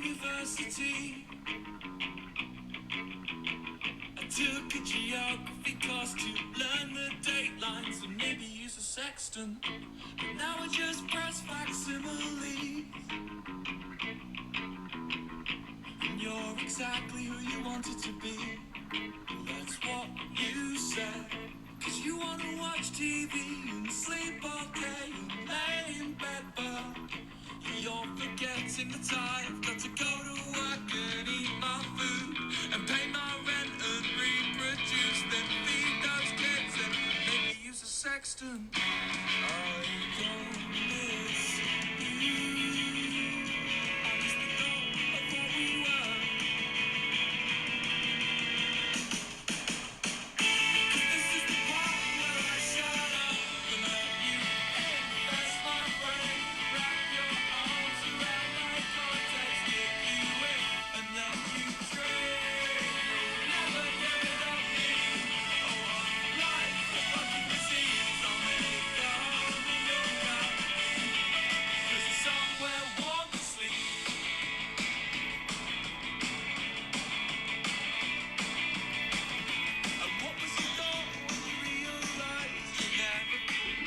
university. I took a geography class to learn the datelines and maybe use a sextant. But now I just press facsimiles. And you're exactly who you wanted to be. Well, that's what you said. 'Cause you wanna watch TV and sleep all day and lay in bed, but you're forgetting that I've got to go to work and eat my food and pay my rent and reproduce, then feed those kids and maybe use a sextant. I don't miss you. I miss the thought of what we were. 'Cause this is the part where I shut up and let you invest my brain. Wrap your arms around my cortex, get you in, and let you train. Never get rid of me. Oh, I'm like a fucking disease. I'll make a home in your gut. 'Cause it's somewhere warm to sleep. And what was your thought when you realized you never could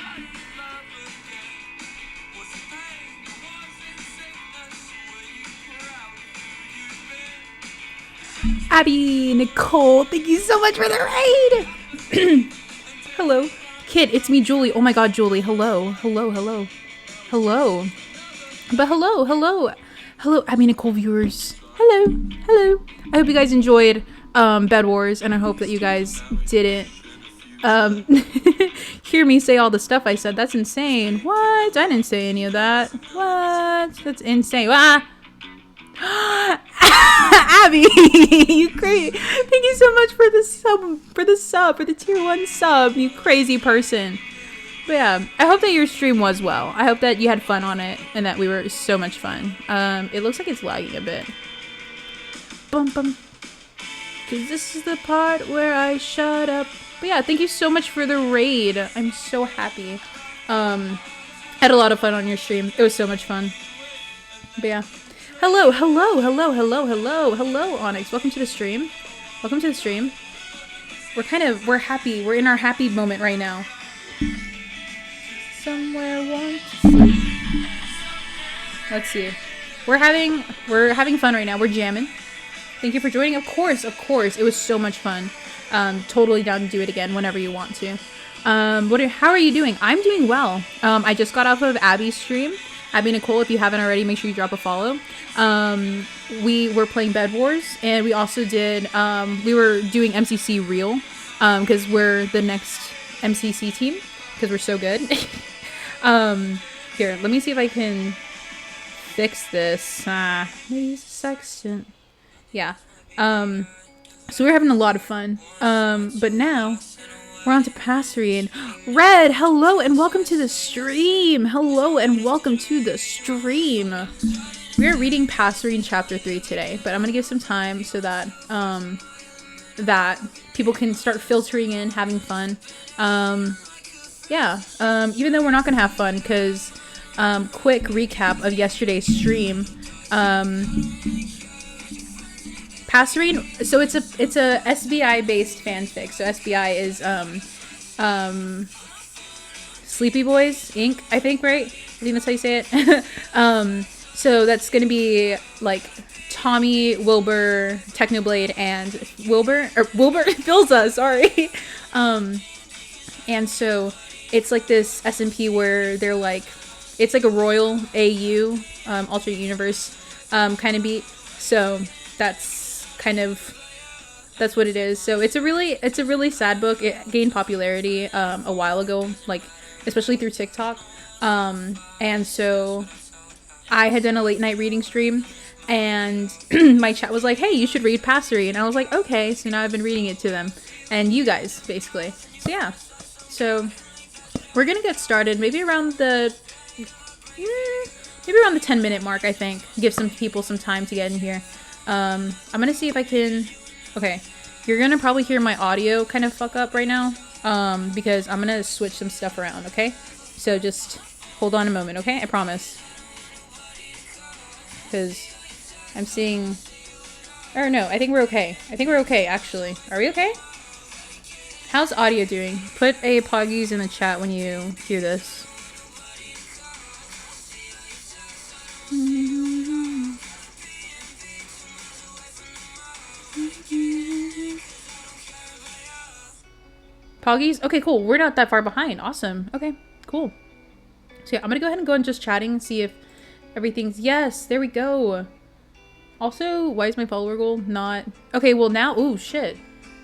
love again? Was it pain or was it sickness? Were you proud of who you've been? Abby, Nicole, thank you so much for the raid. Hello, kid, it's me, Julie. Oh my God, Julie, hello. But hello, Abby, Nicole viewers. Hello. I hope you guys enjoyed Bed Wars, and I hope that you guys didn't hear me say all the stuff I said. That's insane. What? I didn't say any of that. What? That's insane. Ah! Abby, you crazy. Thank you so much for the tier 1 sub, you crazy person. But yeah, I hope that your stream was well. I hope that you had fun on it and that we were so much fun. It looks like it's lagging a bit. Bum. Cause this is the part where I shut up. But yeah, thank you so much for the raid. I'm so happy. Had a lot of fun on your stream. It was so much fun. But yeah. Hello, Onyx. Welcome to the stream. We're happy. We're in our happy moment right now. Somewhere warm to sleep. Let's see. We're having fun right now. We're jamming. Thank you for joining. Of course. It was so much fun. Totally down to do it again whenever you want to. How are you doing? I'm doing well. I just got off of Abby's stream. Abby Nicole, if you haven't already, make sure you drop a follow. We were playing Bed Wars, and we also did, we were doing MCC Real, because we're the next MCC team, because we're so good. Here, let me see if I can fix this. Maybe use a sextant. Yeah. So we're having a lot of fun. But now we're on to PAsserine. Red, hello and welcome to the stream. We are reading PAsserine Chapter 3 today, but I'm gonna give some time so that that people can start filtering in, having fun. Even though we're not gonna have fun, because quick recap of yesterday's stream. PAsserine, so it's a SBI based fanfic. So SBI is Sleepy Boys Inc. I think, right? I think that's how you say it. So that's gonna be like Tommy, Wilbur, Technoblade, and Wilbur Filza, sorry. And so it's like this SMP where they're like, it's like a royal AU alternate universe kind of beat. So that's what it is. So it's a really sad book. It gained popularity a while ago, like especially through TikTok. And so I had done a late night reading stream, and my chat was like, "Hey, you should read PAsserine." And I was like, "Okay." So now I've been reading it to them and you guys, basically. So yeah. So we're gonna get started maybe around the 10-minute mark. I think give some people some time to get in here. I'm gonna see if I can. Okay, you're gonna probably hear my audio kind of fuck up right now, because I'm gonna switch some stuff around. Okay, so just hold on a moment. Okay, I promise. Because I'm seeing... Or no, I think we're okay. I think we're okay, actually. Are we okay? How's audio doing? Put a Poggies in the chat when you hear this. Poggies? Okay, cool. We're not that far behind. Awesome. Okay, cool. So yeah, I'm gonna go ahead and go and just chatting and see if everything's... Yes, there we go. Also, why is my follower goal not... Okay, well now... Ooh, shit.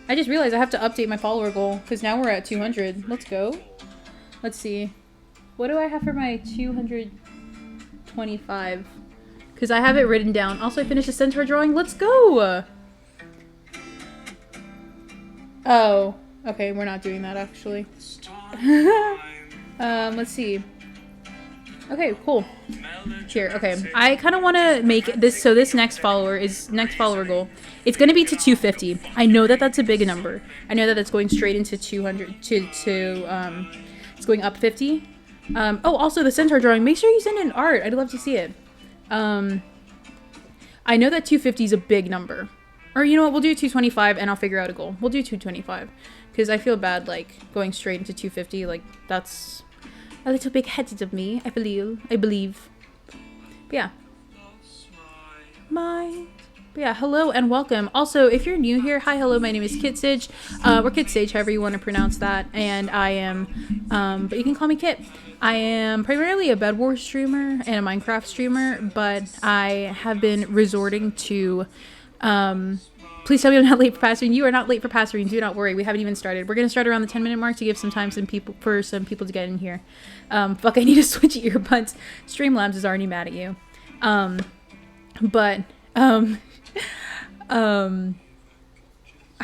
I just realized I have to update my follower goal because now we're at 200. Let's go. Let's see. What do I have for my 225? Because I have it written down. Also, I finished a centaur drawing. Let's go! Oh. Okay, we're not doing that, actually. Let's see. Okay, cool. Here, okay. I kind of want to make this, so this next follower goal. It's going to be to 250. I know that that's a big number. I know that that's going straight into 200, it's going up 50. Oh, also the centaur drawing. Make sure you send in art. I'd love to see it. I know that 250 is a big number. Or you know what, we'll do 225 and I'll figure out a goal. We'll do 225. Because I feel bad, like, going straight into 250. Like, that's a little big-headed of me, I believe. But yeah. But yeah, hello and welcome. Also, if you're new here, hi, hello, my name is Kit Sage. Or Kit Sage, however you want to pronounce that. And I am, but you can call me Kit. I am primarily a Bed Wars streamer and a Minecraft streamer, but I have been resorting to, please tell me I'm not late for PAsserine. You are not late for PAsserine. Do not worry. We haven't even started. We're going to start around the 10-minute mark to give some time for some people to get in here. Fuck, I need to switch earbuds. Streamlabs is already mad at you. I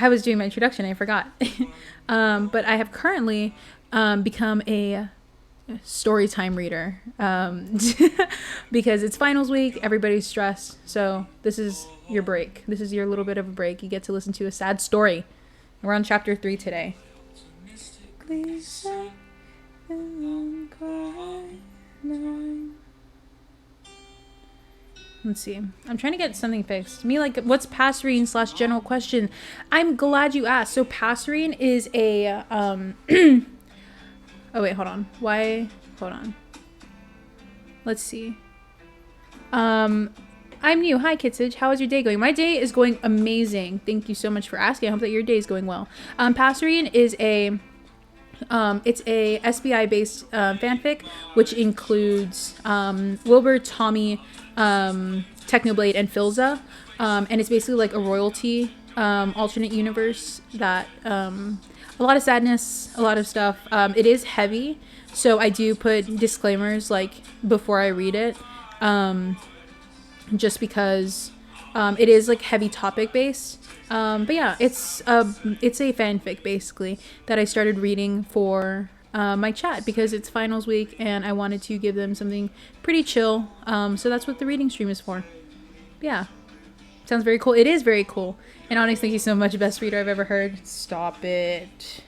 was doing my introduction. I forgot. But I have currently become a story time reader because it's finals week. Everybody's stressed. So this is your break. This is your little bit of a break. You get to listen to a sad story. We're on chapter 3 today. Let's see. I'm trying to get something fixed. Me, like, what's PAsserine / general question? I'm glad you asked. So PAsserine is a oh wait, hold on. Why? Hold on. Let's see. I'm new. Hi, Kitsage. How is your day going? My day is going amazing. Thank you so much for asking. I hope that your day is going well. PAsserine is a it's a SBI based fanfic, which includes Wilbur, Tommy, Technoblade, and Filza. And it's basically like a royalty alternate universe that a lot of sadness, a lot of stuff. It is heavy, so I do put disclaimers like before I read it, just because it is like heavy topic based. But yeah, it's a fanfic basically that I started reading for my chat because it's finals week and I wanted to give them something pretty chill. So that's what the reading stream is for. Yeah. Sounds very cool. It is very cool. And Onyx, thank you so much. Best reader I've ever heard. Stop it.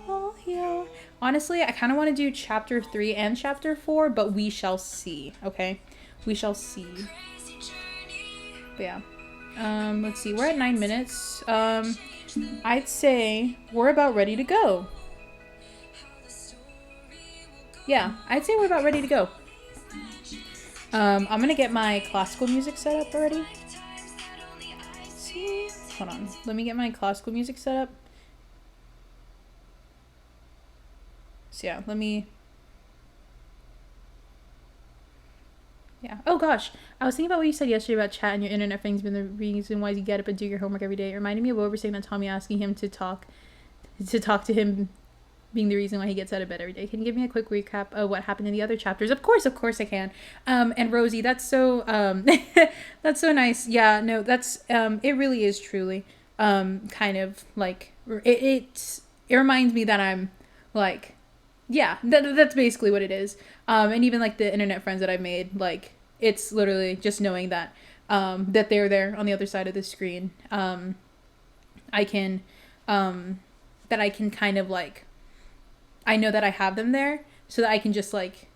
Oh, yeah. Honestly, I kind of want to do chapter 3 and chapter 4, but we shall see. Okay? We shall see. But yeah. Let's see. We're at 9 minutes. I'd say we're about ready to go. Yeah, I'd say we're about ready to go. I'm gonna get my classical music set up already. Hold on. Let me get my classical music set up. So yeah, let me... Yeah. Oh gosh. I was thinking about what you said yesterday about chat and your internet things being the reason why you get up and do your homework every day. It reminded me of what we're saying that Tommy asking him to talk to him being the reason why he gets out of bed every day. Can you give me a quick recap of what happened in the other chapters? Of course I can. And Rosie, that's so that's so nice. Yeah, no, that's it really is truly kind of like it reminds me that I'm like, yeah, that's basically what it is. And even like the internet friends that I've made, like it's literally just knowing that that they're there on the other side of the screen. I can kind of like, I know that I have them there so that I can just like,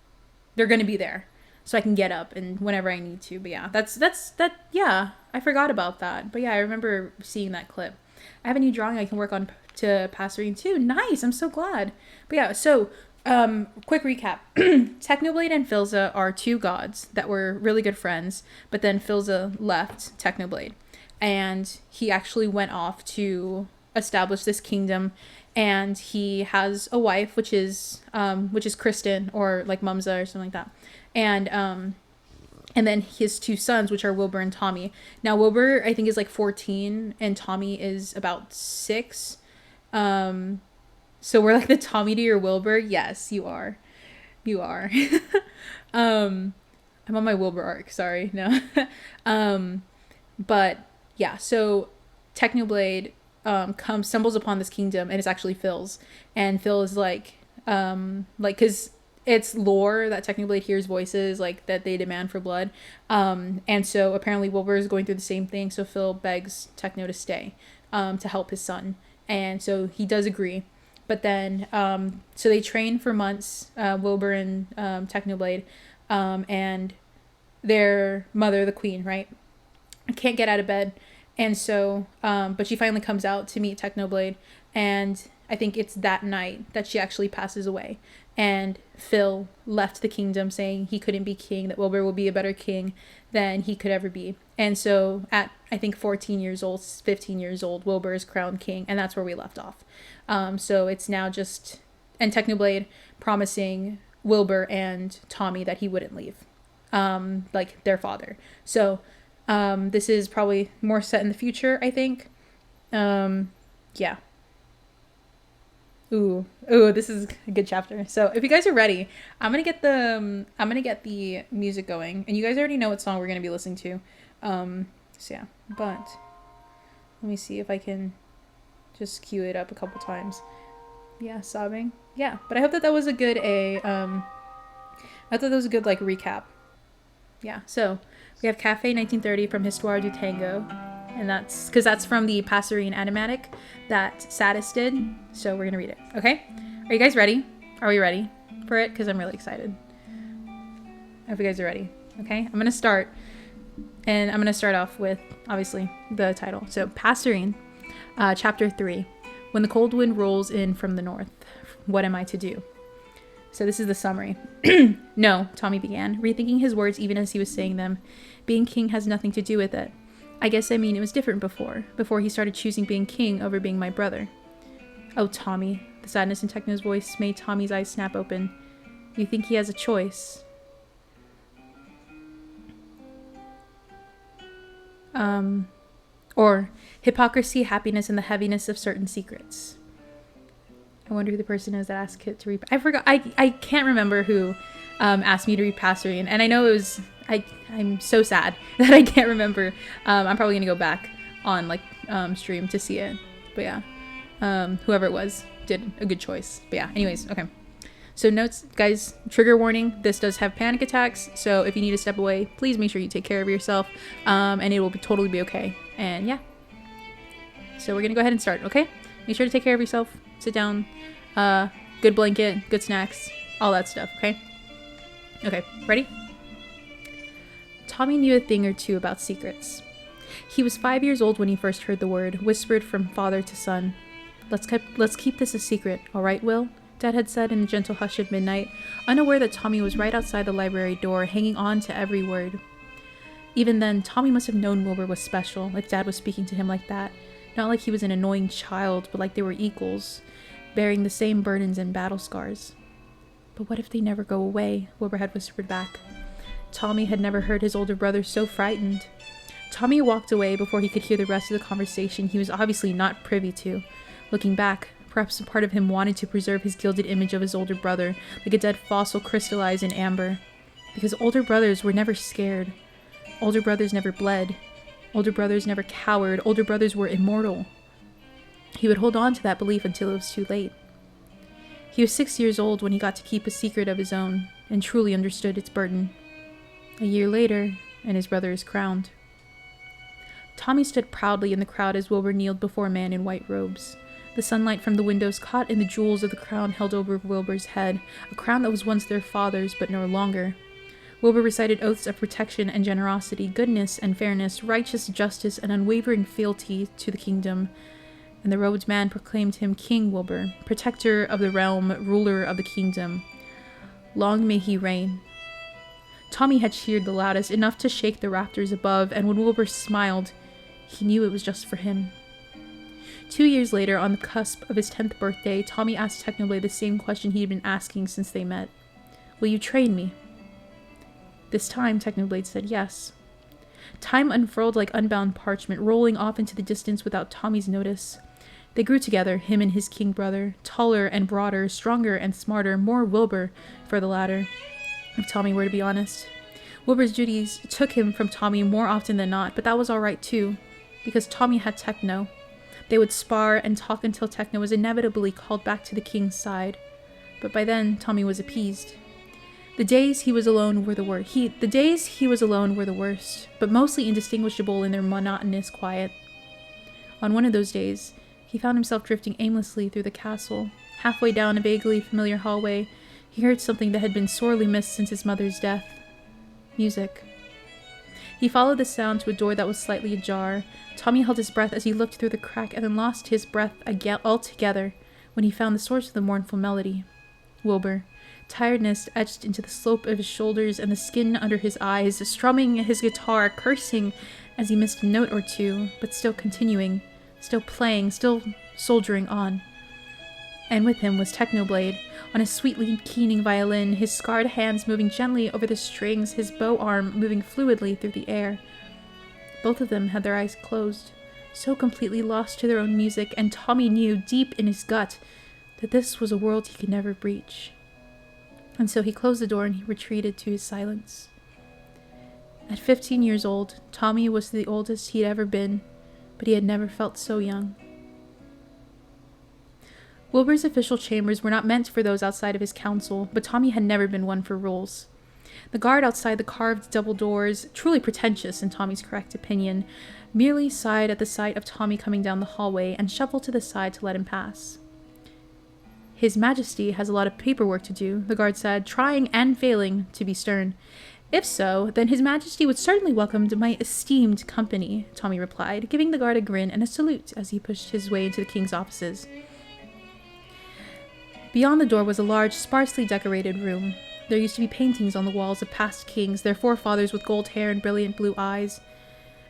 they're going to be there. so I can get up and whenever I need to. But yeah, that's that. Yeah, I forgot about that. But yeah, I remember seeing that clip. I have a new drawing I can work on to PAsserine too. Nice, I'm so glad. But yeah, so quick recap. Technoblade and Filza are two gods that were really good friends, but then Filza left Technoblade, and he actually went off to establish this kingdom, and he has a wife, which is Kristen, or like Mumza or something like that, and then his two sons, which are Wilbur and Tommy. Now Wilbur, I think, is like 14, and Tommy is about 6. So we're like the Tommy to your Wilbur. Yes, you are. You are. I'm on my Wilbur arc. Sorry, no. But yeah, so Technoblade stumbles upon this kingdom, and it's actually Phil's, and Phil is like because it's lore that Technoblade hears voices like that they demand for blood, and so apparently Wilbur is going through the same thing. So Phil begs Techno to stay, to help his son, and so he does agree. But then, so they train for months, Wilbur and Technoblade, and their mother, the queen, right, can't get out of bed. And so, but she finally comes out to meet Technoblade, and I think it's that night that she actually passes away. And Phil left the kingdom saying he couldn't be king, that Wilbur will be a better king than he could ever be. And so at, I think, 14 years old, 15 years old, Wilbur is crowned king, and that's where we left off. So it's now just, and Technoblade promising Wilbur and Tommy that he wouldn't leave, like their father. So this is probably more set in the future, I think. Yeah. Ooh, this is a good chapter. So if you guys are ready, I'm gonna get the music going, and you guys already know what song we're gonna be listening to. So yeah, but let me see if I can just cue it up a couple times. Yeah, sobbing. Yeah, but I hope that was a good I thought that was a good like recap. Yeah, so we have Cafe 1930 from Histoire du Tango, and that's because that's from the PAsserine animatic that Satis did. So we're gonna read it. Okay, are you guys ready? Are we ready for it? Because I'm really excited. I hope you guys are ready. Okay, I'm gonna start, and I'm gonna start off with obviously the title. So PAsserine, Chapter 3. When the cold wind rolls in from the north, what am I to do? So this is the summary. No, Tommy began, rethinking his words even as he was saying them. Being king has nothing to do with it. I guess I mean it was different before he started choosing being king over being my brother. Oh, Tommy. The sadness in Techno's voice made Tommy's eyes snap open. You think he has a choice? Or hypocrisy, happiness, and the heaviness of certain secrets. I wonder who the person is that asked Kit to read. I forgot. I can't remember who asked me to read Passerine, and I know it was. I'm so sad that I can't remember. I'm probably gonna go back on like stream to see it. But yeah, whoever it was did a good choice. But yeah. Anyways, okay. So notes, guys. Trigger warning. This does have panic attacks. So if you need to step away, please make sure you take care of yourself, and it will totally be okay. And yeah. So we're gonna go ahead and start. Okay. Make sure to take care of yourself. Sit down, good blanket, good snacks, all that stuff, okay? Okay, ready? Tommy knew a thing or two about secrets. He was 5 years old when he first heard the word, whispered from father to son. Let's keep this a secret, all right, Will? Dad had said in the gentle hush of midnight, unaware that Tommy was right outside the library door, hanging on to every word. Even then, Tommy must have known Wilbur was special, if Dad was speaking to him like that. Not like he was an annoying child, but like they were equals, bearing the same burdens and battle scars. But what if they never go away? Wilbur had whispered back. Tommy had never heard his older brother so frightened. Tommy walked away before he could hear the rest of the conversation he was obviously not privy to. Looking back, perhaps a part of him wanted to preserve his gilded image of his older brother, like a dead fossil crystallized in amber. Because older brothers were never scared. Older brothers never bled. Older brothers never cowered. Older brothers were immortal. He would hold on to that belief until it was too late. He was 6 years old when he got to keep a secret of his own, and truly understood its burden. A year later, and his brother is crowned. Tommy stood proudly in the crowd as Wilbur kneeled before a man in white robes. The sunlight from the windows caught in the jewels of the crown held over Wilbur's head, a crown that was once their father's, but no longer. Wilbur recited oaths of protection and generosity, goodness and fairness, righteous justice and unwavering fealty to the kingdom. And the robed man proclaimed him King Wilbur, protector of the realm, ruler of the kingdom. Long may he reign. Tommy had cheered the loudest, enough to shake the rafters above, and when Wilbur smiled, he knew it was just for him. 2 years later, on the cusp of his 10th birthday, Tommy asked Technoblade the same question he had been asking since they met. Will you train me? This time, Technoblade said yes. Time unfurled like unbound parchment, rolling off into the distance without Tommy's notice. They grew together, him and his king brother, taller and broader, stronger and smarter, more Wilbur for the latter, if Tommy were to be honest. Wilbur's duties took him from Tommy more often than not, but that was alright too, because Tommy had Techno. They would spar and talk until Techno was inevitably called back to the king's side, but by then Tommy was appeased. The days he was alone were the worst, but mostly indistinguishable in their monotonous quiet. On one of those days, he found himself drifting aimlessly through the castle. Halfway down a vaguely familiar hallway, he heard something that had been sorely missed since his mother's death. Music. He followed the sound to a door that was slightly ajar. Tommy held his breath as he looked through the crack and then lost his breath altogether when he found the source of the mournful melody. Wilbur. Tiredness etched into the slope of his shoulders and the skin under his eyes, strumming his guitar, cursing as he missed a note or two, but still continuing, still playing, still soldiering on. And with him was Technoblade, on a sweetly keening violin, his scarred hands moving gently over the strings, his bow arm moving fluidly through the air. Both of them had their eyes closed, so completely lost to their own music, and Tommy knew deep in his gut that this was a world he could never breach. And so he closed the door and he retreated to his silence. At 15 years old, Tommy was the oldest he'd ever been, but he had never felt so young. Wilbur's official chambers were not meant for those outside of his council, but Tommy had never been one for rules. The guard outside the carved double doors, truly pretentious in Tommy's correct opinion, merely sighed at the sight of Tommy coming down the hallway and shuffled to the side to let him pass. His Majesty has a lot of paperwork to do, the guard said, trying and failing to be stern. If so, then His Majesty would certainly welcome my esteemed company, Tommy replied, giving the guard a grin and a salute as he pushed his way into the king's offices. Beyond the door was a large, sparsely decorated room. There used to be paintings on the walls of past kings, their forefathers with gold hair and brilliant blue eyes.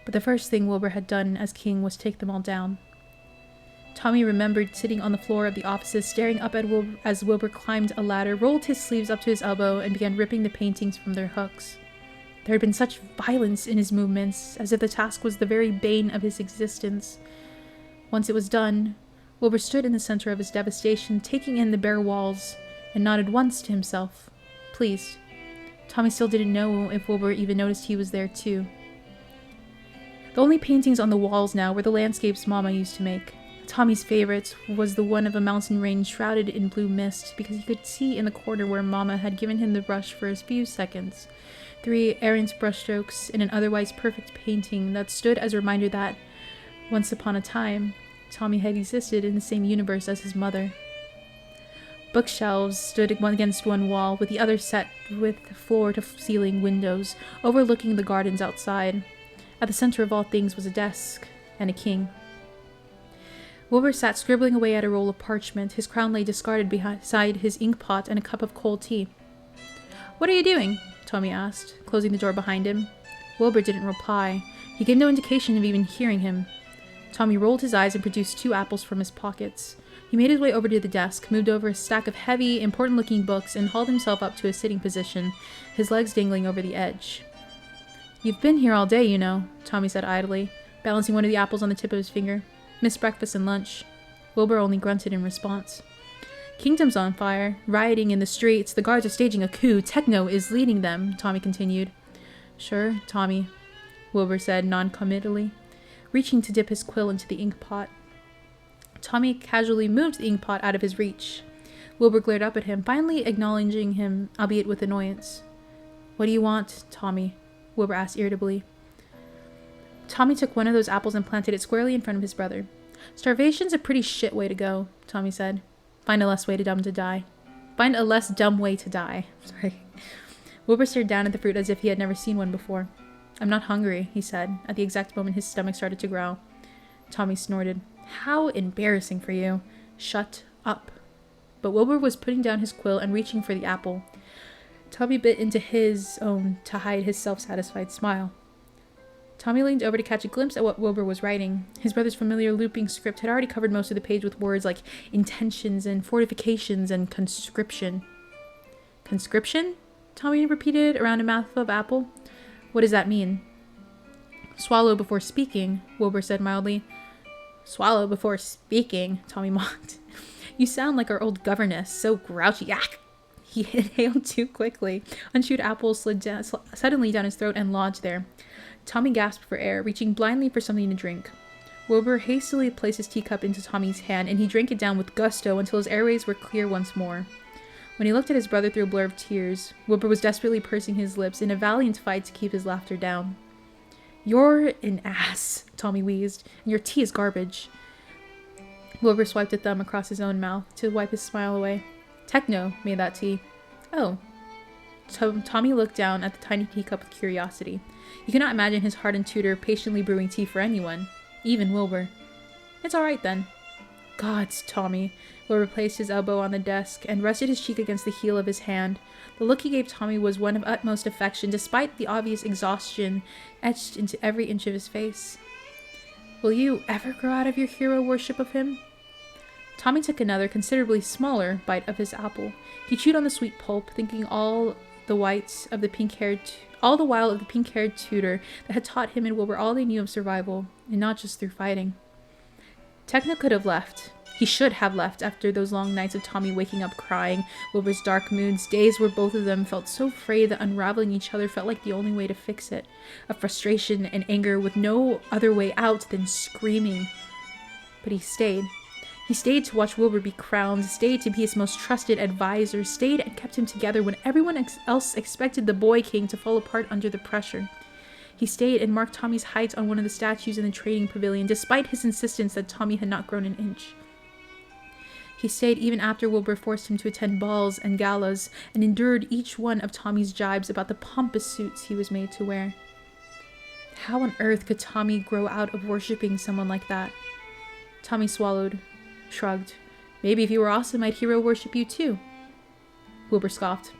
But the first thing Wilbur had done as king was take them all down. Tommy remembered sitting on the floor of the offices, staring up at Wilbur as Wilbur climbed a ladder, rolled his sleeves up to his elbow, and began ripping the paintings from their hooks. There had been such violence in his movements, as if the task was the very bane of his existence. Once it was done, Wilbur stood in the center of his devastation, taking in the bare walls, and nodded once to himself, pleased. Tommy still didn't know if Wilbur even noticed he was there too. The only paintings on the walls now were the landscapes Mama used to make. Tommy's favorite was the one of a mountain range shrouded in blue mist, because he could see in the corner where Mama had given him the brush for a few seconds. 3 errant brushstrokes in an otherwise perfect painting that stood as a reminder that, once upon a time, Tommy had existed in the same universe as his mother. Bookshelves stood against one wall, with the other set with floor-to-ceiling windows, overlooking the gardens outside. At the center of all things was a desk and a king. Wilbur sat scribbling away at a roll of parchment. His crown lay discarded beside his ink pot and a cup of cold tea. "What are you doing?" Tommy asked, closing the door behind him. Wilbur didn't reply. He gave no indication of even hearing him. Tommy rolled his eyes and produced 2 apples from his pockets. He made his way over to the desk, moved over a stack of heavy, important-looking books, and hauled himself up to a sitting position, his legs dangling over the edge. "You've been here all day, you know," Tommy said idly, balancing one of the apples on the tip of his finger. "Missed breakfast and lunch." Wilbur only grunted in response. "Kingdom's on fire, rioting in the streets, the guards are staging a coup, Techno is leading them," Tommy continued. "Sure, Tommy," Wilbur said non-committally, reaching to dip his quill into the ink pot. Tommy casually moved the ink pot out of his reach. Wilbur glared up at him, finally acknowledging him, albeit with annoyance. "What do you want, Tommy?" Wilbur asked irritably. Tommy took one of those apples and planted it squarely in front of his brother. "Starvation's a pretty shit way to go," Tommy said. Find a less dumb way to die. Sorry. Wilbur stared down at the fruit as if he had never seen one before. "I'm not hungry," he said, at the exact moment his stomach started to growl. Tommy snorted. "How embarrassing for you." "Shut up." But Wilbur was putting down his quill and reaching for the apple. Tommy bit into his own to hide his self-satisfied smile. Tommy leaned over to catch a glimpse at what Wilbur was writing. His brother's familiar looping script had already covered most of the page with words like intentions and fortifications and conscription. "Conscription?" Tommy repeated around a mouthful of apple. "What does that mean?" "Swallow before speaking," Wilbur said mildly. "Swallow before speaking," Tommy mocked. "You sound like our old governess, so grouchy." Yak! He inhaled too quickly. Unchewed apples slid suddenly down his throat and lodged there. Tommy gasped for air, reaching blindly for something to drink. Wilbur hastily placed his teacup into Tommy's hand, and he drank it down with gusto until his airways were clear once more. When he looked at his brother through a blur of tears, Wilbur was desperately pursing his lips in a valiant fight to keep his laughter down. "You're an ass," Tommy wheezed, "and your tea is garbage." Wilbur swiped a thumb across his own mouth to wipe his smile away. "Techno made that tea." "Oh." Tommy looked down at the tiny teacup with curiosity. He could not imagine his hardened tutor patiently brewing tea for anyone, even Wilbur. "It's all right, then." "Gods, Tommy." Wilbur placed his elbow on the desk and rested his cheek against the heel of his hand. The look he gave Tommy was one of utmost affection, despite the obvious exhaustion etched into every inch of his face. "Will you ever grow out of your hero worship of him?" Tommy took another, considerably smaller, bite of his apple. He chewed on the sweet pulp, thinking all the while of the pink-haired tutor that had taught him and Wilbur all they knew of survival, and not just through fighting. Techno could have left. He should have left after those long nights of Tommy waking up crying, Wilbur's dark moods, days where both of them felt so afraid that unraveling each other felt like the only way to fix it. A frustration and anger with no other way out than screaming. But he stayed. He stayed to watch Wilbur be crowned, stayed to be his most trusted advisor, stayed and kept him together when everyone else expected the boy king to fall apart under the pressure. He stayed and marked Tommy's height on one of the statues in the trading pavilion, despite his insistence that Tommy had not grown an inch. He stayed even after Wilbur forced him to attend balls and galas, and endured each one of Tommy's jibes about the pompous suits he was made to wear. How on earth could Tommy grow out of worshipping someone like that? Tommy swallowed, shrugged. "Maybe if you were awesome, I'd hero worship you too." Wilbur scoffed.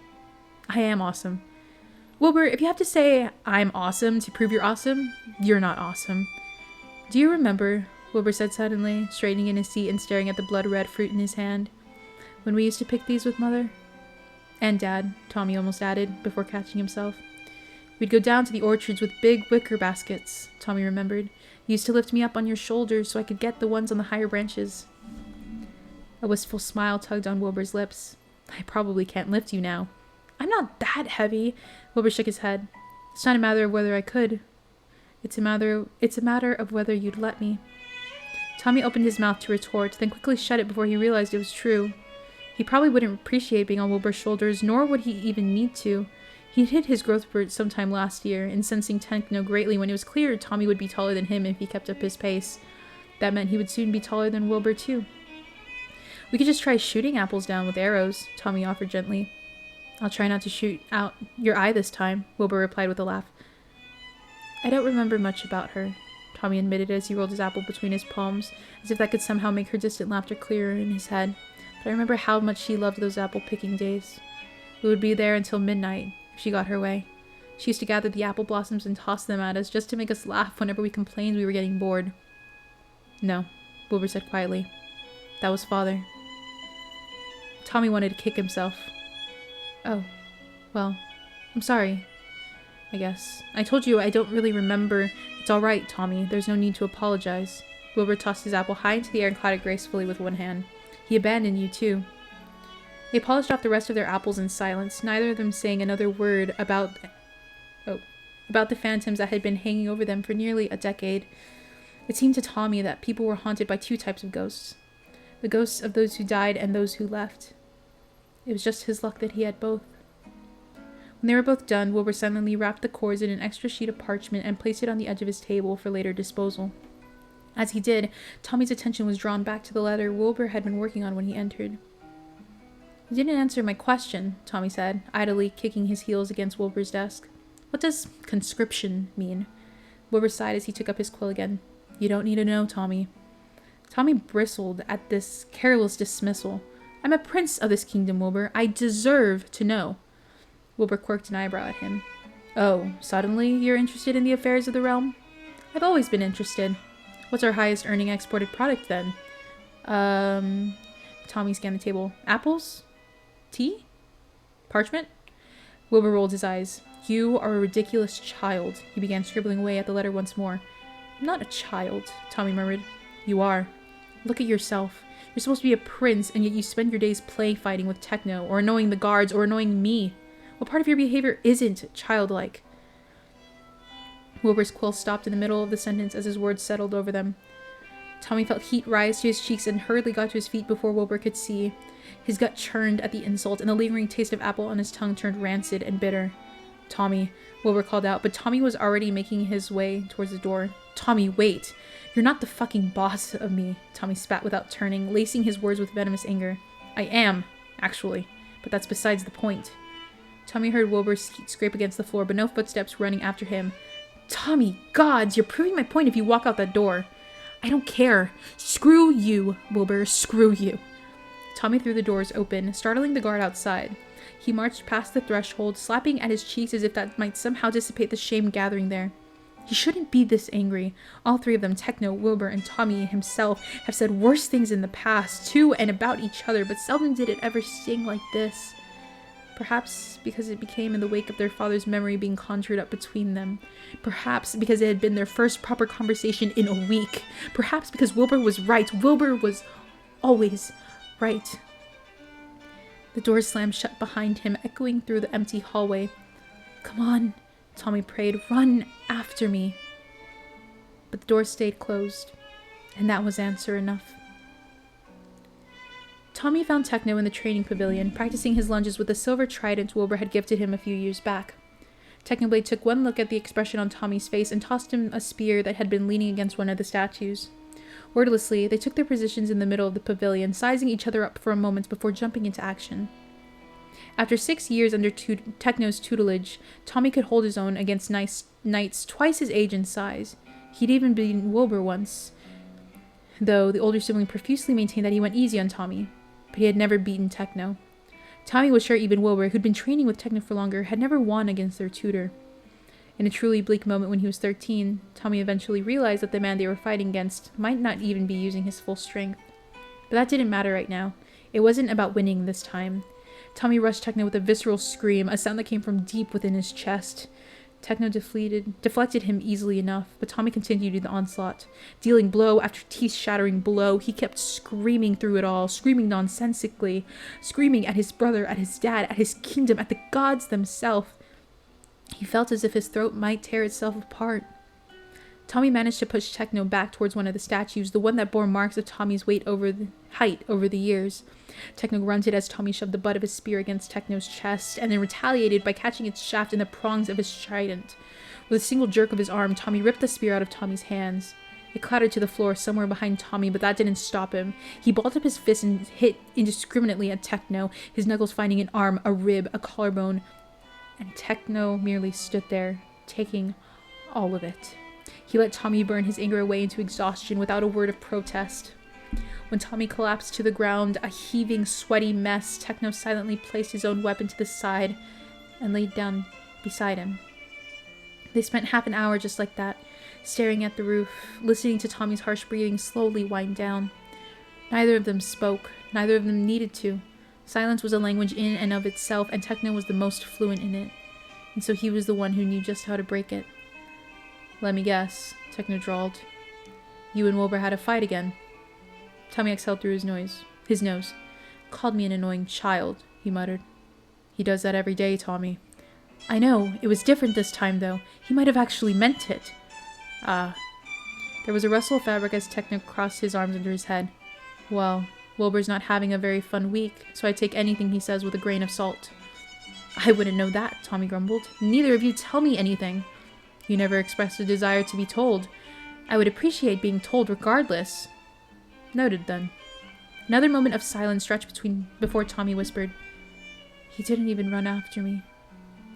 "I am awesome." "Wilbur, if you have to say I'm awesome to prove you're awesome, you're not awesome." "Do you remember," Wilbur said suddenly, straightening in his seat and staring at the blood-red fruit in his hand, "when we used to pick these with Mother?" "And Dad," Tommy almost added, before catching himself. "We'd go down to the orchards with big wicker baskets," Tommy remembered. "You used to lift me up on your shoulders so I could get the ones on the higher branches." A wistful smile tugged on Wilbur's lips. "I probably can't lift you now." "I'm not that heavy." Wilbur shook his head. "It's not a matter of whether I could. It's a matter of whether you'd let me." Tommy opened his mouth to retort, then quickly shut it before he realized it was true. He probably wouldn't appreciate being on Wilbur's shoulders, nor would he even need to. He'd hit his growth spurt sometime last year, incensing Techno greatly when it was clear Tommy would be taller than him if he kept up his pace. That meant he would soon be taller than Wilbur too. "We could just try shooting apples down with arrows," Tommy offered gently. "I'll try not to shoot out your eye this time," Wilbur replied with a laugh. "I don't remember much about her," Tommy admitted as he rolled his apple between his palms, as if that could somehow make her distant laughter clearer in his head. "But I remember how much she loved those apple-picking days. We would be there until midnight, if she got her way. She used to gather the apple blossoms and toss them at us just to make us laugh whenever we complained we were getting bored." "No," Wilbur said quietly. "That was Father." Tommy wanted to kick himself. "Oh, well, I'm sorry, I guess. I told you I don't really remember." "It's all right, Tommy. There's no need to apologize." Wilbur tossed his apple high into the air and caught it gracefully with one hand. "He abandoned you, too." They polished off the rest of their apples in silence, neither of them saying another word about the phantoms that had been hanging over them for nearly a decade. It seemed to Tommy that people were haunted by two types of ghosts. The ghosts of those who died and those who left. It was just his luck that he had both. When they were both done, Wilbur silently wrapped the cords in an extra sheet of parchment and placed it on the edge of his table for later disposal. As he did, Tommy's attention was drawn back to the letter Wilbur had been working on when he entered. You didn't answer my question, Tommy said, idly kicking his heels against Wilbur's desk. What does conscription mean? Wilbur sighed as he took up his quill again. You don't need to know, Tommy. Tommy bristled at this careless dismissal. I'm a prince of this kingdom, Wilbur. I deserve to know. Wilbur quirked an eyebrow at him. Oh, suddenly you're interested in the affairs of the realm? I've always been interested. What's our highest earning exported product then? Tommy scanned the table. Apples? Tea? Parchment? Wilbur rolled his eyes. You are a ridiculous child. He began scribbling away at the letter once more. I'm not a child, Tommy murmured. You are. Look at yourself. You're supposed to be a prince, and yet you spend your days play fighting with Techno, or annoying the guards, or annoying me. What part of your behavior isn't childlike? Wilbur's quill stopped in the middle of the sentence as his words settled over them. Tommy felt heat rise to his cheeks and hurriedly got to his feet before Wilbur could see. His gut churned at the insult, and the lingering taste of apple on his tongue turned rancid and bitter. Tommy, Wilbur called out, but Tommy was already making his way towards the door. Tommy, wait! You're not the fucking boss of me, Tommy spat without turning, lacing his words with venomous anger. I am, actually, but that's besides the point. Tommy heard Wilbur's feet scrape against the floor, but no footsteps running after him. Tommy, gods, you're proving my point if you walk out that door. I don't care. Screw you, Wilbur, screw you. Tommy threw the doors open, startling the guard outside. He marched past the threshold, slapping at his cheeks as if that might somehow dissipate the shame gathering there. He shouldn't be this angry. All three of them, Techno, Wilbur, and Tommy himself, have said worse things in the past, to and about each other, but seldom did it ever sting like this. Perhaps because it became in the wake of their father's memory being conjured up between them. Perhaps because it had been their first proper conversation in a week. Perhaps because Wilbur was right. Wilbur was always right. The door slammed shut behind him, echoing through the empty hallway. Come on, Tommy prayed. Run after me. But the door stayed closed, and that was answer enough. Tommy found Techno in the training pavilion, practicing his lunges with the silver trident Wilbur had gifted him a few years back. Technoblade took one look at the expression on Tommy's face and tossed him a spear that had been leaning against one of the statues. Wordlessly, they took their positions in the middle of the pavilion, sizing each other up for a moment before jumping into action. After 6 years under Techno's tutelage, Tommy could hold his own against knights twice his age and size. He'd even beaten Wilbur once, though the older sibling profusely maintained that he went easy on Tommy. But he had never beaten Techno. Tommy was sure even Wilbur, who'd been training with Techno for longer, had never won against their tutor. In a truly bleak moment when he was 13, Tommy eventually realized that the man they were fighting against might not even be using his full strength. But that didn't matter right now. It wasn't about winning this time. Tommy rushed Techno with a visceral scream, a sound that came from deep within his chest. Techno deflected him easily enough, but Tommy continued the onslaught. Dealing blow after teeth-shattering blow, he kept screaming through it all, screaming nonsensically, screaming at his brother, at his dad, at his kingdom, at the gods themselves. He felt as if his throat might tear itself apart. Tommy managed to push Techno back towards one of the statues, the one that bore marks of Tommy's height over the years. Techno grunted as Tommy shoved the butt of his spear against Techno's chest, and then retaliated by catching its shaft in the prongs of his trident. With a single jerk of his arm, Tommy ripped the spear out of Tommy's hands. It clattered to the floor somewhere behind Tommy, but that didn't stop him. He balled up his fist and hit indiscriminately at Techno, his knuckles finding an arm, a rib, a collarbone, and Techno merely stood there, taking all of it. He let Tommy burn his anger away into exhaustion without a word of protest. When Tommy collapsed to the ground, a heaving, sweaty mess, Techno silently placed his own weapon to the side and laid down beside him. They spent half an hour just like that, staring at the roof, listening to Tommy's harsh breathing slowly wind down. Neither of them spoke. Neither of them needed to. Silence was a language in and of itself, and Techno was the most fluent in it. And so he was the one who knew just how to break it. Let me guess, Techno drawled. You and Wilbur had a fight again. Tommy exhaled through his nose. Called me an annoying child, he muttered. He does that every day, Tommy. I know. It was different this time, though. He might have actually meant it. Ah. There was a rustle of fabric as Techno crossed his arms under his head. Well, Wilbur's not having a very fun week, so I take anything he says with a grain of salt. I wouldn't know that, Tommy grumbled. Neither of you tell me anything. You never expressed a desire to be told. I would appreciate being told regardless. Noted, then. Another moment of silence stretched before Tommy whispered, "He didn't even run after me.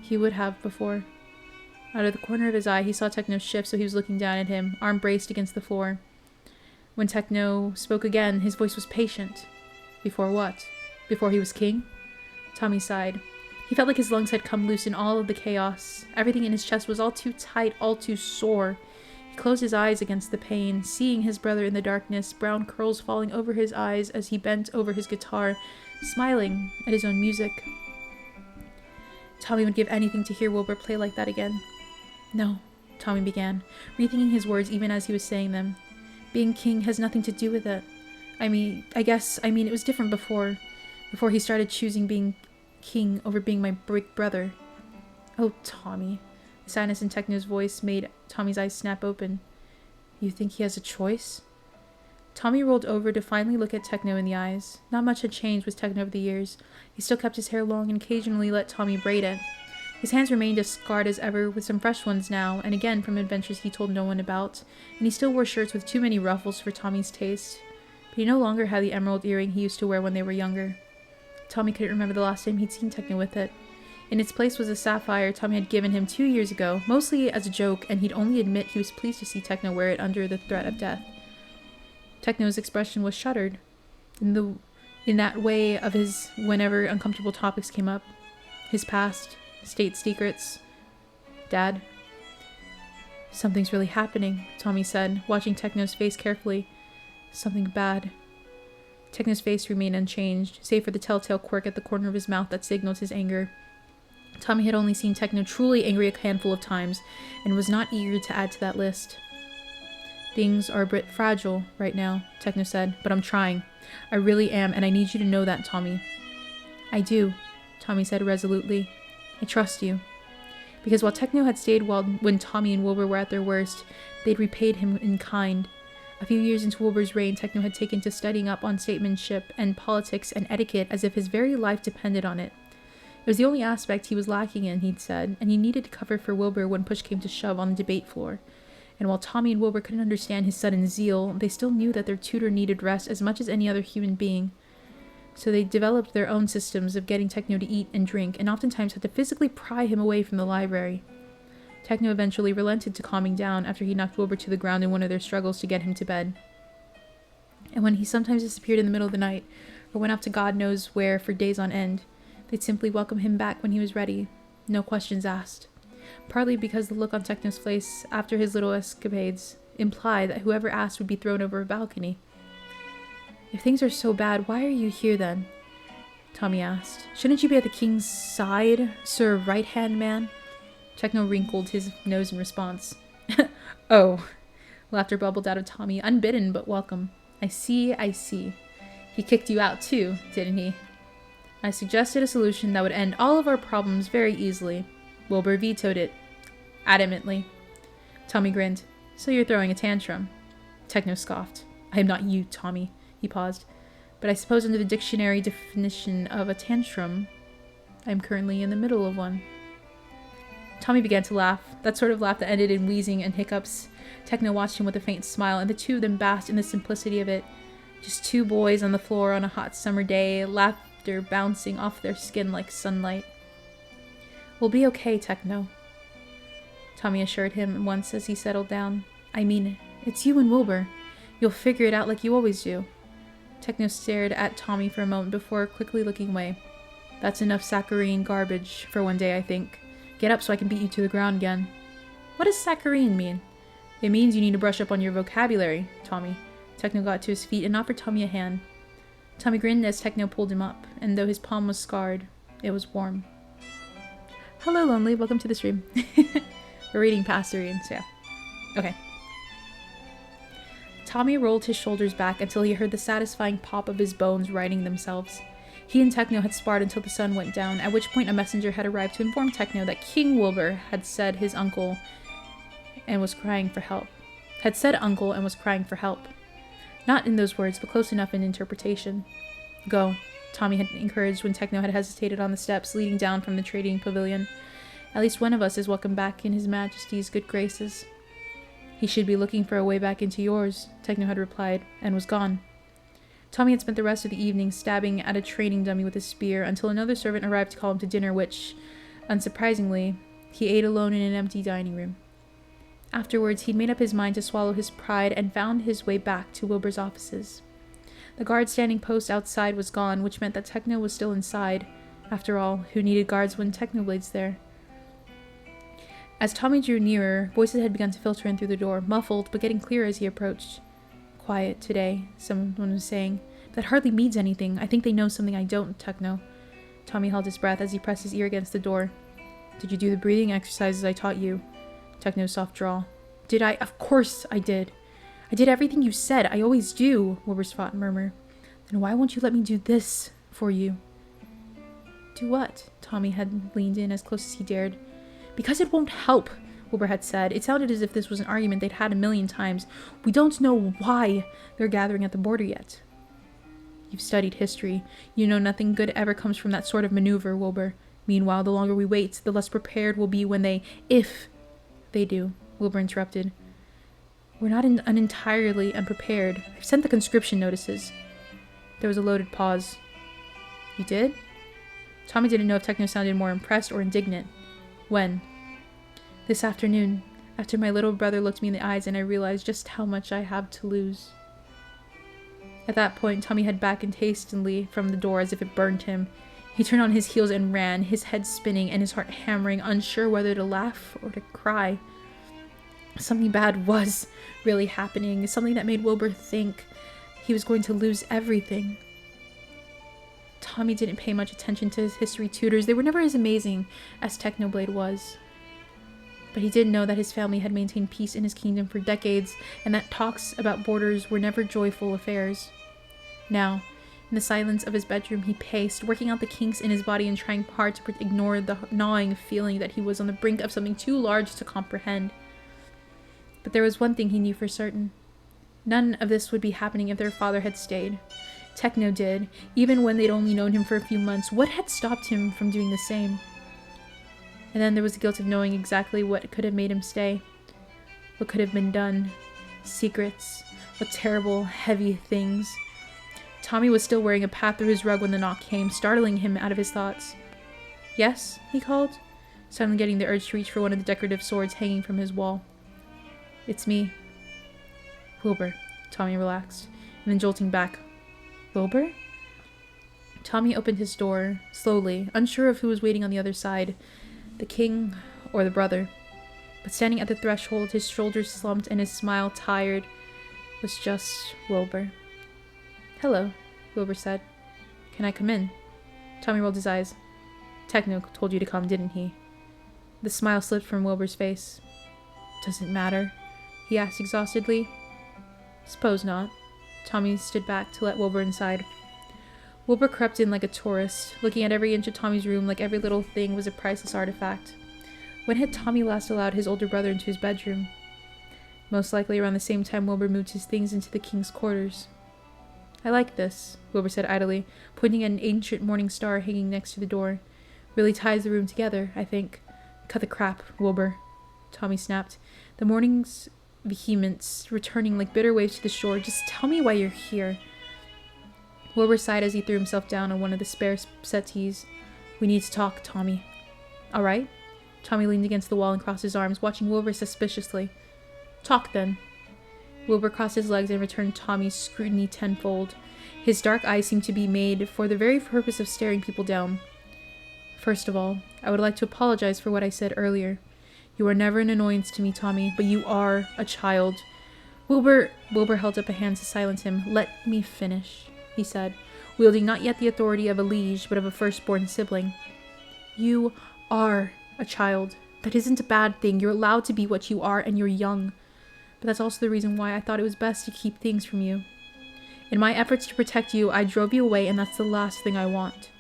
He would have before." Out of the corner of his eye, he saw Techno shift, so he was looking down at him, arm braced against the floor. When Techno spoke again, his voice was patient. Before what? Before he was king? Tommy sighed. He felt like his lungs had come loose in all of the chaos. Everything in his chest was all too tight, all too sore. He closed his eyes against the pain, seeing his brother in the darkness, brown curls falling over his eyes as he bent over his guitar, smiling at his own music. Tommy would give anything to hear Wilbur play like that again. "No," Tommy began, rethinking his words even as he was saying them. "Being king has nothing to do with it. I mean, it was different before he started choosing being king over being my big brother." "Oh, Tommy." The sadness in Techno's voice made Tommy's eyes snap open. "You think he has a choice?" Tommy rolled over to finally look at Techno in the eyes. Not much had changed with Techno over the years. He still kept his hair long and occasionally let Tommy braid it. His hands remained as scarred as ever, with some fresh ones now, and again from adventures he told no one about, and he still wore shirts with too many ruffles for Tommy's taste. But he no longer had the emerald earring he used to wear when they were younger. Tommy couldn't remember the last time he'd seen Techno with it. In its place was a sapphire Tommy had given him 2 years ago, mostly as a joke, and he'd only admit he was pleased to see Techno wear it under the threat of death. Techno's expression was shuttered, in that way of his whenever uncomfortable topics came up. His past, state secrets, Dad. "Something's really happening," Tommy said, watching Techno's face carefully. "Something bad." Techno's face remained unchanged, save for the telltale quirk at the corner of his mouth that signaled his anger. Tommy had only seen Techno truly angry a handful of times, and was not eager to add to that list. "Things are a bit fragile right now," Techno said, "but I'm trying. I really am, and I need you to know that, Tommy." "I do," Tommy said resolutely. "I trust you." Because while Techno had stayed when Tommy and Wilbur were at their worst, they'd repaid him in kind. A few years into Wilbur's reign, Techno had taken to studying up on statesmanship and politics and etiquette as if his very life depended on it. It was the only aspect he was lacking in, he'd said, and he needed to cover for Wilbur when push came to shove on the debate floor. And while Tommy and Wilbur couldn't understand his sudden zeal, they still knew that their tutor needed rest as much as any other human being. So they developed their own systems of getting Techno to eat and drink, and oftentimes had to physically pry him away from the library. Techno eventually relented to calming down after he knocked Wilbur to the ground in one of their struggles to get him to bed. And when he sometimes disappeared in the middle of the night, or went off to God knows where for days on end, they'd simply welcome him back when he was ready, no questions asked. Partly because the look on Techno's face after his little escapades implied that whoever asked would be thrown over a balcony. "If things are so bad, why are you here then?" Tommy asked. "Shouldn't you be at the king's side, sir right-hand man?" Techno wrinkled his nose in response. "Oh." Laughter bubbled out of Tommy, unbidden but welcome. I see. He kicked you out too, didn't he?" "I suggested a solution that would end all of our problems very easily. Wilbur vetoed it. Adamantly." Tommy grinned. "So you're throwing a tantrum." Techno scoffed. "I am not you, Tommy." He paused. "But I suppose under the dictionary definition of a tantrum, I am currently in the middle of one." Tommy began to laugh, that sort of laugh that ended in wheezing and hiccups. Techno watched him with a faint smile, and the two of them basked in the simplicity of it. Just two boys on the floor on a hot summer day, laughter bouncing off their skin like sunlight. "We'll be okay, Techno," Tommy assured him once as he settled down. "I mean it. It's you and Wilbur. You'll figure it out like you always do." Techno stared at Tommy for a moment before quickly looking away. "That's enough saccharine garbage for one day, I think. Get up so I can beat you to the ground again." "What does saccharine mean?" "It means you need to brush up on your vocabulary, Tommy." Techno got to his feet and offered Tommy a hand. Tommy grinned as Techno pulled him up, and though his palm was scarred, it was warm. Hello, Lonely. Welcome to the stream. We're reading PAsserine, so yeah. Okay. Tommy rolled his shoulders back until he heard the satisfying pop of his bones righting themselves. He and Techno had sparred until the sun went down, at which point a messenger had arrived to inform Techno that King Wilbur had said uncle and was crying for help. Not in those words, but close enough in interpretation. "Go," Tommy had encouraged when Techno had hesitated on the steps leading down from the trading pavilion. "At least one of us is welcome back in His Majesty's good graces." "He should be looking for a way back into yours," Techno had replied, and was gone. Tommy had spent the rest of the evening stabbing at a training dummy with a spear until another servant arrived to call him to dinner, which, unsurprisingly, he ate alone in an empty dining room. Afterwards, he'd made up his mind to swallow his pride and found his way back to Wilbur's offices. The guard standing post outside was gone, which meant that Techno was still inside. After all, who needed guards when Technoblade's there? As Tommy drew nearer, voices had begun to filter in through the door, muffled but getting clearer as he approached. Quiet today, someone was saying. That hardly means anything. I think they know something I don't, Techno. Tommy held his breath as he pressed his ear against the door. Did you do the breathing exercises I taught you? Techno's soft drawl. Did I? Of course I did. I did everything you said. I always do, Wilbur's murmur. Then why won't you let me do this for you? Do what? Tommy had leaned in as close as he dared. Because it won't help, Wilbur had said. It sounded as if this was an argument they'd had a million times. We don't know why they're gathering at the border yet. You've studied history. You know nothing good ever comes from that sort of maneuver, Wilbur. Meanwhile, the longer we wait, the less prepared we'll be when if they do, Wilbur interrupted. We're not entirely unprepared. I've sent the conscription notices. There was a loaded pause. You did? Tommy didn't know if Techno sounded more impressed or indignant. When? This afternoon, after my little brother looked me in the eyes and I realized just how much I have to lose. At that point, Tommy had backed hastily from the door as if it burned him. He turned on his heels and ran, his head spinning and his heart hammering, unsure whether to laugh or to cry. Something bad was really happening, something that made Wilbur think he was going to lose everything. Tommy didn't pay much attention to his history tutors. They were never as amazing as Technoblade was. But he did know that his family had maintained peace in his kingdom for decades, and that talks about borders were never joyful affairs. Now, in the silence of his bedroom, he paced, working out the kinks in his body and trying hard to ignore the gnawing feeling that he was on the brink of something too large to comprehend. But there was one thing he knew for certain. None of this would be happening if their father had stayed. Techno did, even when they'd only known him for a few months. What had stopped him from doing the same? And then there was the guilt of knowing exactly what could have made him stay. What could have been done. Secrets. What terrible, heavy things. Tommy was still wearing a pad through his rug when the knock came, startling him out of his thoughts. Yes? He called, suddenly getting the urge to reach for one of the decorative swords hanging from his wall. It's me. Wilbur. Tommy relaxed, and then jolting back. Wilbur? Tommy opened his door, slowly, unsure of who was waiting on the other side, the king or the brother. But standing at the threshold, his shoulders slumped and his smile tired, was just Wilbur. Hello, Wilbur said. Can I come in? Tommy rolled his eyes. Techno told you to come, didn't he? The smile slipped from Wilbur's face. Does it matter? He asked exhaustedly. Suppose not. Tommy stood back to let Wilbur inside. Wilbur crept in like a tourist, looking at every inch of Tommy's room like every little thing was a priceless artifact. When had Tommy last allowed his older brother into his bedroom? Most likely around the same time Wilbur moved his things into the king's quarters. I like this, Wilbur said idly, pointing at an ancient morning star hanging next to the door. Really ties the room together, I think. Cut the crap, Wilbur, Tommy snapped, the morning's vehemence returning like bitter waves to the shore. Just tell me why you're here. Wilbur sighed as he threw himself down on one of the spare settees. We need to talk, Tommy. All right. Tommy leaned against the wall and crossed his arms, watching Wilbur suspiciously. Talk, then. Wilbur crossed his legs and returned Tommy's scrutiny tenfold. His dark eyes seemed to be made for the very purpose of staring people down. First of all, I would like to apologize for what I said earlier. You are never an annoyance to me, Tommy, but you are a child. Wilbur held up a hand to silence him. Let me finish, he said, wielding not yet the authority of a liege, but of a firstborn sibling. You are a child. That isn't a bad thing. You're allowed to be what you are, and you're young. But that's also the reason why I thought it was best to keep things from you. In my efforts to protect you, I drove you away, and that's the last thing I want.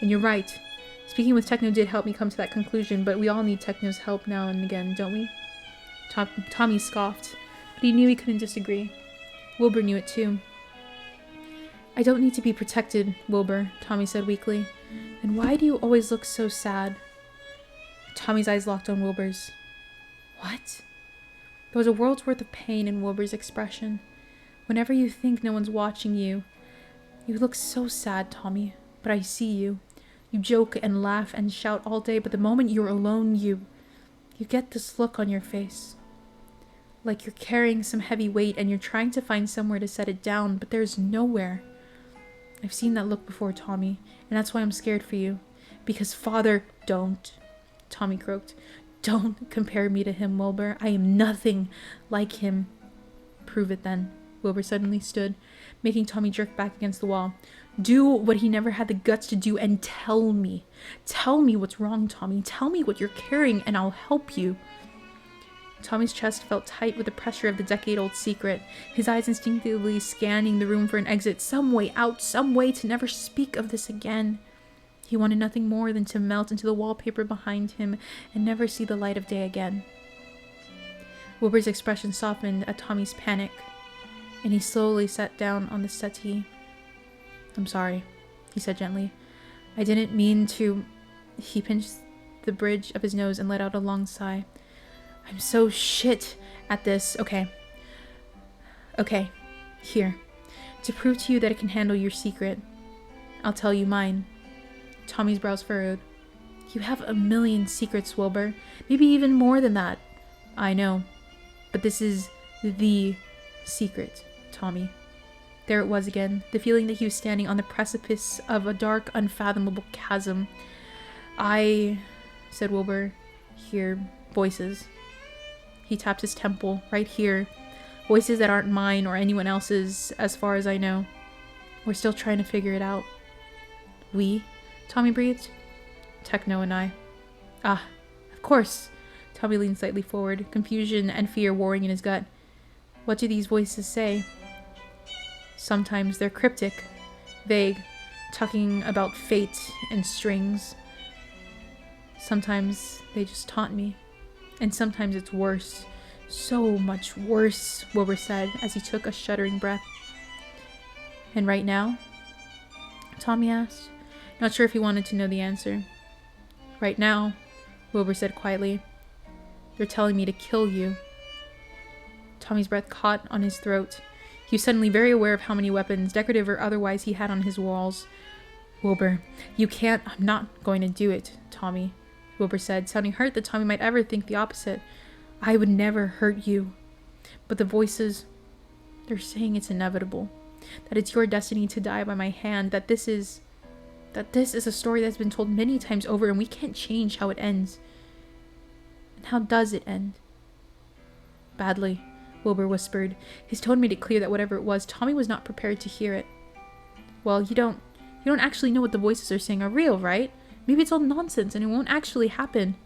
And you're right. Speaking with Techno did help me come to that conclusion, but we all need Techno's help now and again, don't we? Tommy scoffed, but he knew he couldn't disagree. Wilbur knew it too. I don't need to be protected, Wilbur, Tommy said weakly. Then why do you always look so sad? Tommy's eyes locked on Wilbur's. What? There was a world's worth of pain in Wilbur's expression. Whenever you think no one's watching you, You look so sad, Tommy, but I see you. You joke and laugh and shout all day, but the moment you're alone, you get this look on your face. Like you're carrying some heavy weight and you're trying to find somewhere to set it down, but there's nowhere. I've seen that look before, Tommy, and that's why I'm scared for you. Because Father, don't, Tommy croaked. Don't compare me to him, Wilbur. I am nothing like him. Prove it then. Wilbur suddenly stood, making Tommy jerk back against the wall. Do what he never had the guts to do and tell me. Tell me what's wrong, Tommy. Tell me what you're carrying and I'll help you. Tommy's chest felt tight with the pressure of the decade-old secret, his eyes instinctively scanning the room for an exit, some way out, some way to never speak of this again. He wanted nothing more than to melt into the wallpaper behind him and never see the light of day again. Wilbur's expression softened at Tommy's panic, and he slowly sat down on the settee. I'm sorry, he said gently. I didn't mean to... He pinched the bridge of his nose and let out a long sigh. I'm so shit at this. Okay, here. To prove to you that I can handle your secret, I'll tell you mine. Tommy's brows furrowed. You have a million secrets, Wilbur. Maybe even more than that. I know. But this is the secret, Tommy. There it was again, the feeling that he was standing on the precipice of a dark, unfathomable chasm. I, said Wilbur, hear voices. He tapped his temple, right here. Voices that aren't mine or anyone else's, as far as I know. We're still trying to figure it out. We? Tommy breathed. Techno and I. Ah, of course. Tommy leaned slightly forward, confusion and fear warring in his gut. What do these voices say? Sometimes they're cryptic, vague, talking about fate and strings. Sometimes they just taunt me. And sometimes it's worse. So much worse, Wilbur said as he took a shuddering breath. And right now? Tommy asked, not sure if he wanted to know the answer. Right now, Wilbur said quietly, they're telling me to kill you. Tommy's breath caught on his throat. He was suddenly very aware of how many weapons, decorative or otherwise, he had on his walls. Wilbur, you can't... I'm not going to do it, Tommy. Wilbur said, sounding hurt that Tommy might ever think the opposite. I would never hurt you. But the voices, they're saying it's inevitable. That it's your destiny to die by my hand. That this is a story that's been told many times over and we can't change how it ends. And how does it end? Badly, Wilbur whispered. His tone made it clear that whatever it was, Tommy was not prepared to hear it. Well, you don't actually know what the voices are saying are real, right? Maybe it's all nonsense and it won't actually happen.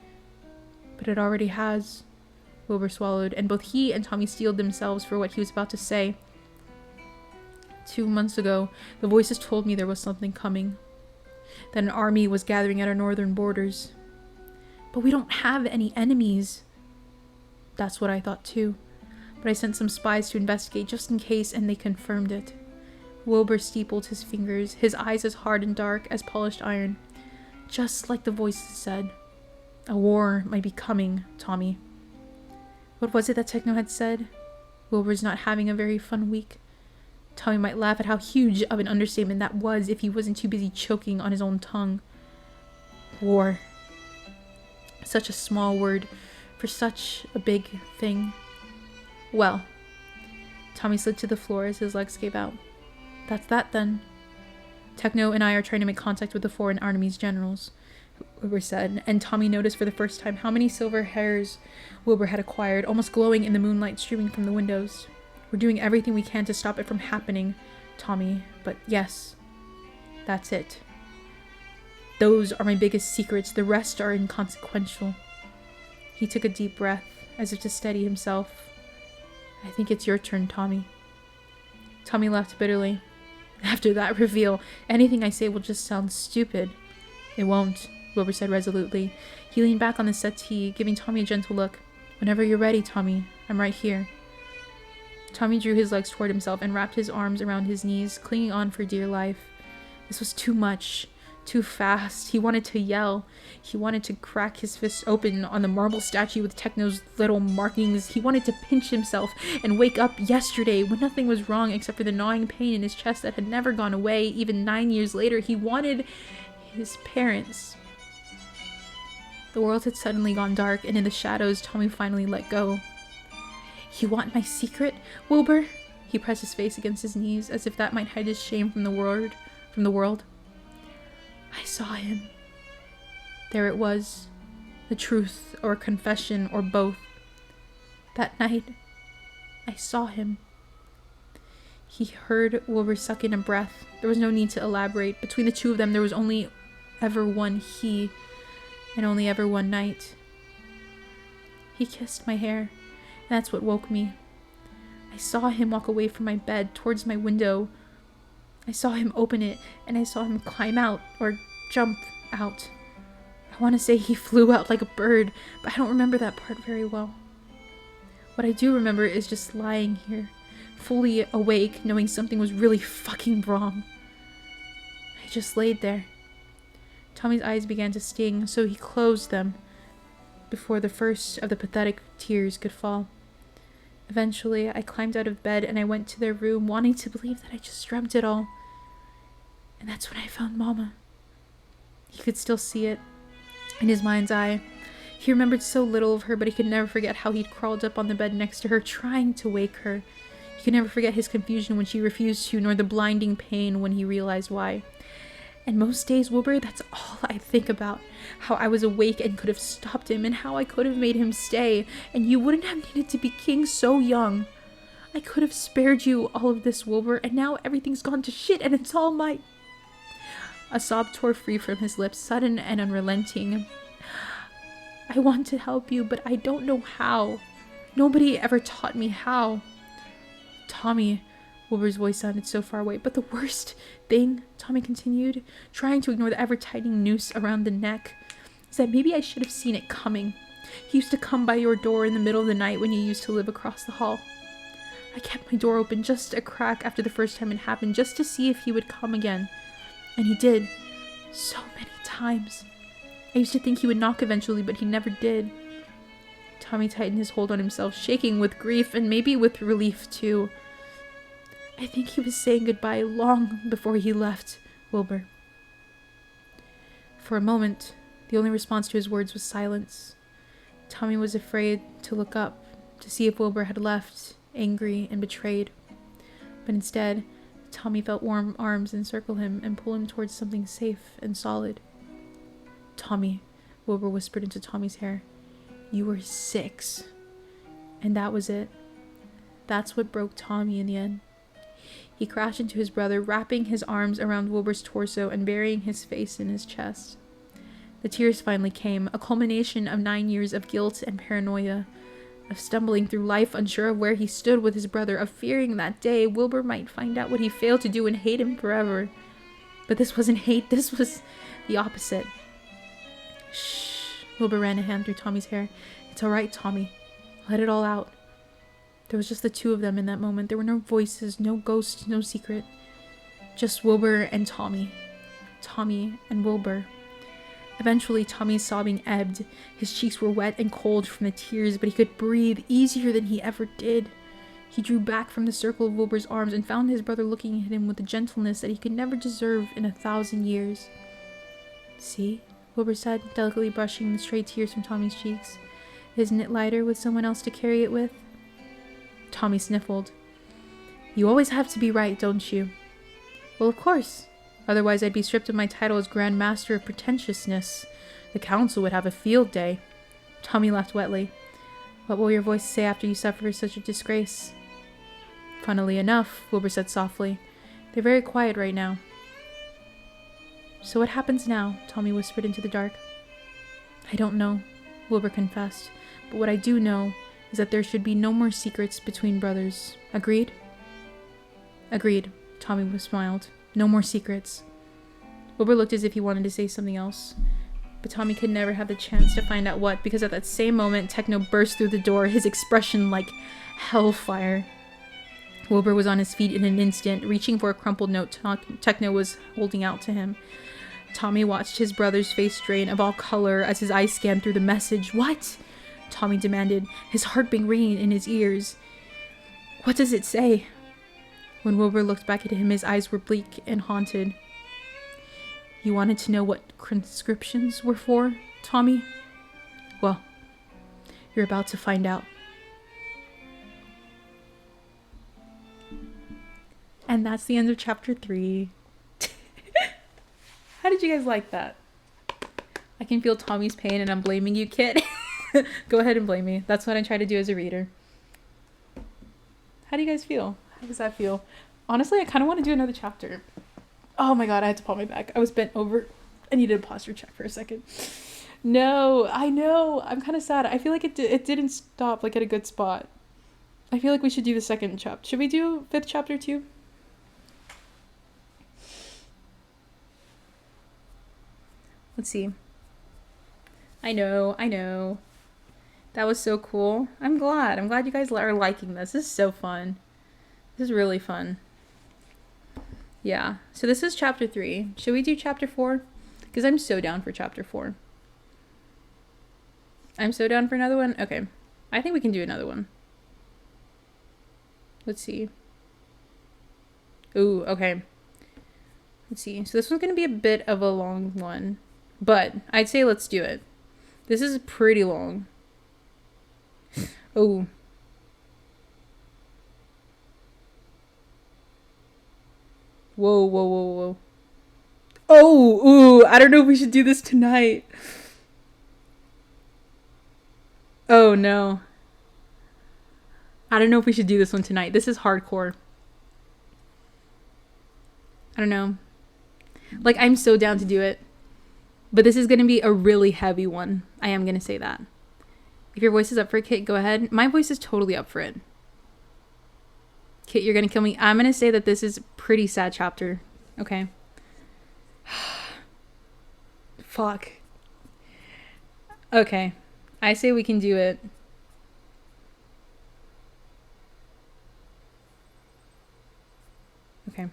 But it already has. Wilbur swallowed, and both he and Tommy steeled themselves for what he was about to say. 2 months ago, the voices told me there was something coming. That an army was gathering at our northern borders. But we don't have any enemies. That's what I thought too. But I sent some spies to investigate just in case, and they confirmed it. Wilbur steepled his fingers, his eyes as hard and dark as polished iron. Just like the voices said. A war might be coming, Tommy. What was it that Techno had said? Wilbur's not having a very fun week. Tommy might laugh at how huge of an understatement that was if he wasn't too busy choking on his own tongue. War. Such a small word for such a big thing. Well, Tommy slid to the floor as his legs gave out. That's that then. Techno and I are trying to make contact with the foreign army's generals, Wilbur said, and Tommy noticed for the first time how many silver hairs Wilbur had acquired, almost glowing in the moonlight streaming from the windows. We're doing everything we can to stop it from happening, Tommy, but yes, that's it. Those are my biggest secrets, the rest are inconsequential. He took a deep breath, as if to steady himself. I think it's your turn, Tommy. Tommy laughed bitterly. After that reveal, anything I say will just sound stupid. It won't, Wilbur said resolutely. He leaned back on the settee, giving Tommy a gentle look. Whenever you're ready, Tommy, I'm right here. Tommy drew his legs toward himself and wrapped his arms around his knees, clinging on for dear life. This was too much. too fast. He wanted to yell. He wanted to crack his fist open on the marble statue with Techno's little markings. He wanted to pinch himself and wake up yesterday when nothing was wrong except for the gnawing pain in his chest that had never gone away. Even 9 years later, he wanted his parents. The world had suddenly gone dark, and in the shadows, Tommy finally let go. You want my secret, Wilbur? He pressed his face against his knees, as if that might hide his shame from the world. I saw him. There it was. The truth, or confession, or both. That night, I saw him. He heard Wilbur suck in a breath. There was no need to elaborate. Between the two of them, there was only ever one he, and only ever one night. He kissed my hair, and that's what woke me. I saw him walk away from my bed towards my window. I saw him open it, and I saw him climb out, or jump out. I want to say he flew out like a bird, but I don't remember that part very well. What I do remember is just lying here, fully awake, knowing something was really fucking wrong. I just laid there. Tommy's eyes began to sting, so he closed them before the first of the pathetic tears could fall. Eventually, I climbed out of bed and I went to their room, wanting to believe that I just dreamt it all. And that's when I found Mama. He could still see it in his mind's eye. He remembered so little of her, but he could never forget how he'd crawled up on the bed next to her, trying to wake her. He could never forget his confusion when she refused to, nor the blinding pain when he realized why. And most days, Wilbur, that's all I think about. How I was awake and could have stopped him, and how I could have made him stay, and you wouldn't have needed to be king so young. I could have spared you all of this, Wilbur, and now everything's gone to shit, and it's all my... A sob tore free from his lips, sudden and unrelenting. I want to help you, but I don't know how. Nobody ever taught me how. Tommy... Wilbur's voice sounded so far away. But the worst thing, Tommy continued, trying to ignore the ever-tightening noose around the neck, is that maybe I should have seen it coming. He used to come by your door in the middle of the night when you used to live across the hall. I kept my door open just a crack after the first time it happened, just to see if he would come again. And he did. So many times. I used to think he would knock eventually, but he never did. Tommy tightened his hold on himself, shaking with grief and maybe with relief too. I think he was saying goodbye long before he left, Wilbur. For a moment, the only response to his words was silence. Tommy was afraid to look up, to see if Wilbur had left, angry and betrayed. But instead, Tommy felt warm arms encircle him and pull him towards something safe and solid. Tommy, Wilbur whispered into Tommy's hair, you were 6. And that was it. That's what broke Tommy in the end. He crashed into his brother, wrapping his arms around Wilbur's torso and burying his face in his chest. The tears finally came, a culmination of 9 years of guilt and paranoia, of stumbling through life unsure of where he stood with his brother, of fearing that day Wilbur might find out what he failed to do and hate him forever. But this wasn't hate, this was the opposite. Shh, Wilbur ran a hand through Tommy's hair. It's all right, Tommy. Let it all out. There was just the two of them in that moment. There were no voices, no ghosts, no secret. Just Wilbur and Tommy. Tommy and Wilbur. Eventually, Tommy's sobbing ebbed. His cheeks were wet and cold from the tears, but he could breathe easier than he ever did. He drew back from the circle of Wilbur's arms and found his brother looking at him with a gentleness that he could never deserve in 1,000 years. See? Wilbur said, delicately brushing the stray tears from Tommy's cheeks. Isn't it lighter with someone else to carry it with? Tommy sniffled. You always have to be right, don't you? Well, of course. Otherwise I'd be stripped of my title as Grand Master of Pretentiousness. The council would have a field day. Tommy laughed wetly. What will your voice say after you suffer such a disgrace? Funnily enough, Wilbur said softly, they're very quiet right now. So what happens now? Tommy whispered into the dark. I don't know, Wilbur confessed, but what I do know is that there should be no more secrets between brothers. Agreed? Agreed, Tommy smiled. No more secrets. Wilbur looked as if he wanted to say something else, but Tommy could never have the chance to find out what, because at that same moment, Techno burst through the door, his expression like hellfire. Wilbur was on his feet in an instant, reaching for a crumpled note Techno was holding out to him. Tommy watched his brother's face drain of all color as his eyes scanned through the message. What? Tommy demanded, his heart being ringing in his ears. What does it say? When Wilbur looked back at him, his eyes were bleak and haunted. You wanted to know what conscriptions were for, Tommy? Well, you're about to find out. And that's the end of chapter 3. How did you guys like that? I can feel Tommy's pain and I'm blaming you, Kit. Go ahead and blame me. That's what I try to do as a reader. How do you guys feel? How does that feel? Honestly, I kind of want to do another chapter. Oh my god, I had to pull my back. I was bent over. I needed a posture check for a second. No, I know. I'm kind of sad. I feel like it didn't stop like at a good spot. I feel like we should do the second chapter. Should we do 5th chapter too? Let's see. I know. That was so cool. I'm glad you guys are liking this. This is so fun. This is really fun. Yeah. So this is chapter 3. Should we do chapter 4? Because I'm so down for chapter 4. I'm so down for another one. Okay. I think we can do another one. Let's see. Ooh, okay. Let's see. So this one's going to be a bit of a long one. But I'd say let's do it. This is pretty long. Oh. Whoa. Oh, ooh, I don't know if we should do this tonight. Oh, no. I don't know if we should do this one tonight. This is hardcore. I don't know. Like, I'm so down to do it. But this is going to be a really heavy one. I am going to say that. If your voice is up for it, Kit, go ahead. My voice is totally up for it. Kit, you're going to kill me. I'm going to say that this is a pretty sad chapter. Okay. Fuck. Okay. I say we can do it. Okay.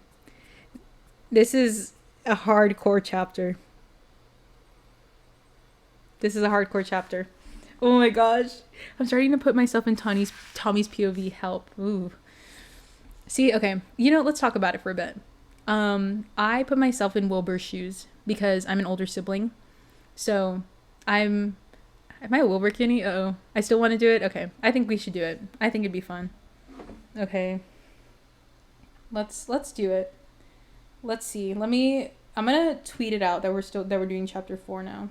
This is a hardcore chapter. This is a hardcore chapter. Oh my gosh. I'm starting to put myself in Tommy's POV. Help. Ooh. See, okay. You know, let's talk about it for a bit. I put myself in Wilbur's shoes because I'm an older sibling. So am I a Wilbur Kinney? Uh-oh. I still want to do it? Okay. I think we should do it. I think it'd be fun. Okay. Let's do it. Let's see. I'm gonna tweet it out that we're doing chapter 4 now.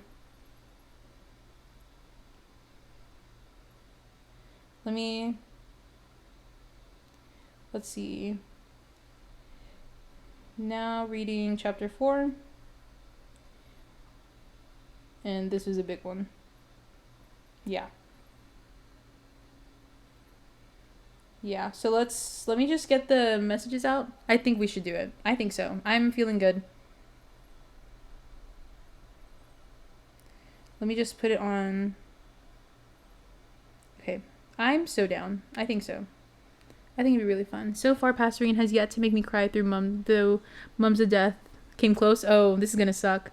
Let's see. Now reading chapter 4. And this is a big one. Yeah. Yeah, so let me just get the messages out. I think we should do it. I think so. I'm feeling good. Let me just put it on. Okay. I'm so down. I think so. I think it'd be really fun. So far, PAsserine has yet to make me cry through though Mums of Death came close. Oh, this is gonna suck.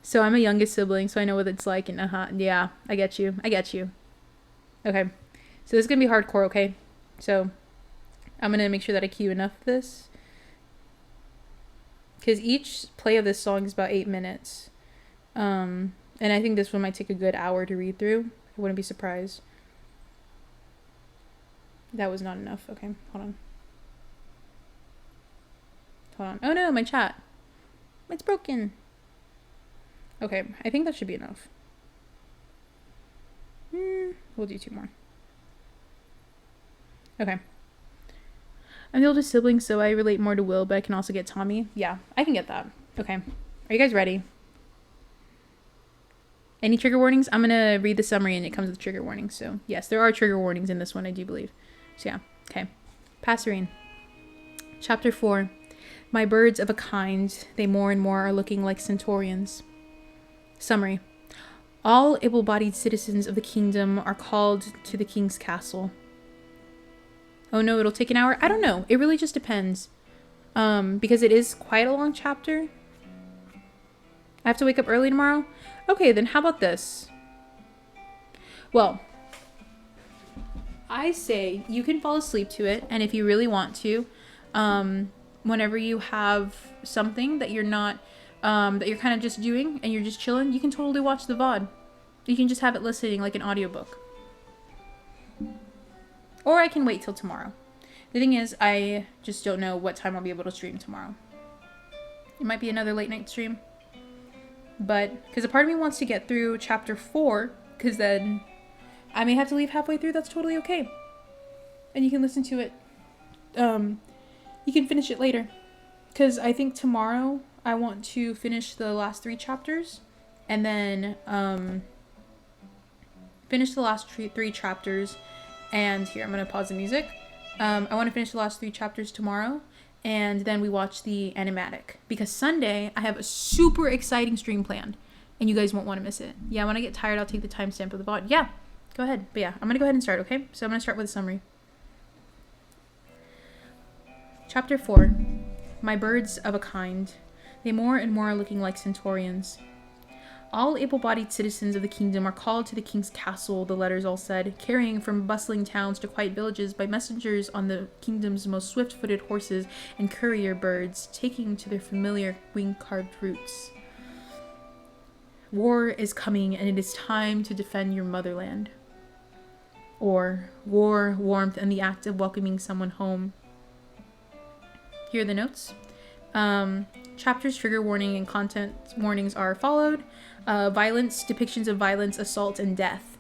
So I'm a youngest sibling, so I know what it's like. And yeah, I get you. Okay. So this is gonna be hardcore, okay? So I'm gonna make sure that I cue enough of this. Because each play of this song is about 8 minutes. And I think this one might take a good hour to read through. I wouldn't be surprised. That was not enough. Okay, hold on. Oh no, my chat. It's broken. Okay, I think that should be enough. We'll do 2 more. Okay. I'm the oldest sibling, so I relate more to Will, but I can also get Tommy. Yeah, I can get that. Okay. Are you guys ready? Any trigger warnings? I'm going to read the summary and it comes with trigger warnings. So, yes, there are trigger warnings in this one, I do believe. So, yeah. Okay. PAsserine. Chapter 4. My birds of a kind, they more and more are looking like centaurians. Summary. All able-bodied citizens of the kingdom are called to the king's castle. Oh no, it'll take an hour? I don't know. It really just depends. Because it is quite a long chapter. I have to wake up early tomorrow? Okay, then how about this? Well, I say you can fall asleep to it, and if you really want to, whenever you have something that you're not, that you're kind of just doing and you're just chilling, you can totally watch the VOD. You can just have it listening like an audiobook. Or I can wait till tomorrow. The thing is, I just don't know what time I'll be able to stream tomorrow. It might be another late night stream. But, because a part of me wants to get through chapter 4, because then I may have to leave halfway through. That's totally okay. And you can listen to it. You can finish it later. Because I think tomorrow I want to finish the last 3 chapters. And then, finish the last 3 chapters. And here, I'm going to pause the music. I want to finish the last 3 chapters tomorrow. And then we watch the animatic. Because Sunday, I have a super exciting stream planned. And you guys won't want to miss it. Yeah, when I get tired, I'll take the timestamp of the VOD. Yeah, go ahead. But yeah, I'm going to go ahead and start, okay? So I'm going to start with a summary. Chapter 4. My birds of a kind. They more and more are looking like centaurians. All able-bodied citizens of the kingdom are called to the king's castle, the letters all said, carrying from bustling towns to quiet villages by messengers on the kingdom's most swift-footed horses and courier birds, taking to their familiar wing-carved routes. War is coming, and it is time to defend your motherland. Or war, warmth, and the act of welcoming someone home. Here are the notes. Chapters, trigger warning, and content warnings are followed. Violence, depictions of violence, assault, and death.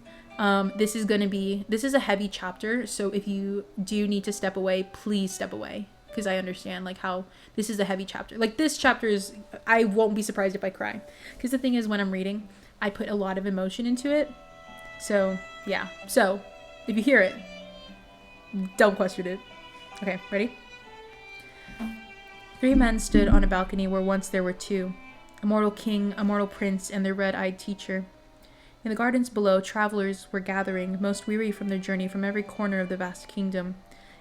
This is a heavy chapter, so if you do need to step away, please step away. Because I understand, like, how this is a heavy chapter. Like, this chapter is, I won't be surprised if I cry. Because the thing is, when I'm reading, I put a lot of emotion into it. So, yeah. So, if you hear it, don't question it. Okay, ready? 3 men stood on a balcony where once there were 2. A mortal king, a mortal prince, and their red-eyed teacher. In the gardens below, travelers were gathering, most weary from their journey from every corner of the vast kingdom.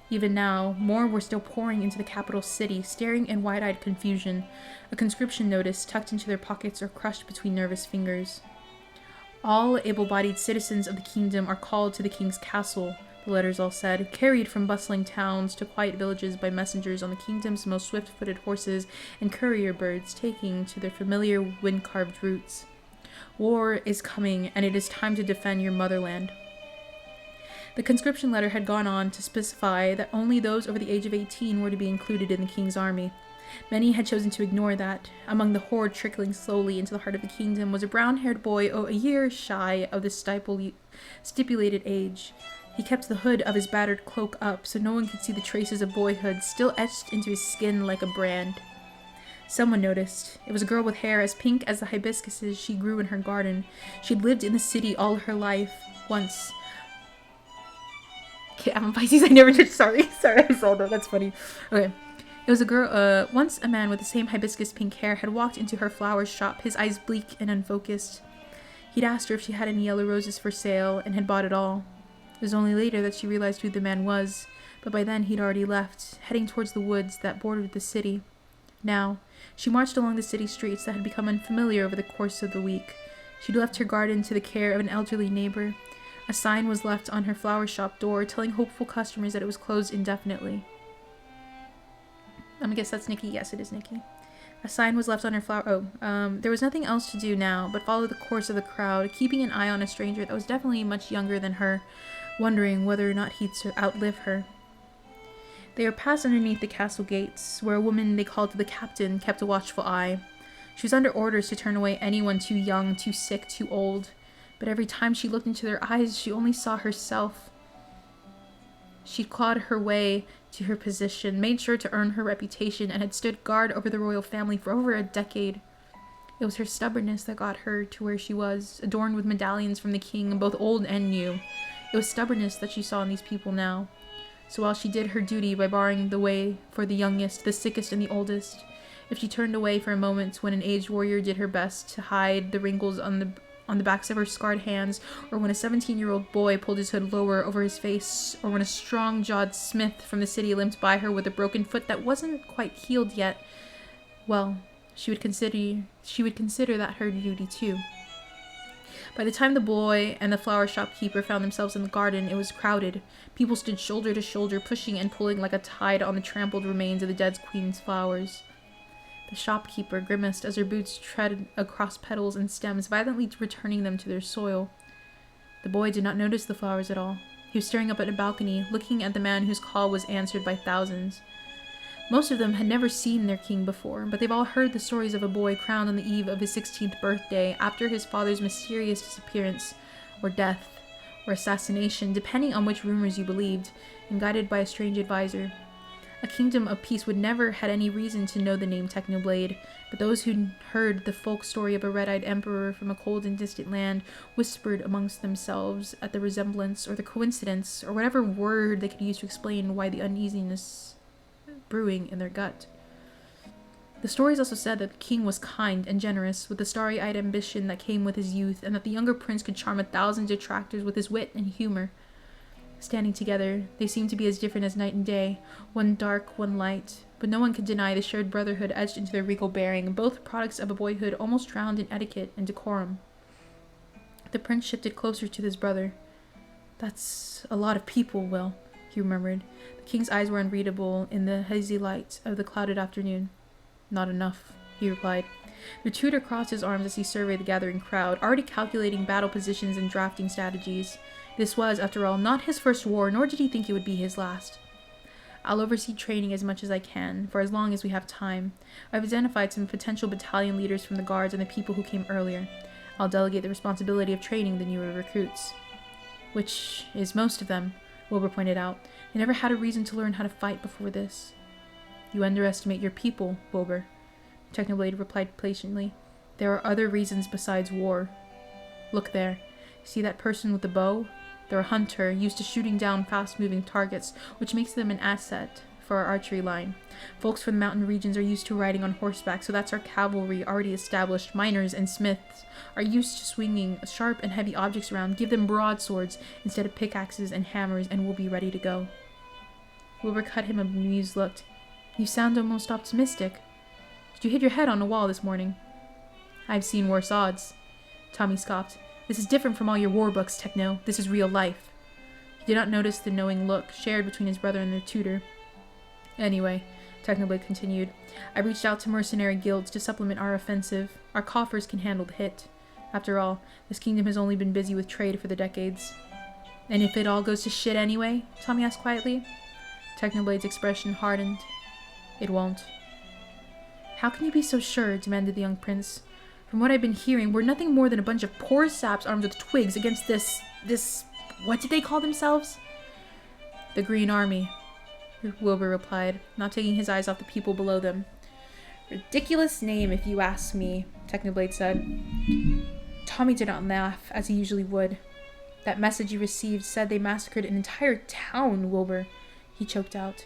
Even now, more were still pouring into the capital city, staring in wide-eyed confusion, a conscription notice tucked into their pockets or crushed between nervous fingers. All able-bodied citizens of the kingdom are called to the king's castle, the letters all said, carried from bustling towns to quiet villages by messengers on the kingdom's most swift-footed horses and courier birds, taking to their familiar wind-carved routes. War is coming, and it is time to defend your motherland. The conscription letter had gone on to specify that only those over the age of 18 were to be included in the king's army. Many had chosen to ignore that. Among the horde trickling slowly into the heart of the kingdom was a brown-haired boy a year shy of the stipulated age. He kept the hood of his battered cloak up so no one could see the traces of boyhood still etched into his skin like a brand. Someone noticed. It was a girl with hair as pink as the hibiscuses she grew in her garden. She'd lived in the city all her life. Once. Okay, I'm a Pisces. I never did. Sorry, I saw that. That's funny. Okay. It was a girl. Once a man with the same hibiscus pink hair had walked into her flower shop, his eyes bleak and unfocused. He'd asked her if she had any yellow roses for sale and had bought it all. It was only later that she realized who the man was, but by then he'd already left, heading towards the woods that bordered the city. Now, she marched along the city streets that had become unfamiliar over the course of the week. She'd left her garden to the care of an elderly neighbor. A sign was left on her flower shop door telling hopeful customers that it was closed indefinitely. I guess that's Nikki. Yes, it is Nikki. A sign was left on her flower... there was nothing else to do now but follow the course of the crowd, keeping an eye on a stranger that was definitely much younger than her, wondering whether or not he'd outlive her. They were passed underneath the castle gates, where a woman they called the captain kept a watchful eye. She was under orders to turn away anyone too young, too sick, too old. But every time she looked into their eyes, she only saw herself. She'd clawed her way to her position, made sure to earn her reputation, and had stood guard over the royal family for over a decade. It was her stubbornness that got her to where she was, adorned with medallions from the king, both old and new. It was stubbornness that she saw in these people now. So while she did her duty by barring the way for the youngest, the sickest, and the oldest, if she turned away for a moment when an aged warrior did her best to hide the wrinkles on the backs of her scarred hands, or when a 17-year-old boy pulled his hood lower over his face, or when a strong-jawed smith from the city limped by her with a broken foot that wasn't quite healed yet, well, she would consider that her duty too. By the time the boy and the flower shopkeeper found themselves in the garden, it was crowded. People stood shoulder to shoulder, pushing and pulling like a tide on the trampled remains of the dead queen's flowers. The shopkeeper grimaced as her boots tread across petals and stems, violently returning them to their soil. The boy did not notice the flowers at all. He was staring up at a balcony, looking at the man whose call was answered by thousands. Most of them had never seen their king before, but they've all heard the stories of a boy crowned on the eve of his 16th birthday after his father's mysterious disappearance, or death, or assassination, depending on which rumors you believed, and guided by a strange advisor. A kingdom of peace would never had any reason to know the name Technoblade, but those who heard the folk story of a red-eyed emperor from a cold and distant land whispered amongst themselves at the resemblance, or the coincidence, or whatever word they could use to explain why the uneasiness brewing in their gut. The stories also said that the king was kind and generous, with the starry-eyed ambition that came with his youth, and that the younger prince could charm 1,000 detractors with his wit and humor. Standing together, they seemed to be as different as night and day, one dark, one light, but no one could deny the shared brotherhood etched into their regal bearing, both products of a boyhood almost drowned in etiquette and decorum. The prince shifted closer to his brother. "That's a lot of people, Will," he murmured. The king's eyes were unreadable in the hazy light of the clouded afternoon. "Not enough," he replied. The tutor crossed his arms as he surveyed the gathering crowd, already calculating battle positions and drafting strategies. This was, after all, not his first war, nor did he think it would be his last. "I'll oversee training as much as I can, for as long as we have time. I've identified some potential battalion leaders from the guards and the people who came earlier. I'll delegate the responsibility of training the newer recruits." "Which is most of them," Wilbur pointed out. "They never had a reason to learn how to fight before this." "You underestimate your people, Wilbur," Technoblade replied patiently. "There are other reasons besides war. Look there. See that person with the bow? They're a hunter, used to shooting down fast-moving targets, which makes them an asset for our archery line. Folks from the mountain regions are used to riding on horseback, so that's our cavalry already established. Miners and smiths are used to swinging sharp and heavy objects around. Give them broadswords instead of pickaxes and hammers, and we'll be ready to go." Wilbur cut him a bemused look. "You sound almost optimistic. Did you hit your head on a wall this morning?" "I've seen worse odds," Tommy scoffed. "This is different from all your war books, Techno. This is real life." He did not notice the knowing look shared between his brother and their tutor. "Anyway," Technoblade continued, "I reached out to mercenary guilds to supplement our offensive. Our coffers can handle the hit. After all, this kingdom has only been busy with trade for the decades." "And if it all goes to shit anyway?" Tommy asked quietly. Technoblade's expression hardened. "It won't." "How can you be so sure?" demanded the young prince. "From what I've been hearing, we're nothing more than a bunch of poor saps armed with twigs against this... what did they call themselves?" "The Green Army," Wilbur replied, not taking his eyes off the people below them. "Ridiculous name, if you ask me," Technoblade said. Tommy did not laugh, as he usually would. "That message you received said they massacred an entire town, Wilbur," he choked out.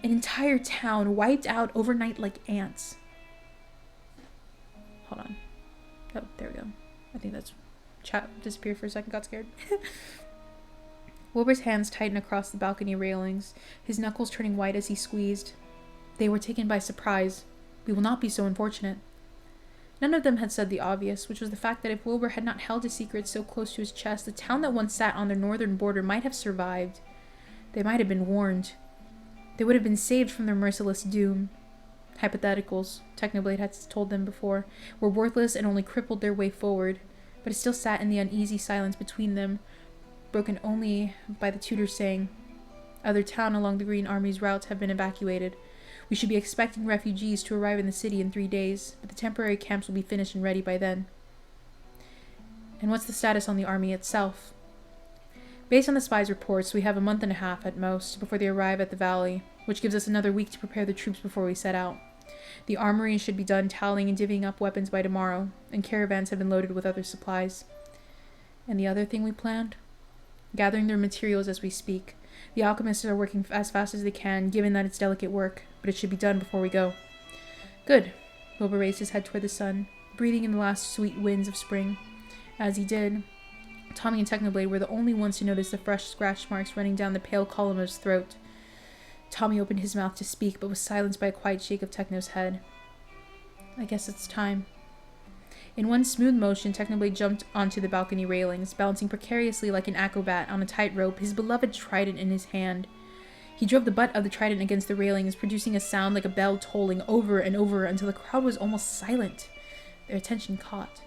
"An entire town wiped out overnight like ants." Hold on. Oh, there we go. I think that's... Chat disappeared for a second, got scared. Wilbur's hands tightened across the balcony railings, his knuckles turning white as he squeezed. "They were taken by surprise. We will not be so unfortunate." None of them had said the obvious, which was the fact that if Wilbur had not held his secret so close to his chest, the town that once sat on their northern border might have survived. They might have been warned. They would have been saved from their merciless doom. Hypotheticals, Technoblade had told them before, were worthless and only crippled their way forward, but it still sat in the uneasy silence between them, broken only by the tutor saying, "Other town along the Green Army's routes have been evacuated. We should be expecting refugees to arrive in the city in 3 days, but the temporary camps will be finished and ready by then." "And what's the status on the army itself?" "Based on the spies' reports, we have a month and a half at most before they arrive at the valley, which gives us another week to prepare the troops before we set out. The armory should be done tallying and divvying up weapons by tomorrow, and caravans have been loaded with other supplies." "And the other thing we planned?" "Gathering their materials as we speak. The alchemists are working as fast as they can, given that it's delicate work, but it should be done before we go." "Good." Wilbur raised his head toward the sun, breathing in the last sweet winds of spring. As he did, Tommy and Technoblade were the only ones to notice the fresh scratch marks running down the pale column of his throat. Tommy opened his mouth to speak, but was silenced by a quiet shake of Techno's head. I guess it's time. In one smooth motion, Technoblade jumped onto the balcony railings, balancing precariously like an acrobat on a tightrope, his beloved trident in his hand. He drove the butt of the trident against the railings, producing a sound like a bell tolling over and over until the crowd was almost silent. Their attention caught.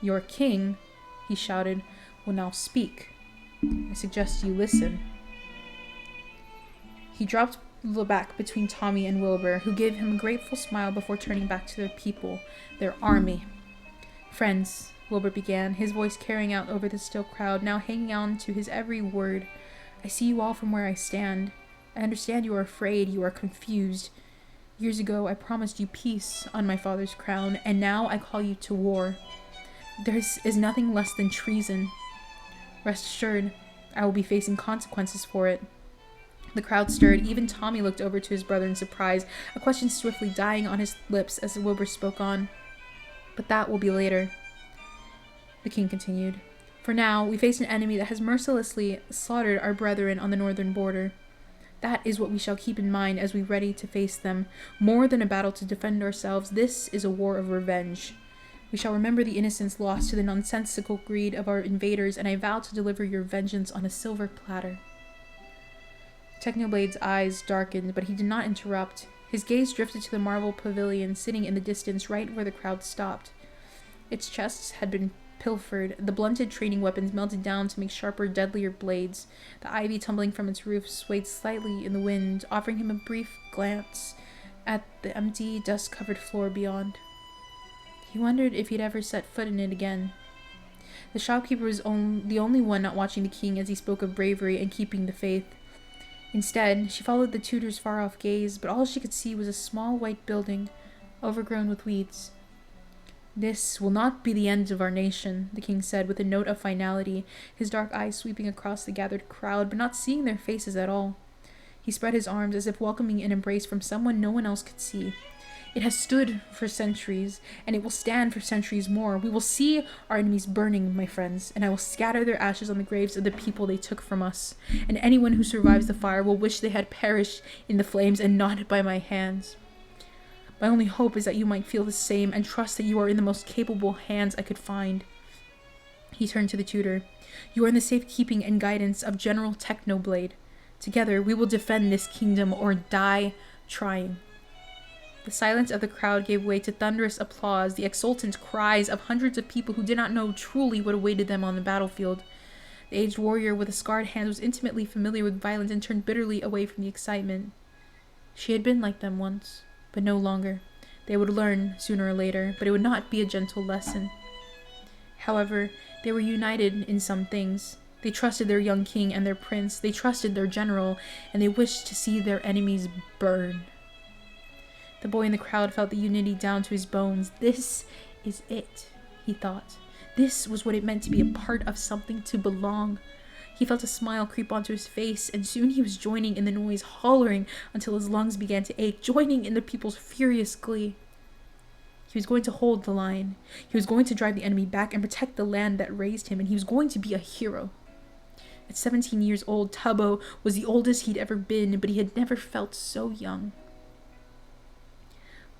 "Your king," he shouted, "will now speak. I suggest you listen." He dropped back between Tommy and Wilbur, who gave him a grateful smile before turning back to their people, their army. "Friends," Wilbur began, his voice carrying out over the still crowd, now hanging on to his every word, "I see you all from where I stand. I understand you are afraid, you are confused. Years ago, I promised you peace on my father's crown, and now I call you to war. This is nothing less than treason. Rest assured, I will be facing consequences for it." The crowd stirred. Even Tommy looked over to his brother in surprise, a question swiftly dying on his lips as Wilbur spoke on. "But that will be later," the king continued. "For now, we face an enemy that has mercilessly slaughtered our brethren on the northern border. That is what we shall keep in mind as we ready to face them. More than a battle to defend ourselves, this is a war of revenge. We shall remember the innocents lost to the nonsensical greed of our invaders, and I vow to deliver your vengeance on a silver platter." Technoblade's eyes darkened, but he did not interrupt. His gaze drifted to the marble pavilion sitting in the distance right where the crowd stopped. Its chests had been pilfered, the blunted training weapons melted down to make sharper, deadlier blades. The ivy tumbling from its roof swayed slightly in the wind, offering him a brief glance at the empty, dust-covered floor beyond. He wondered if he'd ever set foot in it again. The shopkeeper was the only one not watching the king as he spoke of bravery and keeping the faith. Instead, she followed the tutor's far-off gaze, but all she could see was a small white building, overgrown with weeds. "This will not be the end of our nation," the king said with a note of finality, his dark eyes sweeping across the gathered crowd, but not seeing their faces at all. He spread his arms as if welcoming an embrace from someone no one else could see. "It has stood for centuries, and it will stand for centuries more. We will see our enemies burning, my friends, and I will scatter their ashes on the graves of the people they took from us. And anyone who survives the fire will wish they had perished in the flames and not by my hands. My only hope is that you might feel the same and trust that you are in the most capable hands I could find." He turned to the tutor. "You are in the safekeeping and guidance of General Technoblade. Together, we will defend this kingdom or die trying." The silence of the crowd gave way to thunderous applause, the exultant cries of hundreds of people who did not know truly what awaited them on the battlefield. The aged warrior with a scarred hand was intimately familiar with violence and turned bitterly away from the excitement. She had been like them once, but no longer. They would learn sooner or later, but it would not be a gentle lesson. However, they were united in some things. They trusted their young king and their prince, they trusted their general, and they wished to see their enemies burn. The boy in the crowd felt the unity down to his bones. This is it, he thought. This was what it meant to be a part of something, to belong. He felt a smile creep onto his face, and soon he was joining in the noise, hollering until his lungs began to ache, joining in the people's furious glee. He was going to hold the line. He was going to drive the enemy back and protect the land that raised him, and he was going to be a hero. At 17 years old, Tubbo was the oldest he'd ever been, but he had never felt so young.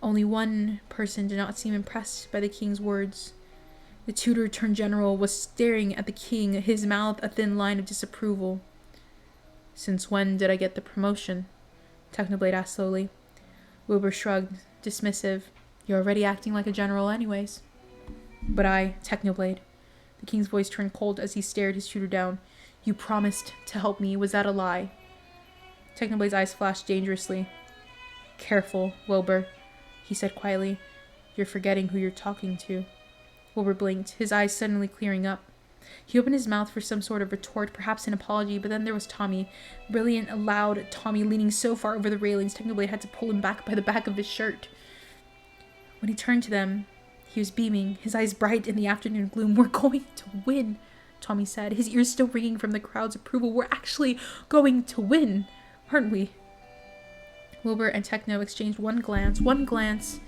Only one person did not seem impressed by the king's words. The tutor-turned-general was staring at the king, his mouth a thin line of disapproval. "Since when did I get the promotion?" Technoblade asked slowly. Wilbur shrugged, dismissive. "You're already acting like a general anyways." "But Technoblade." The king's voice turned cold as he stared his tutor down. "You promised to help me. Was that a lie?" Technoblade's eyes flashed dangerously. "Careful, Wilbur," he said quietly. "You're forgetting who you're talking to." Wilbur blinked, his eyes suddenly clearing up. He opened his mouth for some sort of retort, perhaps an apology, but then there was Tommy. Brilliant, loud Tommy leaning so far over the railings, Technoblade had to pull him back by the back of his shirt. When he turned to them, he was beaming, his eyes bright in the afternoon gloom. "We're going to win," Tommy said, his ears still ringing from the crowd's approval. "We're actually going to win, aren't we?" Wilbur and Techno exchanged one glance,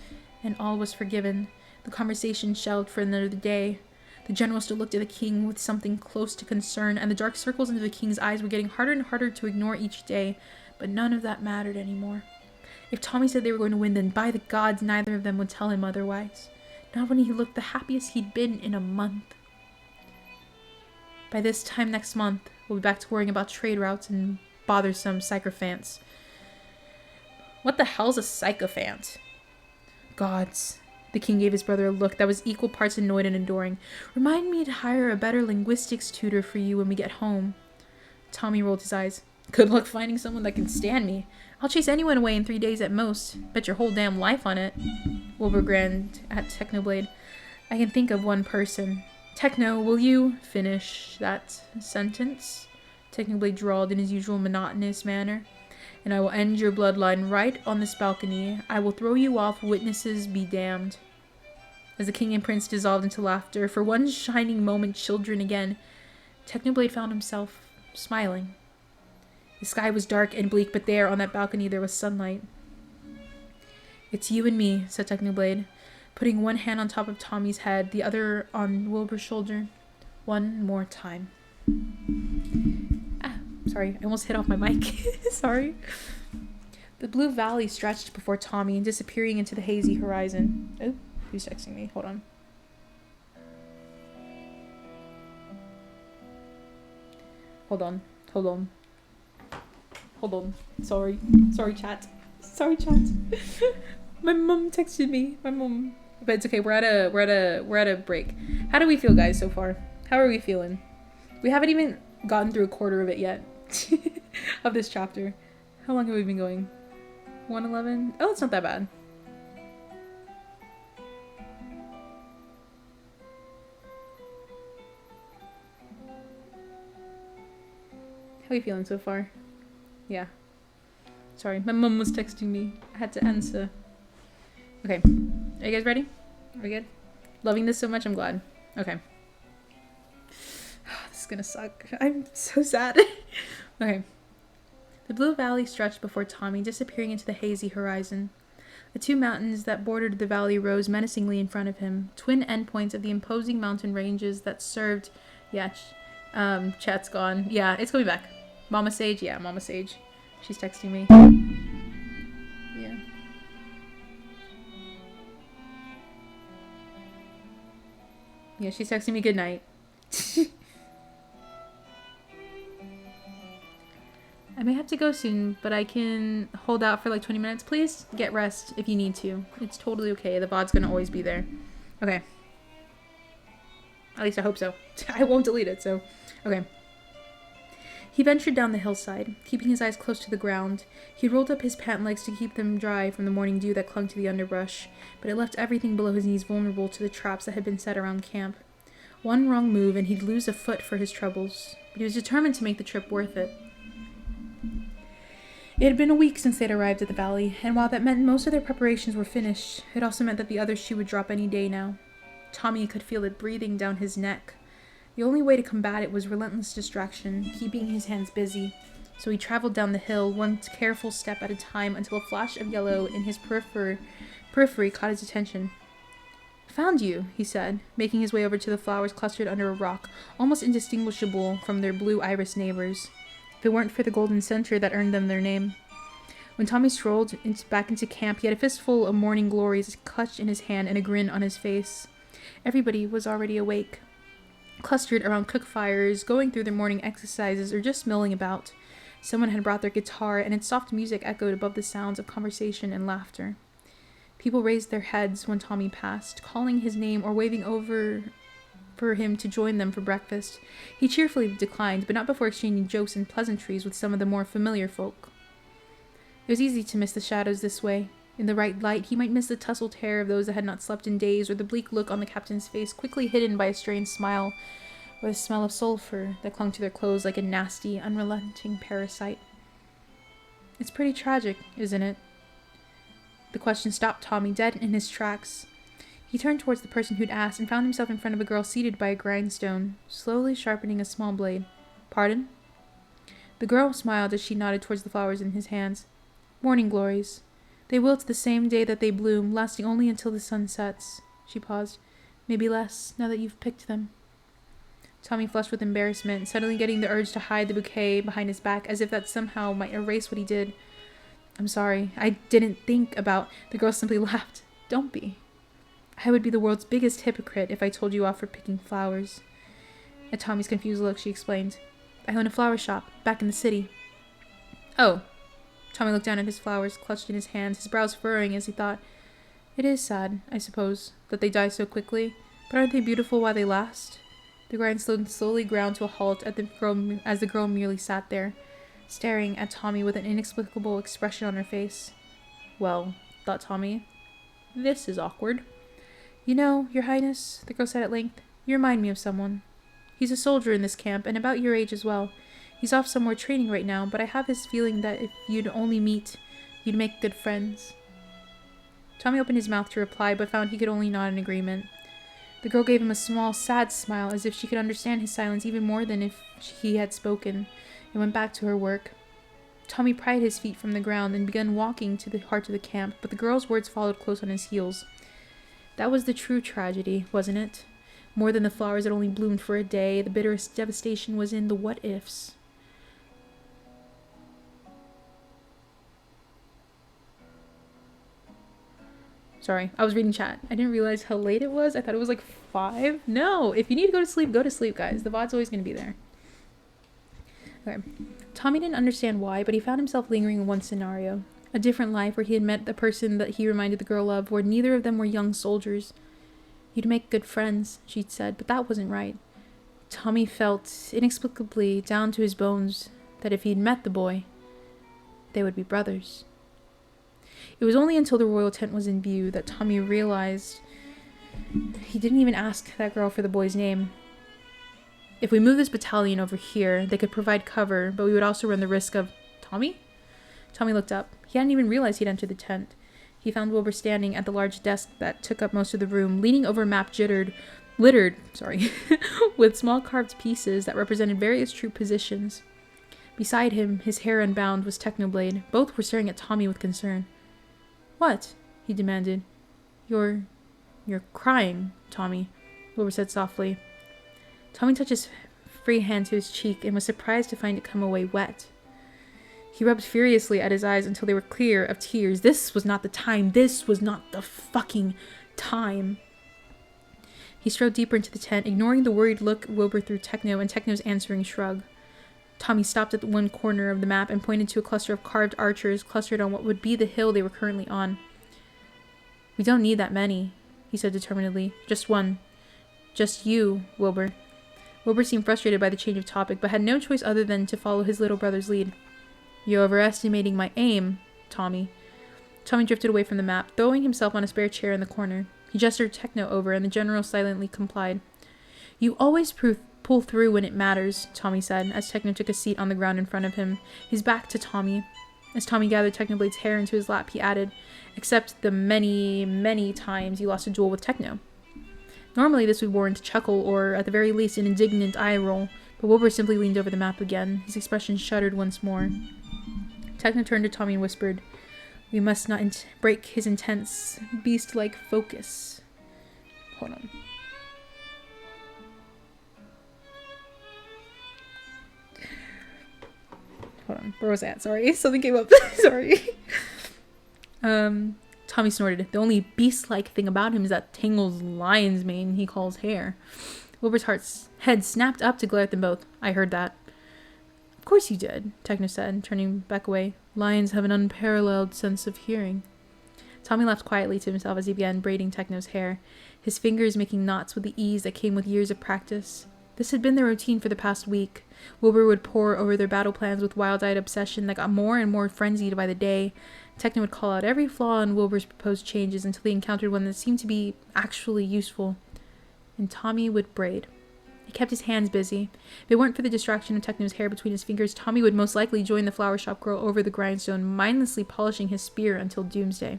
and all was forgiven. The conversation shelved for another day. The general still looked at the king with something close to concern, and the dark circles under the king's eyes were getting harder and harder to ignore each day, but none of that mattered anymore. If Tommy said they were going to win, then by the gods, neither of them would tell him otherwise. Not when he looked the happiest he'd been in a month. By this time next month, we'll be back to worrying about trade routes and bothersome sycophants. What the hell's a sycophant? Gods. The king gave his brother a look that was equal parts annoyed and adoring. Remind me to hire a better linguistics tutor for you when we get home. Tommy rolled his eyes. Good luck finding someone that can stand me. I'll chase anyone away in 3 days at most. Bet your whole damn life on it. Wilbur grinned at Technoblade. I can think of one person. Techno, will you finish that sentence? Technoblade drawled in his usual monotonous manner. And I will end your bloodline right on this balcony. I will throw you off, witnesses be damned. As the king and prince dissolved into laughter, for one shining moment children again, Technoblade found himself smiling. The sky was dark and bleak, but there, on that balcony, there was sunlight. It's you and me, said Technoblade, putting one hand on top of Tommy's head, the other on Wilbur's shoulder. One more time. Sorry, I almost hit off my mic. Sorry. The blue valley stretched before Tommy, disappearing into the hazy horizon. Oh, who's texting me? Hold on. Hold on. Sorry, chat. My mom texted me. But it's okay. We're at a break. How do we feel, guys, so far? How are we feeling? We haven't even gotten through a quarter of it yet. Of this chapter. How long have we been going? 111? Oh, it's not that bad. How are you feeling so far? Yeah. Sorry, my mom was texting me. I had to answer. Okay. Are you guys ready? Are we good? Loving this so much, I'm glad. Okay. This is gonna suck. I'm so sad. Okay. The blue valley stretched before Tommy, disappearing into the hazy horizon. The two mountains that bordered the valley rose menacingly in front of him, twin endpoints of the imposing mountain ranges that served... Yeah, chat's gone. Yeah, it's coming back. Mama Sage? Yeah, Mama Sage. She's texting me. Yeah. Yeah, she's texting me good night. I may have to go soon, but I can hold out for like 20 minutes. Please get rest if you need to. It's totally okay. The VOD's gonna always be there. Okay. At least I hope so. I won't delete it, so... Okay. He ventured down the hillside, keeping his eyes close to the ground. He rolled up his pant legs to keep them dry from the morning dew that clung to the underbrush, but it left everything below his knees vulnerable to the traps that had been set around camp. One wrong move and he'd lose a foot for his troubles, but he was determined to make the trip worth it. It had been a week since they'd arrived at the valley, and while that meant most of their preparations were finished, it also meant that the other shoe would drop any day now. Tommy could feel it breathing down his neck. The only way to combat it was relentless distraction, keeping his hands busy, so he traveled down the hill, one careful step at a time, until a flash of yellow in his periphery caught his attention. "Found you," he said, making his way over to the flowers clustered under a rock, almost indistinguishable from their blue iris neighbors, if it weren't for the golden center that earned them their name. When Tommy strolled back into camp, he had a fistful of morning glories clutched in his hand and a grin on his face. Everybody was already awake, clustered around cook fires, going through their morning exercises, or just milling about. Someone had brought their guitar, and its soft music echoed above the sounds of conversation and laughter. People raised their heads when Tommy passed, calling his name or waving over for him to join them for breakfast. He cheerfully declined, but not before exchanging jokes and pleasantries with some of the more familiar folk. It was easy to miss the shadows this way. In the right light, he might miss the tousled hair of those that had not slept in days, or the bleak look on the captain's face, quickly hidden by a strange smile, or the smell of sulfur that clung to their clothes like a nasty, unrelenting parasite. It's pretty tragic, isn't it? The question stopped Tommy dead in his tracks. He turned towards the person who'd asked and found himself in front of a girl seated by a grindstone, slowly sharpening a small blade. "Pardon?" The girl smiled as she nodded towards the flowers in his hands. "Morning glories. They wilt the same day that they bloom, lasting only until the sun sets." She paused. "Maybe less, now that you've picked them." Tommy flushed with embarrassment, suddenly getting the urge to hide the bouquet behind his back, as if that somehow might erase what he did. I'm sorry. I didn't think about... The girl simply laughed. Don't be. I would be the world's biggest hypocrite if I told you off for picking flowers. At Tommy's confused look, she explained, I own a flower shop, back in the city. Oh. Tommy looked down at his flowers, clutched in his hands, his brows furrowing as he thought, it is sad, I suppose, that they die so quickly, but aren't they beautiful while they last? The grindstone slowly ground to a halt as the girl merely sat there, staring at Tommy with an inexplicable expression on her face. Well, thought Tommy, this is awkward. You know, Your Highness, the girl said at length, you remind me of someone. He's a soldier in this camp, and about your age as well. He's off somewhere training right now, but I have this feeling that if you'd only meet, you'd make good friends. Tommy opened his mouth to reply, but found he could only nod in agreement. The girl gave him a small, sad smile, as if she could understand his silence even more than if he had spoken, and went back to her work. Tommy pried his feet from the ground and began walking to the heart of the camp, but the girl's words followed close on his heels. That was the true tragedy, wasn't it? More than the flowers that only bloomed for a day, the bitterest devastation was in the what-ifs. Sorry, I was reading chat. I didn't realize how late it was. I thought it was like 5. No, if you need to go to sleep, guys. The VOD's always going to be there. Okay. Tommy didn't understand why, but he found himself lingering in one scenario. A different life where he had met the person that he reminded the girl of, where neither of them were young soldiers. You'd make good friends, she'd said, but that wasn't right. Tommy felt, inexplicably, down to his bones, that if he'd met the boy, they would be brothers. It was only until the royal tent was in view that Tommy realized he didn't even ask that girl for the boy's name. If we move this battalion over here, they could provide cover, but we would also run the risk of... Tommy? Tommy looked up. He hadn't even realized he'd entered the tent. He found Wilbur standing at the large desk that took up most of the room, leaning over a map littered, with small carved pieces that represented various troop positions. Beside him, his hair unbound, was Technoblade. Both were staring at Tommy with concern. What? He demanded. You're crying, Tommy, Wilbur said softly. Tommy touched his free hand to his cheek and was surprised to find it come away wet. He rubbed furiously at his eyes until they were clear of tears. This was not the time. This was not the fucking time. He strode deeper into the tent, ignoring the worried look Wilbur threw Techno and Techno's answering shrug. Tommy stopped at one corner of the map and pointed to a cluster of carved archers clustered on what would be the hill they were currently on. We don't need that many, he said determinedly. Just one. Just you, Wilbur. Wilbur seemed frustrated by the change of topic, but had no choice other than to follow his little brother's lead. You're overestimating my aim, Tommy. Tommy drifted away from the map, throwing himself on a spare chair in the corner. He gestured Techno over, and the general silently complied. You always pull through when it matters, Tommy said, as Techno took a seat on the ground in front of him, his back to Tommy. As Tommy gathered Technoblade's hair into his lap, he added, except the many, many times you lost a duel with Techno. Normally this would warrant a chuckle, or at the very least an indignant eye roll, but Wilbur simply leaned over the map again. His expression shuddered once more. Techno turned to Tommy and whispered, we must not break his intense, beast-like focus. Hold on. Hold on. Where was I at? Sorry. Something came up. Sorry. Tommy snorted. The only beast-like thing about him is that Tangle's lion's mane he calls hair. Wilbur's head snapped up to glare at them both. I heard that. Of course you did, Techno said, turning back away. Lions have an unparalleled sense of hearing. Tommy laughed quietly to himself as he began braiding Techno's hair, his fingers making knots with the ease that came with years of practice. This had been their routine for the past week. Wilbur would pore over their battle plans with wild-eyed obsession that got more and more frenzied by the day. Techno would call out every flaw in Wilbur's proposed changes until he encountered one that seemed to be actually useful. And Tommy would braid. He kept his hands busy. If it weren't for the distraction of Techno's hair between his fingers, Tommy would most likely join the flower shop girl over the grindstone, mindlessly polishing his spear until doomsday.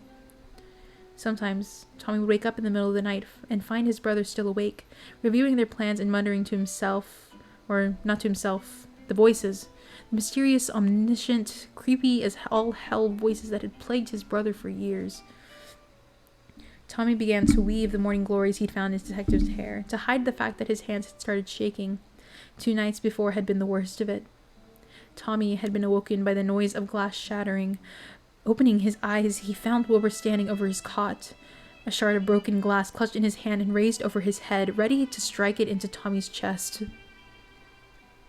Sometimes, Tommy would wake up in the middle of the night and find his brother still awake, reviewing their plans and muttering to himself, or not to himself, the voices. The mysterious, omniscient, creepy as all hell voices that had plagued his brother for years. Tommy began to weave the morning glories he'd found in his detective's hair, to hide the fact that his hands had started shaking. 2 nights before had been the worst of it. Tommy had been awoken by the noise of glass shattering, Opening his eyes, he found Wilbur standing over his cot, a shard of broken glass clutched in his hand and raised over his head, ready to strike it into Tommy's chest.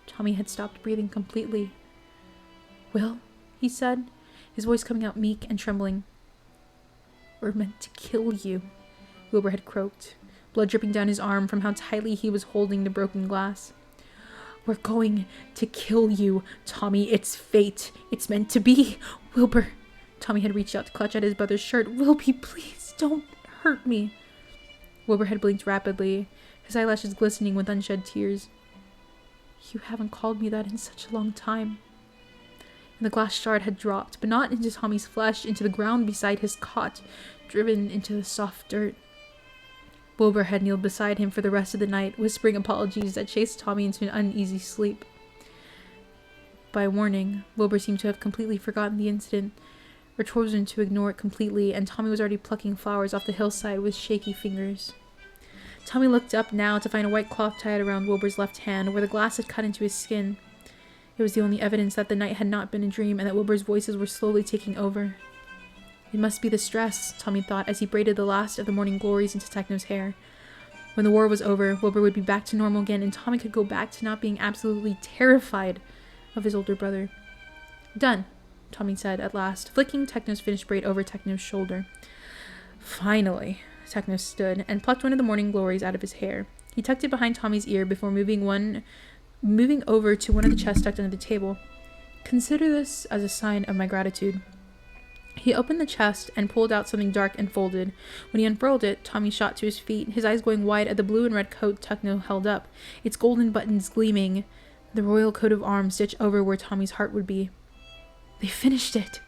Tommy had stopped breathing completely. "Will," he said, his voice coming out meek and trembling. "We're meant to kill you," Wilbur had croaked, blood dripping down his arm from how tightly he was holding the broken glass. "We're going to kill you, Tommy. It's fate. It's meant to be. Wilbur." Tommy had reached out to clutch at his brother's shirt. "Wilby, please, don't hurt me." Wilbur had blinked rapidly, his eyelashes glistening with unshed tears. "You haven't called me that in such a long time." And the glass shard had dropped, but not into Tommy's flesh, into the ground beside his cot, driven into the soft dirt. Wilbur had kneeled beside him for the rest of the night, whispering apologies that chased Tommy into an uneasy sleep. By morning, Wilbur seemed to have completely forgotten the incident, or chosen to ignore it completely, and Tommy was already plucking flowers off the hillside with shaky fingers. Tommy looked up now to find a white cloth tied around Wilbur's left hand, where the glass had cut into his skin. It was the only evidence that the night had not been a dream, and that Wilbur's voices were slowly taking over. It must be the stress, Tommy thought, as he braided the last of the morning glories into Techno's hair. When the war was over, Wilbur would be back to normal again, and Tommy could go back to not being absolutely terrified of his older brother. "Done," Tommy said at last, flicking Techno's finished braid over Techno's shoulder. "Finally." Techno stood and plucked one of the morning glories out of his hair. He tucked it behind Tommy's ear before moving over to one of the chests tucked under the table. "Consider this as a sign of my gratitude." He opened the chest and pulled out something dark and folded. When he unfurled it, Tommy shot to his feet, his eyes going wide at the blue and red coat Techno held up, its golden buttons gleaming, the royal coat of arms stitched over where Tommy's heart would be. "They finished it!"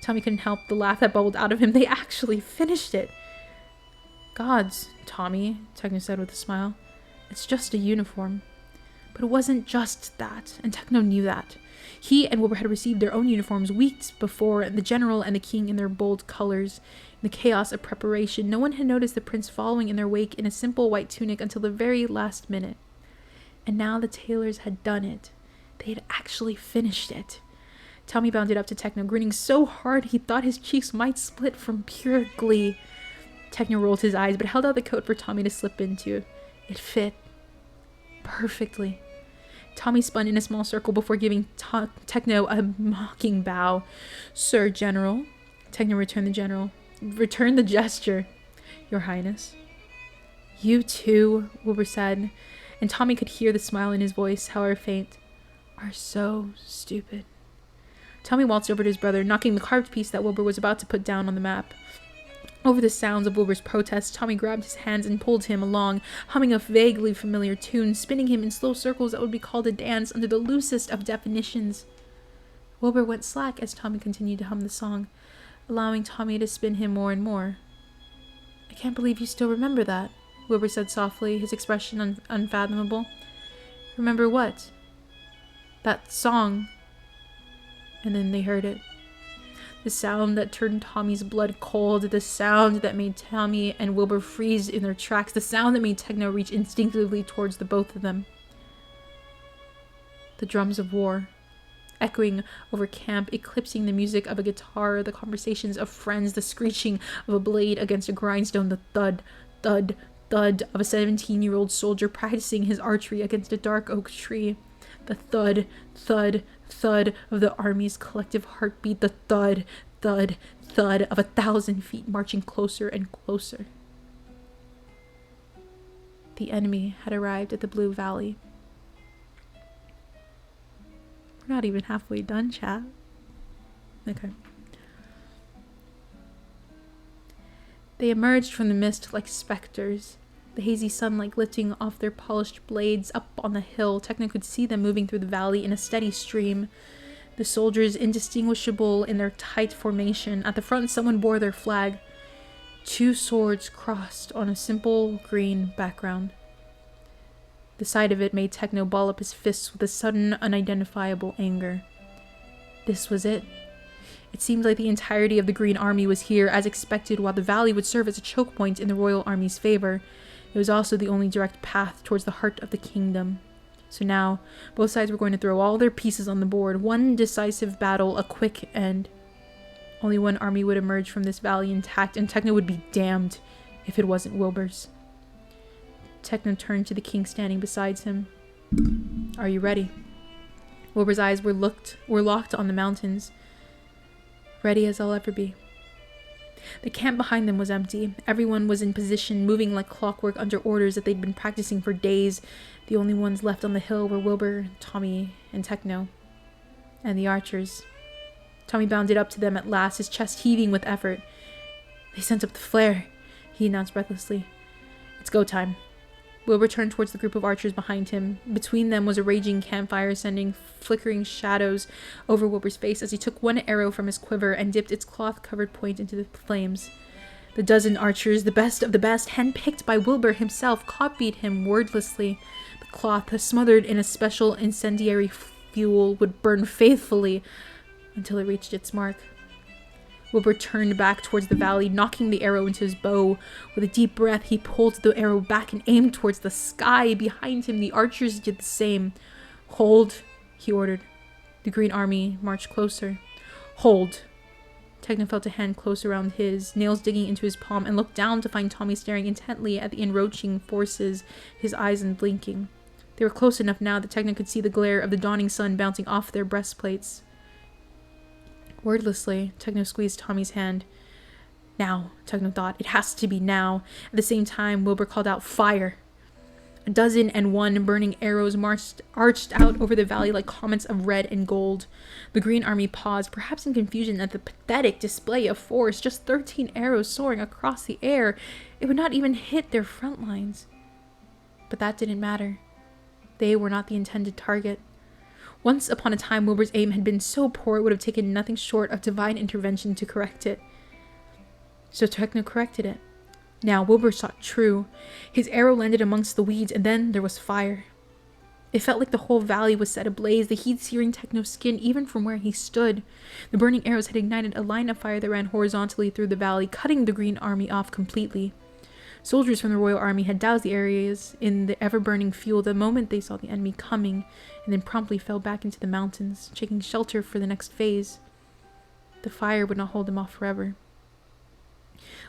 Tommy couldn't help the laugh that bubbled out of him. "They actually finished it!" "Gods, Tommy," Techno said with a smile. "It's just a uniform." But it wasn't just that, and Techno knew that. He and Wilbur had received their own uniforms weeks before, and the general and the king in their bold colors. In the chaos of preparation, no one had noticed the prince following in their wake in a simple white tunic until the very last minute. And now the tailors had done it. They had actually finished it. Tommy bounded up to Techno, grinning so hard he thought his cheeks might split from pure glee. Techno rolled his eyes, but held out the coat for Tommy to slip into. It fit perfectly. Tommy spun in a small circle before giving Techno a mocking bow. "Sir General." Techno returned the gesture. "Your Highness." "You too," Wilbur said, and Tommy could hear the smile in his voice, however faint, "are so stupid." Tommy waltzed over to his brother, knocking the carved piece that Wilbur was about to put down on the map. Over the sounds of Wilbur's protest, Tommy grabbed his hands and pulled him along, humming a vaguely familiar tune, spinning him in slow circles that would be called a dance under the loosest of definitions. Wilbur went slack as Tommy continued to hum the song, allowing Tommy to spin him more and more. "I can't believe you still remember that," Wilbur said softly, his expression unfathomable. "Remember what?" "That song." And then they heard it. The sound that turned Tommy's blood cold, the sound that made Tommy and Wilbur freeze in their tracks, the sound that made Techno reach instinctively towards the both of them. The drums of war, echoing over camp, eclipsing the music of a guitar, the conversations of friends, the screeching of a blade against a grindstone, the thud, thud, thud of a 17-year-old soldier practicing his archery against a dark oak tree. The thud, thud, thud of the army's collective heartbeat, the thud, thud, thud of 1,000 feet marching closer and closer. The enemy had arrived at the Blue Valley. We're not even halfway done, chat. Okay. They emerged from the mist like specters, the hazy sunlight lifting off their polished blades. Up on the hill, Techno could see them moving through the valley in a steady stream, the soldiers indistinguishable in their tight formation. At the front, someone bore their flag. 2 swords crossed on a simple green background. The sight of it made Techno ball up his fists with a sudden, unidentifiable anger. This was it. It seemed like the entirety of the Green Army was here, as expected. While the valley would serve as a choke point in the Royal Army's favor, it was also the only direct path towards the heart of the kingdom. So now, both sides were going to throw all their pieces on the board. One decisive battle, a quick end. Only one army would emerge from this valley intact, and Techno would be damned if it wasn't Wilbur's. Techno turned to the king standing beside him. Are you ready? Wilbur's eyes were locked on the mountains. Ready as I'll ever be. The camp behind them was empty. Everyone was in position, moving like clockwork under orders that they'd been practicing for days. The only ones left on the hill were Wilbur, Tommy, and Techno. And the archers. Tommy bounded up to them at last, his chest heaving with effort. They sent up the flare, he announced breathlessly. It's go time. Wilbur turned towards the group of archers behind him. Between them was a raging campfire, sending flickering shadows over Wilbur's face as he took one arrow from his quiver and dipped its cloth-covered point into the flames. The dozen archers, the best of the best, handpicked by Wilbur himself, copied him wordlessly. The cloth, smothered in a special incendiary fuel, would burn faithfully until it reached its mark. Wilbur turned back towards the valley, knocking the arrow into his bow. With a deep breath, he pulled the arrow back and aimed towards the sky. Behind him, the archers did the same. Hold, he ordered. The Green Army marched closer. Hold. Techno felt a hand close around his, nails digging into his palm, and looked down to find Tommy staring intently at the encroaching forces, his eyes unblinking. They were close enough now that Techno could see the glare of the dawning sun bouncing off their breastplates. Wordlessly, Techno squeezed Tommy's hand. Now, Techno thought. It has to be now. At the same time, Wilbur called out, Fire! 12 burning arrows arched out over the valley like comets of red and gold. The Green Army paused, perhaps in confusion at the pathetic display of force. Just 13 arrows soaring across the air. It would not even hit their front lines. But that didn't matter. They were not the intended target. Once upon a time, Wilbur's aim had been so poor it would have taken nothing short of divine intervention to correct it. So Techno corrected it. Now Wilbur shot true. His arrow landed amongst the weeds, and then there was fire. It felt like the whole valley was set ablaze, the heat searing Techno's skin even from where he stood. The burning arrows had ignited a line of fire that ran horizontally through the valley, cutting the Green Army off completely. Soldiers from the Royal Army had doused the areas in the ever-burning fuel the moment they saw the enemy coming, and then promptly fell back into the mountains, taking shelter for the next phase. The fire would not hold them off forever.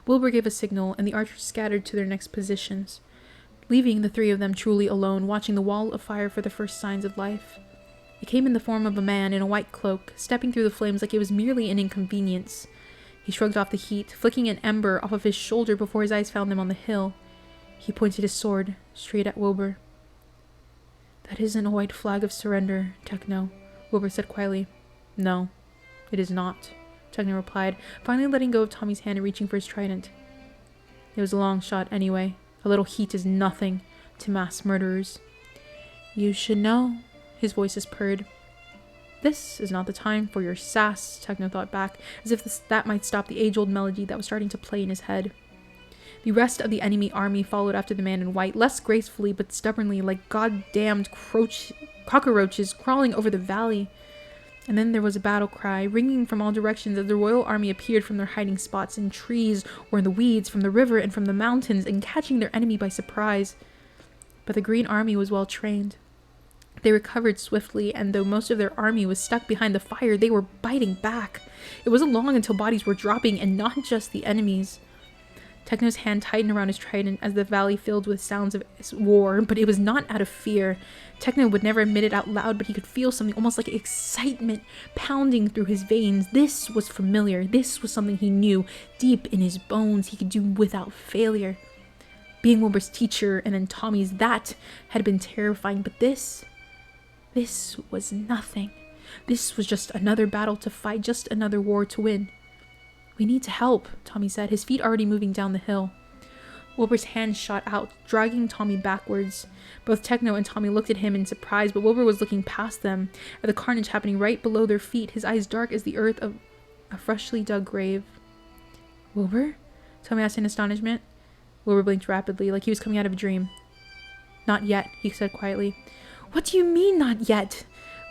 Wilbur gave a signal, and the archers scattered to their next positions, leaving the three of them truly alone, watching the wall of fire for the first signs of life. It came in the form of a man in a white cloak, stepping through the flames like it was merely an inconvenience. He shrugged off the heat, flicking an ember off of his shoulder before his eyes found them on the hill. He pointed his sword straight at Wilbur. That isn't a white flag of surrender, Techno, Wilbur said quietly. No, it is not, Techno replied, finally letting go of Tommy's hand and reaching for his trident. It was a long shot anyway. A little heat is nothing to mass murderers. You should know, his voice purred. This is not the time for your sass, Techno thought back, as if that might stop the age-old melody that was starting to play in his head. The rest of the enemy army followed after the man in white, less gracefully but stubbornly, like goddamned cockroaches crawling over the valley. And then there was a battle cry, ringing from all directions as the Royal Army appeared from their hiding spots in trees or in the weeds, from the river and from the mountains, and catching their enemy by surprise. But the Green Army was well trained. They recovered swiftly, and though most of their army was stuck behind the fire, they were biting back. It wasn't long until bodies were dropping, and not just the enemies. Techno's hand tightened around his trident as the valley filled with sounds of war, but it was not out of fear. Techno would never admit it out loud, but he could feel something almost like excitement pounding through his veins. This was familiar. This was something he knew deep in his bones he could do without failure. Being Wilbur's teacher and then Tommy's, that had been terrifying, but this was nothing. This was just another battle to fight, just another war to win. We need to help, Tommy said, his feet already moving down the hill. Wilbur's hand shot out, dragging Tommy backwards. Both Techno and Tommy looked at him in surprise, but Wilbur was looking past them, at the carnage happening right below their feet, his eyes dark as the earth of a freshly dug grave. Wilbur? Tommy asked in astonishment. Wilbur blinked rapidly, like he was coming out of a dream. Not yet, he said quietly. What do you mean, not yet?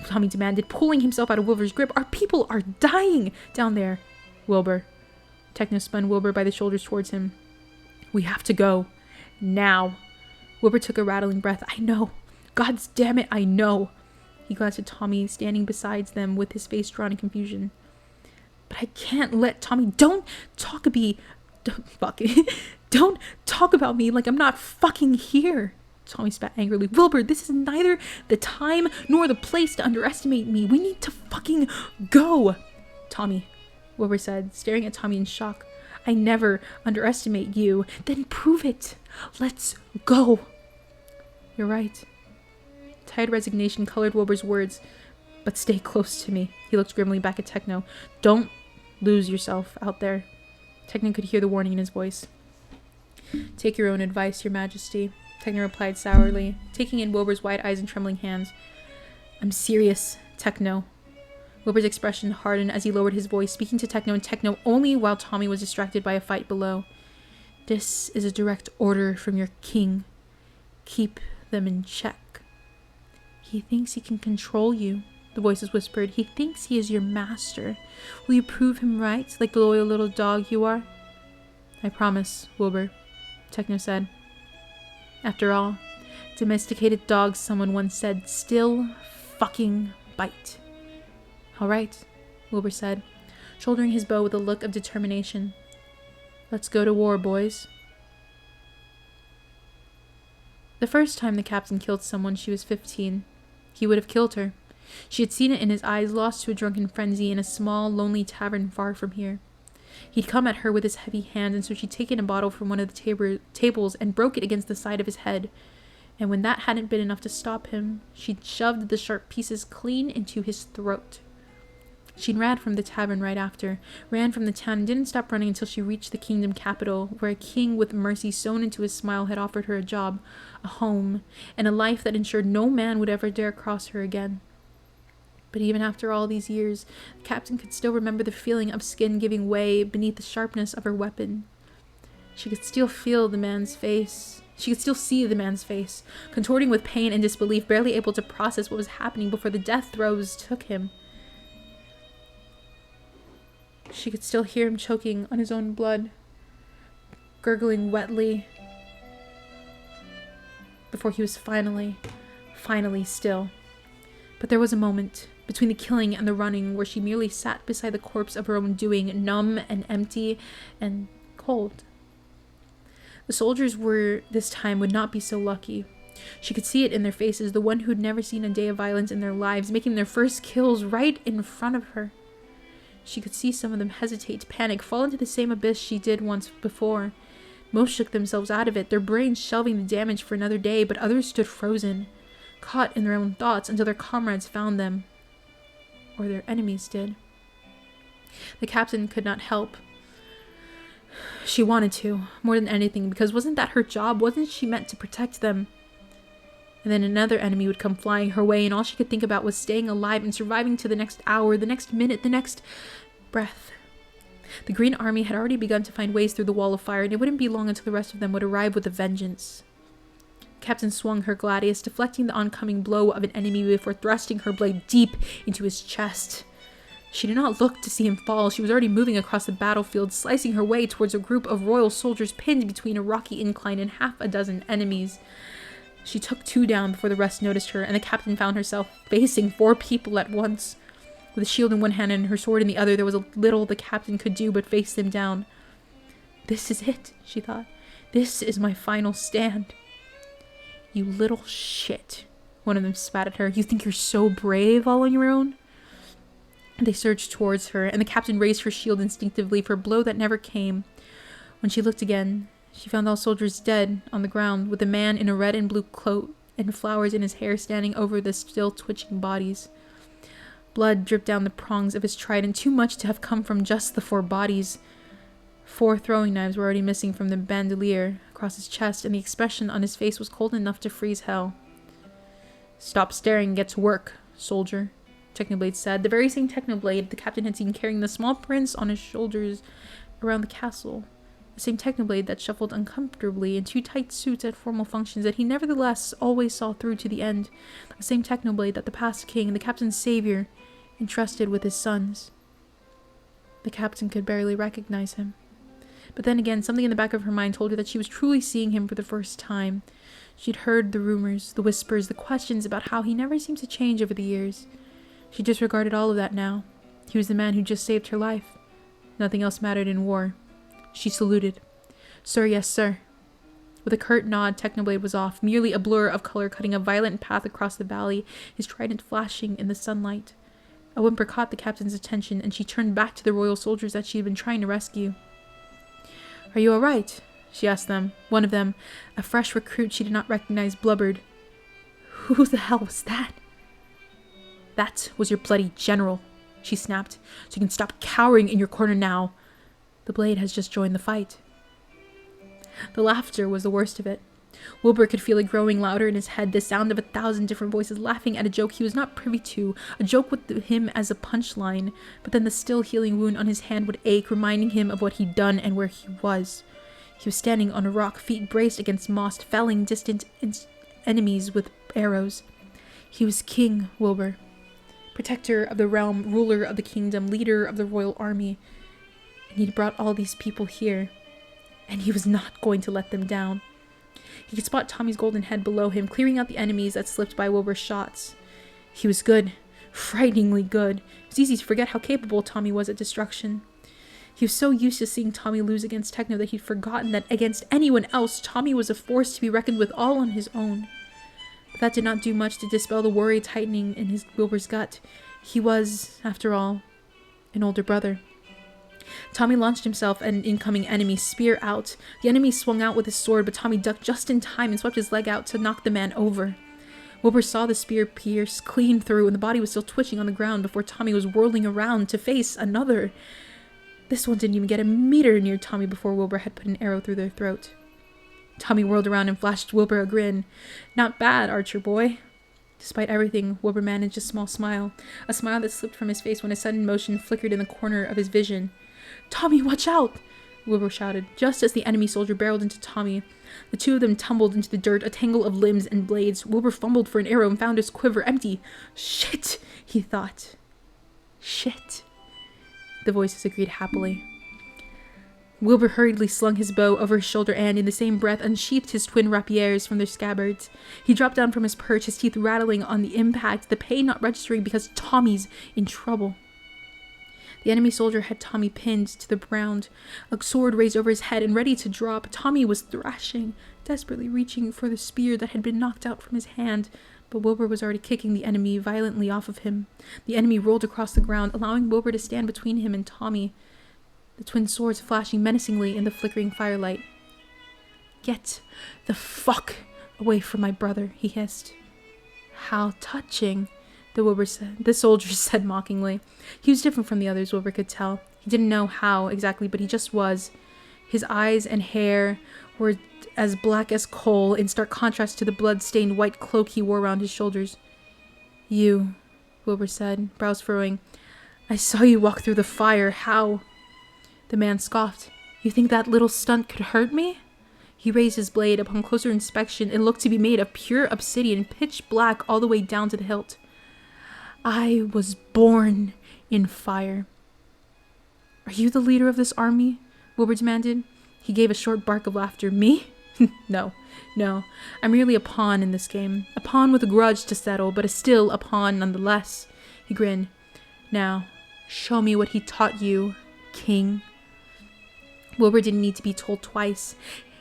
Tommy demanded, pulling himself out of Wilbur's grip. Our people are dying down there. Wilbur. Techno spun Wilbur by the shoulders towards him. We have to go. Now. Wilbur took a rattling breath. I know. God damn it, I know. He glanced at Tommy, standing beside them with his face drawn in confusion. But I can't let Tommy... Don't talk Don't talk about me like I'm not fucking here. Tommy spat angrily. Wilbur, this is neither the time nor the place to underestimate me. We need to fucking go. Tommy, Wilbur said, staring at Tommy in shock. I never underestimate you. Then prove it. Let's go. You're right. Tired resignation colored Wilbur's words. But stay close to me. He looked grimly back at Techno. Don't lose yourself out there. Techno could hear the warning in his voice. Take your own advice, Your Majesty. Techno replied sourly, taking in Wilbur's wide eyes and trembling hands. I'm serious, Techno. Wilbur's expression hardened as he lowered his voice, speaking to Techno and Techno only while Tommy was distracted by a fight below. This is a direct order from your king. Keep them in check. He thinks he can control you, the voices whispered. He thinks he is your master. Will you prove him right, like the loyal little dog you are? I promise, Wilbur, Techno said. After all, domesticated dogs, someone once said, still fucking bite. All right, Wilbur said, shouldering his bow with a look of determination. Let's go to war, boys. The first time the captain killed someone, she was 15. He would have killed her. She had seen it in his eyes, lost to a drunken frenzy in a small, lonely tavern far from here. He'd come at her with his heavy hand, and so she'd taken a bottle from one of the tables and broke it against the side of his head. And when that hadn't been enough to stop him, she'd shoved the sharp pieces clean into his throat. She ran from the tavern right after, ran from the town, and didn't stop running until she reached the kingdom capital, where a king with mercy sewn into his smile had offered her a job, a home, and a life that ensured no man would ever dare cross her again. But even after all these years, the captain could still remember the feeling of skin giving way beneath the sharpness of her weapon. She could still feel the man's face. She could still see the man's face, contorting with pain and disbelief, barely able to process what was happening before the death throes took him. She could still hear him choking on his own blood, gurgling wetly, before he was finally still. But there was a moment between the killing and the running where she merely sat beside the corpse of her own doing, numb and empty and cold. The soldiers this time would not be so lucky. She could see it in their faces, the one who'd never seen a day of violence in their lives, making their first kills right in front of her. She could see some of them hesitate, panic, fall into the same abyss she did once before. Most shook themselves out of it, their brains shelving the damage for another day, but others stood frozen, caught in their own thoughts until their comrades found them. Or their enemies did. The captain could not help. She wanted to, more than anything, because wasn't that her job? Wasn't she meant to protect them? And then another enemy would come flying her way, and all she could think about was staying alive and surviving to the next hour, the next minute, the next breath. The Green Army had already begun to find ways through the wall of fire, and it wouldn't be long until the rest of them would arrive with a vengeance. Captain swung her gladius, deflecting the oncoming blow of an enemy before thrusting her blade deep into his chest. She did not look to see him fall. She was already moving across the battlefield, slicing her way towards a group of royal soldiers pinned between a rocky incline and half a dozen enemies. She took 2 down before the rest noticed her, and the captain found herself facing 4 people at once. With a shield in one hand and her sword in the other, there was little the captain could do but face them down. This is it, she thought. This is my final stand. You little shit, one of them spat at her. You think you're so brave all on your own? They surged towards her, and the captain raised her shield instinctively for a blow that never came. When she looked again, she found all soldiers dead on the ground, with a man in a red and blue cloak and flowers in his hair standing over the still twitching bodies. Blood dripped down the prongs of his trident, too much to have come from just the 4 bodies. 4 throwing knives were already missing from the bandolier across his chest, and the expression on his face was cold enough to freeze hell. Stop staring and get to work, soldier, Technoblade said, the very same Technoblade the captain had seen carrying the small prince on his shoulders around the castle. The same Technoblade that shuffled uncomfortably in 2 tight suits at formal functions that he nevertheless always saw through to the end. The same Technoblade that the past king, the captain's savior, entrusted with his sons. The captain could barely recognize him. But then again, something in the back of her mind told her that she was truly seeing him for the first time. She'd heard the rumors, the whispers, the questions about how he never seemed to change over the years. She disregarded all of that now. He was the man who just saved her life. Nothing else mattered in war. She saluted. Sir, yes, sir. With a curt nod, Technoblade was off, merely a blur of color cutting a violent path across the valley, his trident flashing in the sunlight. A whimper caught the captain's attention, and she turned back to the royal soldiers that she had been trying to rescue. Are you all right? She asked them. One of them, a fresh recruit she did not recognize, blubbered. Who the hell was that? That was your bloody general, she snapped. So you can stop cowering in your corner now. The blade has just joined the fight. The laughter was the worst of it. Wilbur could feel it growing louder in his head, the sound of 1,000 different voices laughing at a joke he was not privy to, a joke with him as a punchline, but then the still healing wound on his hand would ache, reminding him of what he'd done and where he was. He was standing on a rock, feet braced against moss, felling distant enemies with arrows. He was King Wilbur, protector of the realm, ruler of the kingdom, leader of the royal army, and he'd brought all these people here, and he was not going to let them down. He could spot Tommy's golden head below him, clearing out the enemies that slipped by Wilbur's shots. He was good, frighteningly good. It was easy to forget how capable Tommy was at destruction. He was so used to seeing Tommy lose against Techno that he'd forgotten that against anyone else, Tommy was a force to be reckoned with all on his own. But that did not do much to dispel the worry tightening in Wilbur's gut. He was, after all, an older brother. Tommy launched himself at an incoming enemy, spear out. The enemy swung out with his sword, but Tommy ducked just in time and swept his leg out to knock the man over. Wilbur saw the spear pierce clean through, and the body was still twitching on the ground before Tommy was whirling around to face another. This one didn't even get a meter near Tommy before Wilbur had put an arrow through their throat. Tommy whirled around and flashed Wilbur a grin. Not bad, Archer boy. Despite everything, Wilbur managed a small smile, a smile that slipped from his face when a sudden motion flickered in the corner of his vision. Tommy, watch out! Wilbur shouted, just as the enemy soldier barreled into Tommy. The two of them tumbled into the dirt, a tangle of limbs and blades. Wilbur fumbled for an arrow and found his quiver empty. Shit, he thought. Shit. The voices agreed happily. Wilbur hurriedly slung his bow over his shoulder and, in the same breath, unsheathed his twin rapiers from their scabbards. He dropped down from his perch, his teeth rattling on the impact, the pain not registering because Tommy's in trouble. The enemy soldier had Tommy pinned to the ground, a sword raised over his head and ready to drop. Tommy was thrashing, desperately reaching for the spear that had been knocked out from his hand, but Wilbur was already kicking the enemy violently off of him. The enemy rolled across the ground, allowing Wilbur to stand between him and Tommy, the twin swords flashing menacingly in the flickering firelight. Get the fuck away from my brother, he hissed. How touching, the soldier said mockingly. He was different from the others, Wilbur could tell. He didn't know how exactly, but he just was. His eyes and hair were as black as coal, in stark contrast to the blood-stained white cloak he wore around his shoulders. You, Wilbur said, brows furrowing. I saw you walk through the fire. How? The man scoffed. You think that little stunt could hurt me? He raised his blade. Upon closer inspection, it looked to be made of pure obsidian, pitch black all the way down to the hilt. I was born in fire. Are you the leader of this army? Wilbur demanded. He gave a short bark of laughter. Me? No. I'm merely a pawn in this game. A pawn with a grudge to settle, but still a pawn nonetheless. He grinned. Now, show me what he taught you, King. Wilbur didn't need to be told twice.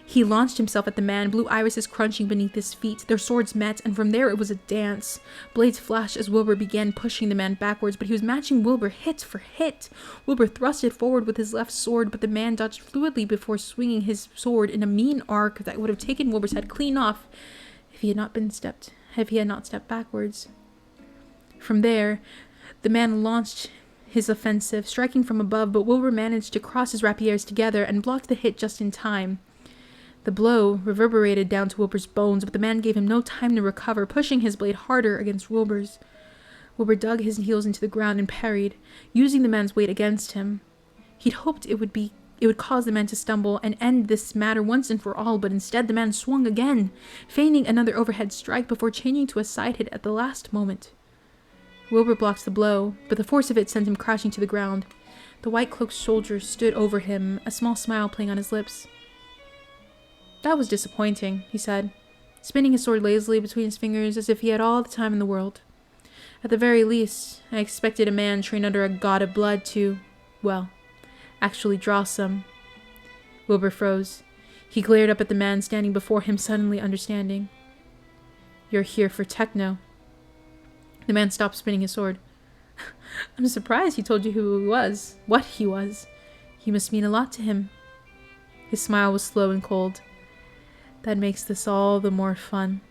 He launched himself at the man, blue irises crunching beneath his feet. Their swords met, and from there it was a dance. Blades flashed as Wilbur began pushing the man backwards, but he was matching Wilbur hit for hit. Wilbur thrusted forward with his left sword, but the man dodged fluidly before swinging his sword in a mean arc that would have taken Wilbur's head clean off if he had not stepped backwards. From there, the man launched his offensive, striking from above, but Wilbur managed to cross his rapiers together and blocked the hit just in time. The blow reverberated down to Wilbur's bones, but the man gave him no time to recover, pushing his blade harder against Wilbur's. Wilbur dug his heels into the ground and parried, using the man's weight against him. He'd hoped it would cause the man to stumble and end this matter once and for all, but instead the man swung again, feigning another overhead strike before changing to a side hit at the last moment. Wilbur blocked the blow, but the force of it sent him crashing to the ground. The white-cloaked soldier stood over him, a small smile playing on his lips. That was disappointing, he said, spinning his sword lazily between his fingers as if he had all the time in the world. At the very least, I expected a man trained under a god of blood to, well, Actually draw some. Wilbur froze. He glared up at the man standing before him, suddenly understanding. You're here for Techno. The man stopped spinning his sword. I'm surprised he told you who he was, what he was. He must mean a lot to him. His smile was slow and cold. That makes this all the more fun.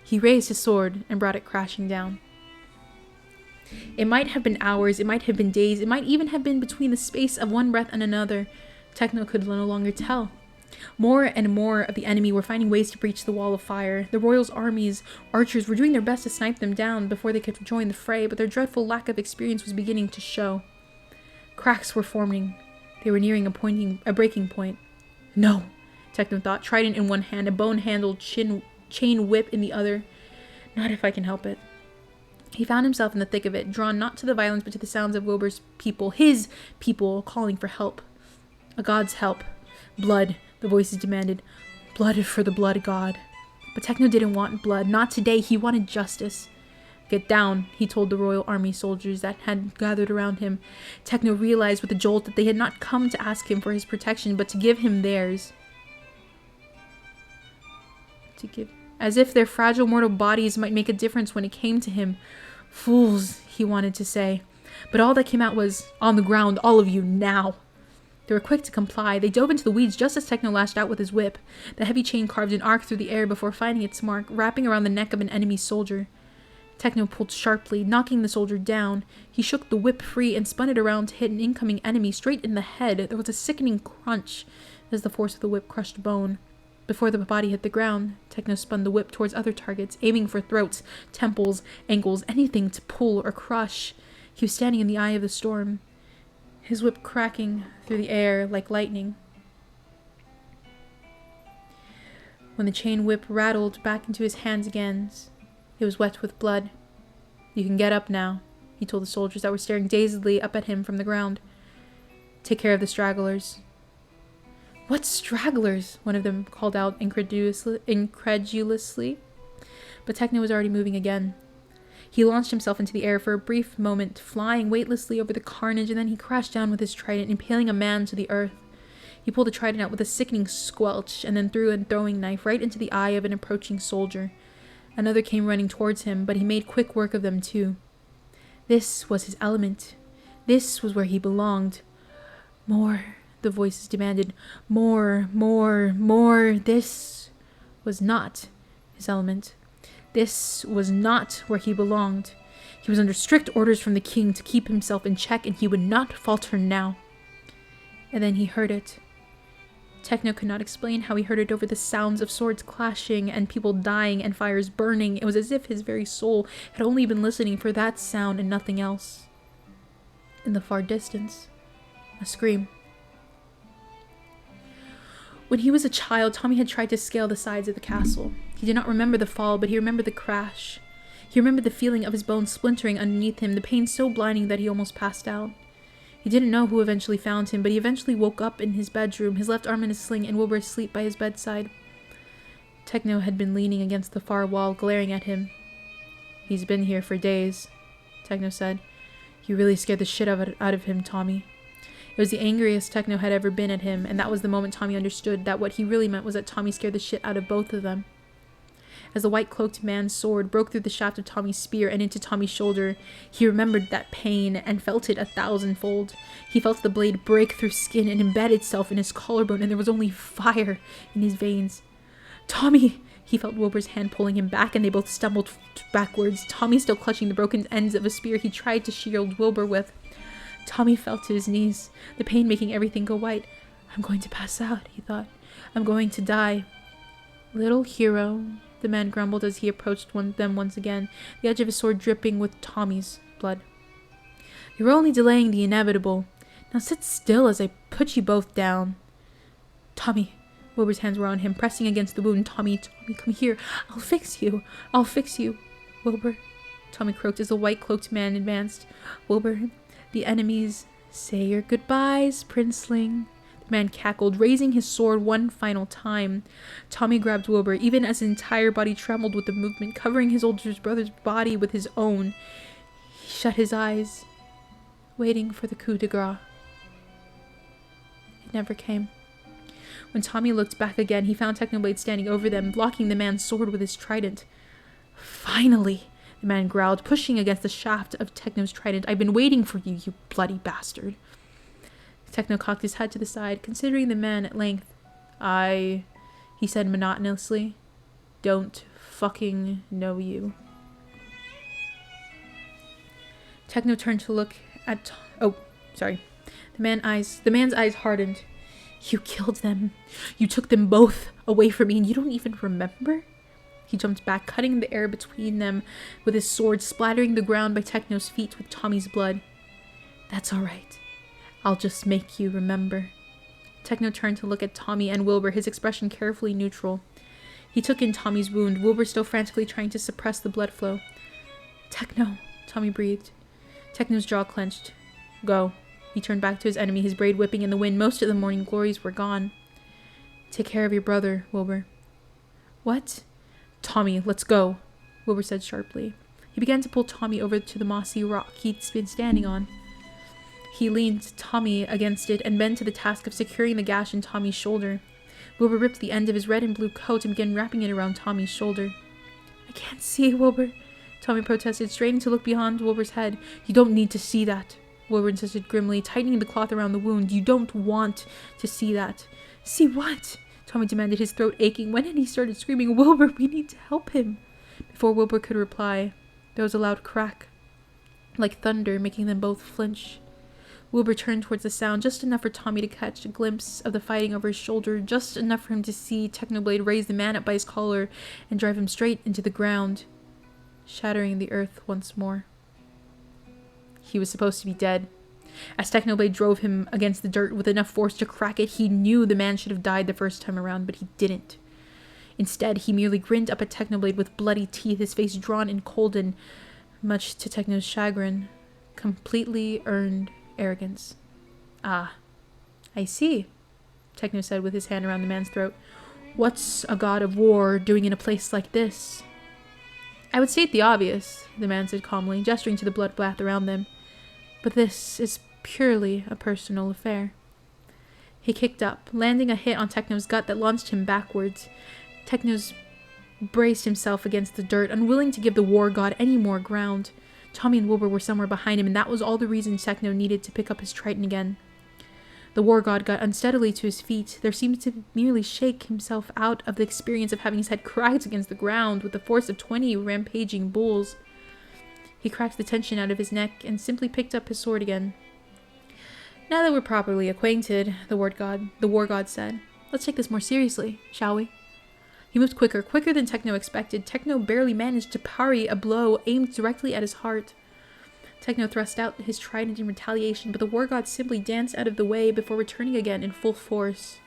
He raised his sword and brought it crashing down. It might have been hours, it might have been days, it might even have been between the space of one breath and another. Techno could no longer tell. More and more of the enemy were finding ways to breach the wall of fire. The Royals' armies, archers, were doing their best to snipe them down before they could join the fray, but their dreadful lack of experience was beginning to show. Cracks were forming. They were nearing a breaking point. No, Techno thought, trident in one hand, a bone-handled chain whip in the other. Not if I can help it. He found himself in the thick of it, drawn not to the violence but to the sounds of Wilbur's people, his people, calling for help. A god's help. Blood, the voices demanded. Blood for the blood god. But Techno didn't want blood. Not today. He wanted justice. Get down, he told the royal army soldiers that had gathered around him. Techno realized with a jolt that they had not come to ask him for his protection, but to give him theirs. As if their fragile mortal bodies might make a difference when it came to him. Fools, he wanted to say. But all that came out was, on the ground, all of you, now. They were quick to comply. They dove into the weeds just as Techno lashed out with his whip. The heavy chain carved an arc through the air before finding its mark, wrapping around the neck of an enemy soldier. Techno pulled sharply, knocking the soldier down. He shook the whip free and spun it around to hit an incoming enemy straight in the head. There was a sickening crunch as the force of the whip crushed bone. Before the body hit the ground, Techno spun the whip towards other targets, aiming for throats, temples, ankles, anything to pull or crush. He was standing in the eye of the storm, his whip cracking through the air like lightning. When the chain whip rattled back into his hands again, it was wet with blood. You can get up now, he told the soldiers that were staring dazedly up at him from the ground. Take care of the stragglers. What stragglers? One of them called out incredulously. But Techno was already moving again. He launched himself into the air for a brief moment, flying weightlessly over the carnage, and then he crashed down with his trident, impaling a man to the earth. He pulled the trident out with a sickening squelch, and then threw a throwing knife right into the eye of an approaching soldier. Another came running towards him, but he made quick work of them too. This was his element. This was where he belonged. More, the voices demanded. More, more, more. This was not his element. This was not where he belonged. He was under strict orders from the king to keep himself in check, and he would not falter now. And then he heard it. Techno could not explain how he heard it over the sounds of swords clashing and people dying and fires burning. It was as if his very soul had only been listening for that sound and nothing else. In the far distance, a scream. When he was a child, Tommy had tried to scale the sides of the castle. He did not remember the fall, but he remembered the crash. He remembered the feeling of his bones splintering underneath him, the pain so blinding that he almost passed out. He didn't know who eventually found him, but he eventually woke up in his bedroom, his left arm in a sling, and Wilbur asleep by his bedside. Techno had been leaning against the far wall, glaring at him. He's been here for days, Techno said. You really scared the shit out of him, Tommy. It was the angriest Techno had ever been at him, and that was the moment Tommy understood that what he really meant was that Tommy scared the shit out of both of them. As the white-cloaked man's sword broke through the shaft of Tommy's spear and into Tommy's shoulder, he remembered that pain and felt it 1,000-fold. He felt the blade break through skin and embed itself in his collarbone, and there was only fire in his veins. Tommy! He felt Wilbur's hand pulling him back, and they both stumbled backwards, Tommy still clutching the broken ends of a spear he tried to shield Wilbur with. Tommy fell to his knees, the pain making everything go white. I'm going to pass out, he thought. I'm going to die. Little hero, the man grumbled as he approached them once again, the edge of his sword dripping with Tommy's blood. You're only delaying the inevitable. Now sit still as I put you both down. Tommy. Wilbur's hands were on him, pressing against the wound. Tommy, come here. I'll fix you. Wilbur, Tommy croaked as the white-cloaked man advanced. Wilbur, the enemies, say your goodbyes, princeling. The man cackled, raising his sword one final time. Tommy grabbed Wilbur, even as his entire body trembled with the movement, covering his older brother's body with his own. He shut his eyes, waiting for the coup de grace. never came. When Tommy looked back again, he found Technoblade standing over them, blocking the man's sword with his trident. Finally, the man growled, pushing against the shaft of Techno's trident. I've been waiting for you, you bloody bastard. Techno cocked his head to the side, considering the man at length. He said monotonously, don't fucking know you. Techno turned to look at... The man's eyes hardened. You killed them. You took them both away from me and you don't even remember? He jumped back, cutting the air between them with his sword, splattering the ground by Techno's feet with Tommy's blood. That's all right. I'll just make you remember. Techno turned to look at Tommy and Wilbur, his expression carefully neutral. He took in Tommy's wound, Wilbur still frantically trying to suppress the blood flow. Techno, Tommy breathed. Techno's jaw clenched. Go. He turned back to his enemy, his braid whipping in the wind. Most of the morning glories were gone. Take care of your brother, Wilbur. What? Tommy, let's go, Wilbur said sharply. He began to pull Tommy over to the mossy rock he'd been standing on. He leaned Tommy against it and bent to the task of securing the gash in Tommy's shoulder. Wilbur ripped the end of his red and blue coat and began wrapping it around Tommy's shoulder. I can't see, Wilbur, Tommy protested, straining to look beyond Wilbur's head. You don't need to see that, Wilbur insisted grimly, tightening the cloth around the wound. You don't want to see that. See what? Tommy demanded, his throat aching. When had he started screaming, Wilbur, we need to help him? Before Wilbur could reply, there was a loud crack, like thunder, making them both flinch. Wilbur turned towards the sound, just enough for Tommy to catch a glimpse of the fighting over his shoulder, just enough for him to see Technoblade raise the man up by his collar and drive him straight into the ground, shattering the earth once more. He was supposed to be dead. As Technoblade drove him against the dirt with enough force to crack it, he knew the man should have died the first time around, but he didn't. Instead, he merely grinned up at Technoblade with bloody teeth, his face drawn and cold and, much to Techno's chagrin, completely earned arrogance. Ah, I see, Techno said with his hand around the man's throat. What's a god of war doing in a place like this? I would state the obvious, the man said calmly, gesturing to the bloodbath around them. But this is purely a personal affair. He kicked up, landing a hit on Techno's gut that launched him backwards. Techno's braced himself against the dirt, unwilling to give the war god any more ground. Tommy and Wilbur were somewhere behind him, and that was all the reason Techno needed to pick up his trident again. The war god got unsteadily to his feet. There seemed to nearly shake himself out of the experience of having his head cracked against the ground with the force of 20 rampaging bulls. He cracked the tension out of his neck and simply picked up his sword again. Now that we're properly acquainted, the war god said, let's take this more seriously, shall we? He moved quicker than Techno expected. Techno barely managed to parry a blow aimed directly at his heart. Techno thrust out his trident in retaliation, but the war god simply danced out of the way before returning again in full force.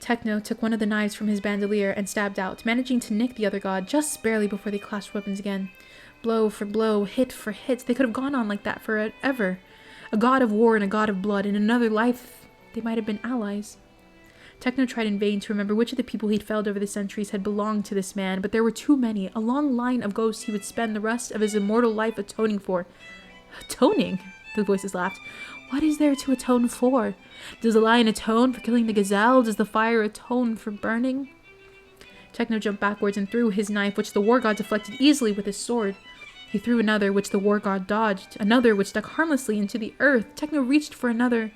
Techno took one of the knives from his bandolier and stabbed out, managing to nick the other god just barely before they clashed weapons again. Blow for blow, hit for hit, they could have gone on like that forever. A god of war and a god of blood. In another life, they might have been allies. Techno tried in vain to remember which of the people he'd felled over the centuries had belonged to this man, but there were too many, a long line of ghosts he would spend the rest of his immortal life atoning for. Atoning? The voices laughed. What is there to atone for? Does the lion atone for killing the gazelle? Does the fire atone for burning? Techno jumped backwards and threw his knife, which the war god deflected easily with his sword. He threw another, which the war god dodged, another which stuck harmlessly into the earth. Techno reached for another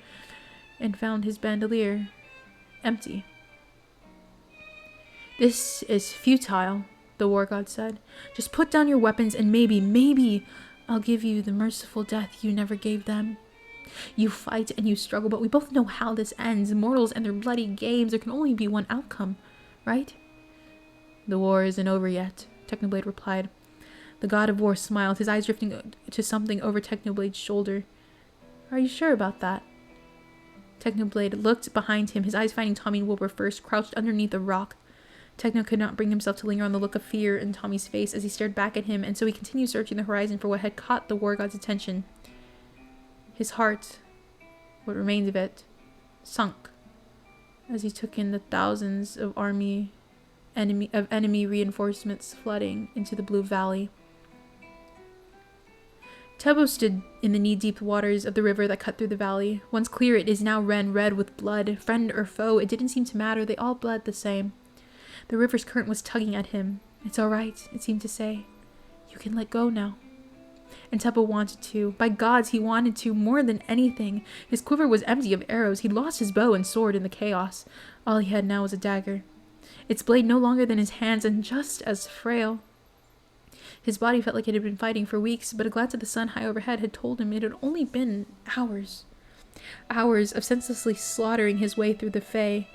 and found his bandolier empty. This is futile, the war god said. Just put down your weapons and maybe I'll give you the merciful death you never gave them. You fight and you struggle, but we both know how this ends. Mortals and their bloody games, there can only be one outcome, right? The war isn't over yet, Technoblade replied. The god of war smiled, his eyes drifting to something over Technoblade's shoulder. Are you sure about that? Technoblade looked behind him, his eyes finding Tommy and Wilbur first, crouched underneath a rock. Techno could not bring himself to linger on the look of fear in Tommy's face as he stared back at him, and so he continued searching the horizon for what had caught the war god's attention. His heart, what remained of it, sunk as he took in the thousands of enemy reinforcements flooding into the Blue Valley. Tubbo stood in the knee-deep waters of the river that cut through the valley. Once clear, it is now red with blood. Friend or foe, it didn't seem to matter. They all bled the same. The river's current was tugging at him. It's all right, it seemed to say. You can let go now. And Tubbo wanted to. By gods, he wanted to more than anything. His quiver was empty of arrows. He'd lost his bow and sword in the chaos. All he had now was a dagger. Its blade no longer than his hands and just as frail. His body felt like it had been fighting for weeks, but a glance at the sun high overhead had told him it had only been hours. Hours of senselessly slaughtering his way through the fey.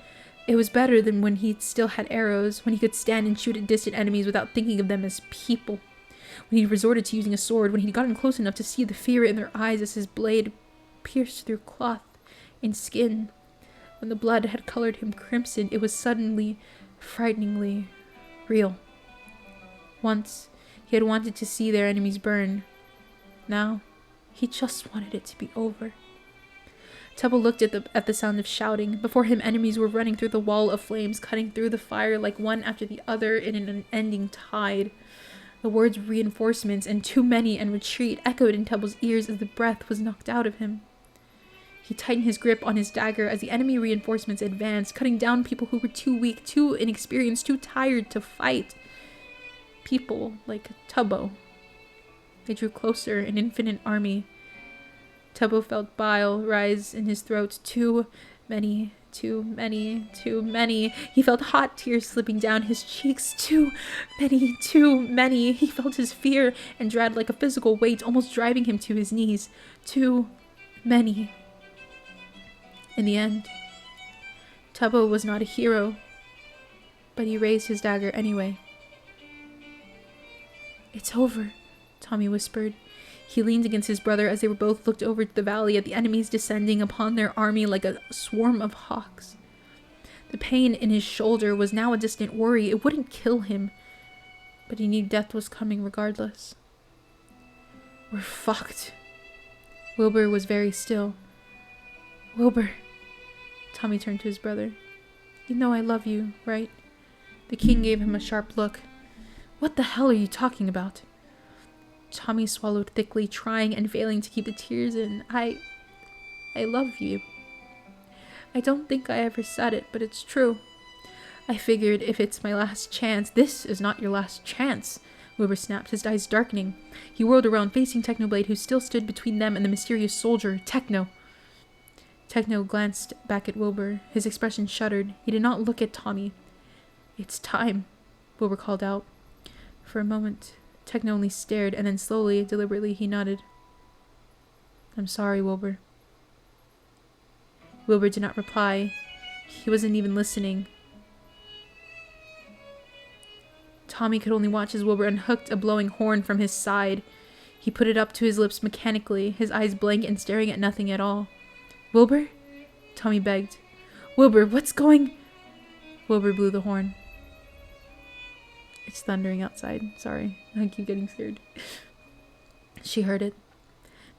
It was better than when he still had arrows, when he could stand and shoot at distant enemies without thinking of them as people. When he resorted to using a sword, when he'd gotten close enough to see the fear in their eyes as his blade pierced through cloth and skin. When the blood had colored him crimson, it was suddenly, frighteningly real. Once, he had wanted to see their enemies burn. Now, he just wanted it to be over. Tubbo looked at the sound of shouting. Before him, enemies were running through the wall of flames, cutting through the fire like one after the other in an unending tide. The words reinforcements and too many and retreat echoed in Tubbo's ears as the breath was knocked out of him. He tightened his grip on his dagger as the enemy reinforcements advanced, cutting down people who were too weak, too inexperienced, too tired to fight. People like Tubbo. They drew closer, an infinite army. Tubbo felt bile rise in his throat. Too many. He felt hot tears slipping down his cheeks. Too many. He felt his fear and dread like a physical weight, almost driving him to his knees. Too many. In the end, Tubbo was not a hero, but he raised his dagger anyway. It's over, Tommy whispered. He leaned against his brother as they were both looked over the valley at the enemies descending upon their army like a swarm of hawks. The pain in his shoulder was now a distant worry. It wouldn't kill him, but he knew death was coming regardless. We're fucked. Wilbur was very still. Wilbur. Tommy turned to his brother. You know I love you, right? The king gave him a sharp look. What the hell are you talking about? Tommy swallowed thickly, trying and failing to keep the tears in. I love you. I don't think I ever said it, but it's true. I figured if it's my last chance, this is not your last chance, Wilbur snapped, his eyes darkening. He whirled around, facing Technoblade, who still stood between them and the mysterious soldier, Techno. Techno glanced back at Wilbur. His expression shuddered. He did not look at Tommy. It's time, Wilbur called out. For a moment, Techno only stared, and then slowly, deliberately, he nodded. I'm sorry, Wilbur. Wilbur did not reply. He wasn't even listening. Tommy could only watch as Wilbur unhooked a blowing horn from his side. He put it up to his lips mechanically, his eyes blank and staring at nothing at all. Wilbur? Tommy begged. Wilbur, what's going... Wilbur blew the horn. It's thundering outside. Sorry, I keep getting scared. She heard it.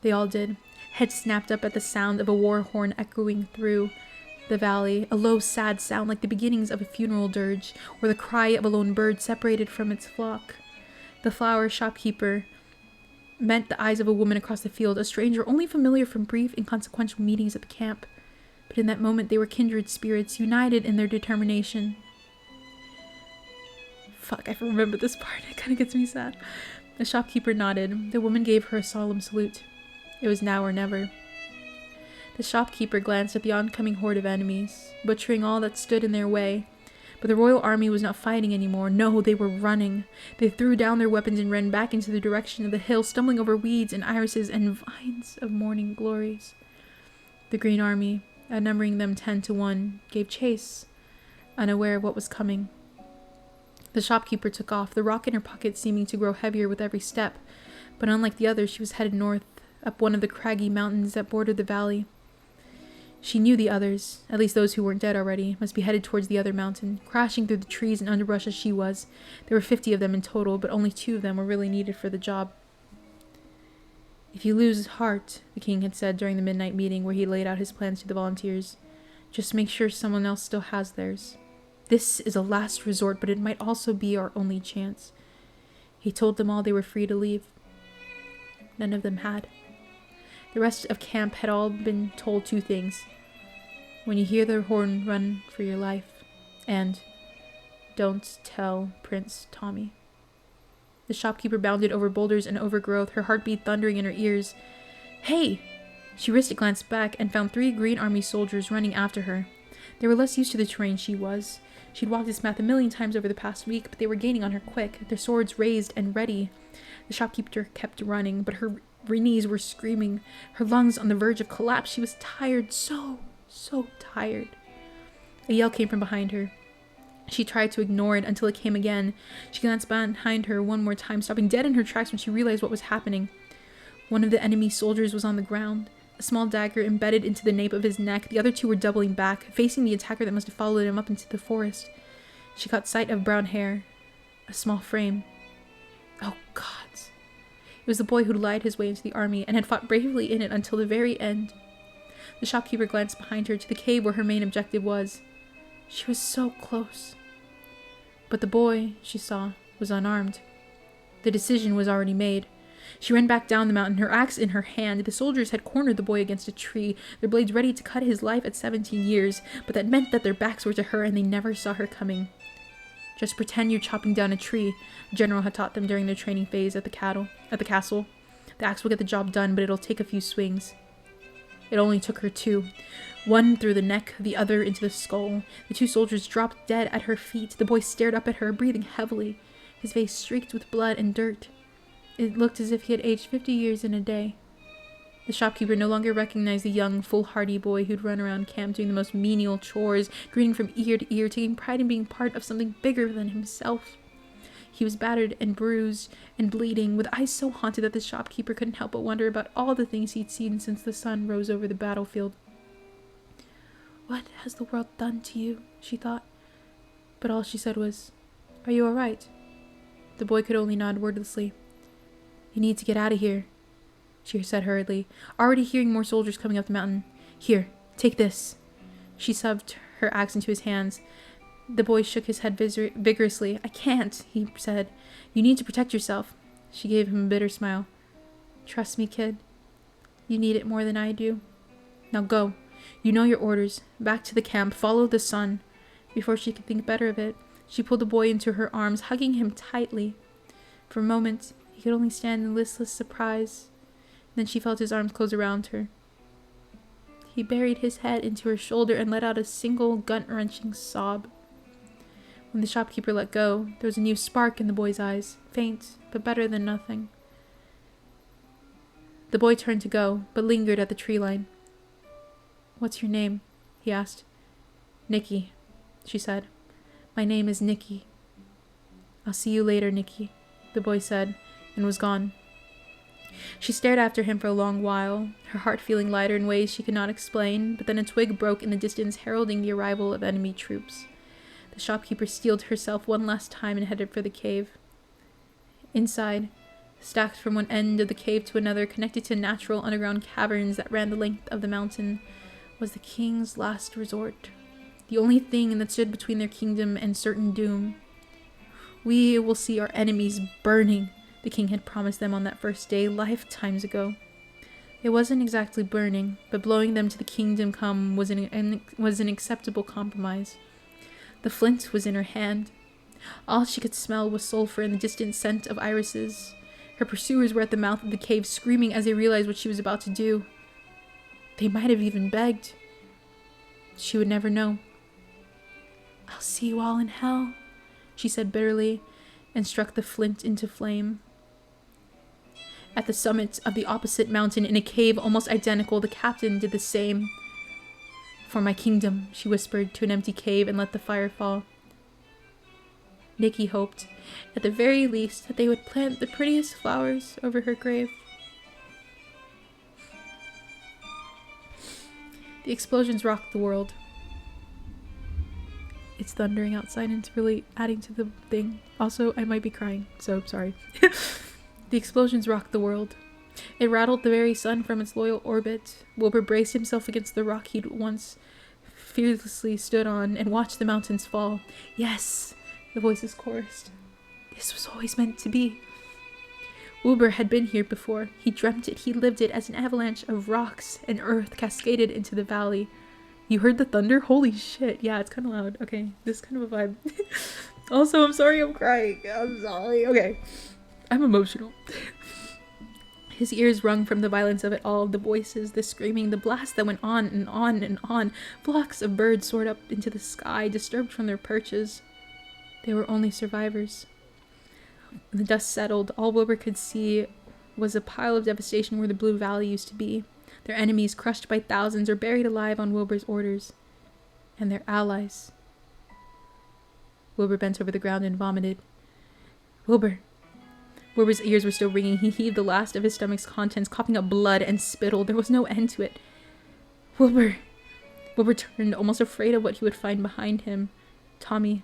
They all did. Heads snapped up at the sound of a war horn echoing through the valley, a low, sad sound like the beginnings of a funeral dirge, or the cry of a lone bird separated from its flock. The flower shopkeeper met the eyes of a woman across the field, a stranger only familiar from brief, inconsequential meetings at the camp. But in that moment, they were kindred spirits, united in their determination. Fuck, I remember this part. It kind of gets me sad. The shopkeeper nodded. The woman gave her a solemn salute. It was now or never. The shopkeeper glanced at the oncoming horde of enemies, butchering all that stood in their way. But the royal army was not fighting anymore. No, they were running. They threw down their weapons and ran back into the direction of the hill, stumbling over weeds and irises and vines of morning glories. The green army, outnumbering them 10-1, gave chase, unaware of what was coming. The shopkeeper took off, the rock in her pocket seeming to grow heavier with every step, but unlike the others, she was headed north, up one of the craggy mountains that bordered the valley. She knew the others, at least those who weren't dead already, must be headed towards the other mountain, crashing through the trees and underbrush as she was. There were 50 of them in total, but only 2 of them were really needed for the job. If you lose heart, the king had said during the midnight meeting where he laid out his plans to the volunteers, just make sure someone else still has theirs. This is a last resort, but it might also be our only chance. He told them all they were free to leave. none of them had. The rest of camp had all been told 2 things. When you hear the horn, run for your life. And don't tell Prince Tommy. The shopkeeper bounded over boulders and overgrowth, her heartbeat thundering in her ears. Hey! She risked a glance back and found 3 Green Army soldiers running after her. They were less used to the terrain she was. She'd walked this path a million times over the past week, but they were gaining on her quick, their swords raised and ready. The shopkeeper kept running, but her knees were screaming, her lungs on the verge of collapse. She was tired, so tired. A yell came from behind her. She tried to ignore it until it came again. She glanced behind her one more time, stopping dead in her tracks when she realized what was happening. One of the enemy soldiers was on the ground, a small dagger embedded into the nape of his neck. The other 2 were doubling back, facing the attacker that must have followed him up into the forest. She caught sight of brown hair, a small frame. Oh, gods. It was the boy who'd lied his way into the army and had fought bravely in it until the very end. The shopkeeper glanced behind her to the cave where her main objective was. She was so close. But the boy, she saw, was unarmed. The decision was already made. She ran back down the mountain, her axe in her hand. The soldiers had cornered the boy against a tree, their blades ready to cut his life at 17 years, but that meant that their backs were to her and they never saw her coming. Just pretend you're chopping down a tree, the general had taught them during their training phase at the castle. The axe will get the job done, but it'll take a few swings. It only took her 2. One through the neck, the other into the skull. The 2 soldiers dropped dead at her feet. The boy stared up at her, breathing heavily, his face streaked with blood and dirt. It looked as if he had aged 50 years in a day. The shopkeeper no longer recognized the young, foolhardy boy who'd run around camp doing the most menial chores, grinning from ear to ear, taking pride in being part of something bigger than himself. He was battered and bruised and bleeding, with eyes so haunted that the shopkeeper couldn't help but wonder about all the things he'd seen since the sun rose over the battlefield. What has the world done to you? She thought. But all she said was, Are you all right? The boy could only nod wordlessly. You need to get out of here, she said hurriedly, already hearing more soldiers coming up the mountain. Here, take this. She shoved her axe into his hands. The boy shook his head vigorously. I can't, he said. You need to protect yourself. She gave him a bitter smile. Trust me, kid. You need it more than I do. Now go. You know your orders. Back to the camp. Follow the sun. Before she could think better of it, she pulled the boy into her arms, hugging him tightly. For a moment, he could only stand in listless surprise. Then she felt his arms close around her. He buried his head into her shoulder and let out a single gut-wrenching sob. When the shopkeeper let go, there was a new spark in the boy's eyes, faint, but better than nothing. The boy turned to go, but lingered at the tree line. What's your name? He asked. Nicky, she said. My name is Nicky. I'll see you later, Nicky, the boy said, and was gone. She stared after him for a long while, her heart feeling lighter in ways she could not explain, but then a twig broke in the distance, heralding the arrival of enemy troops. The shopkeeper steeled herself one last time and headed for the cave. Inside, stacked from one end of the cave to another, connected to natural underground caverns that ran the length of the mountain, was the king's last resort, the only thing that stood between their kingdom and certain doom. We will see our enemies burning, the king had promised them on that first day, lifetimes ago. It wasn't exactly burning, but blowing them to the kingdom come was an acceptable compromise. The flint was in her hand. All she could smell was sulfur and the distant scent of irises. Her pursuers were at the mouth of the cave, screaming as they realized what she was about to do. They might have even begged. She would never know. I'll see you all in hell, she said bitterly, and struck the flint into flame. At the summit of the opposite mountain, in a cave almost identical, the captain did the same. For my kingdom, she whispered to an empty cave and let the fire fall. Nicky hoped, at the very least, that they would plant the prettiest flowers over her grave. The explosions rocked the world. It's thundering outside and it's really adding to the thing. Also, I might be crying, so sorry. The explosions rocked the world. It rattled the very sun from its loyal orbit. Wilbur braced himself against the rock he'd once fearlessly stood on and watched the mountains fall. Yes, the voices chorused. This was always meant to be. Wilbur had been here before. He dreamt it. He lived it as an avalanche of rocks and earth cascaded into the valley. You heard the thunder? Holy shit. Yeah, it's kind of loud. Okay, this is kind of a vibe. Also, I'm sorry I'm crying. I'm sorry. Okay. I'm emotional. His ears rung from the violence of it all, the voices, the screaming, the blast that went on and on and on. Flocks of birds soared up into the sky, disturbed from their perches. They were only survivors. When the dust settled, all Wilbur could see was a pile of devastation where the Blue Valley used to be. Their enemies crushed by thousands or buried alive on Wilbur's orders. And their allies. Wilbur bent over the ground and vomited. Wilbur. Wilbur's ears were still ringing. He heaved the last of his stomach's contents, coughing up blood and spittle. There was no end to it. Wilbur. Wilbur turned, almost afraid of what he would find behind him. Tommy.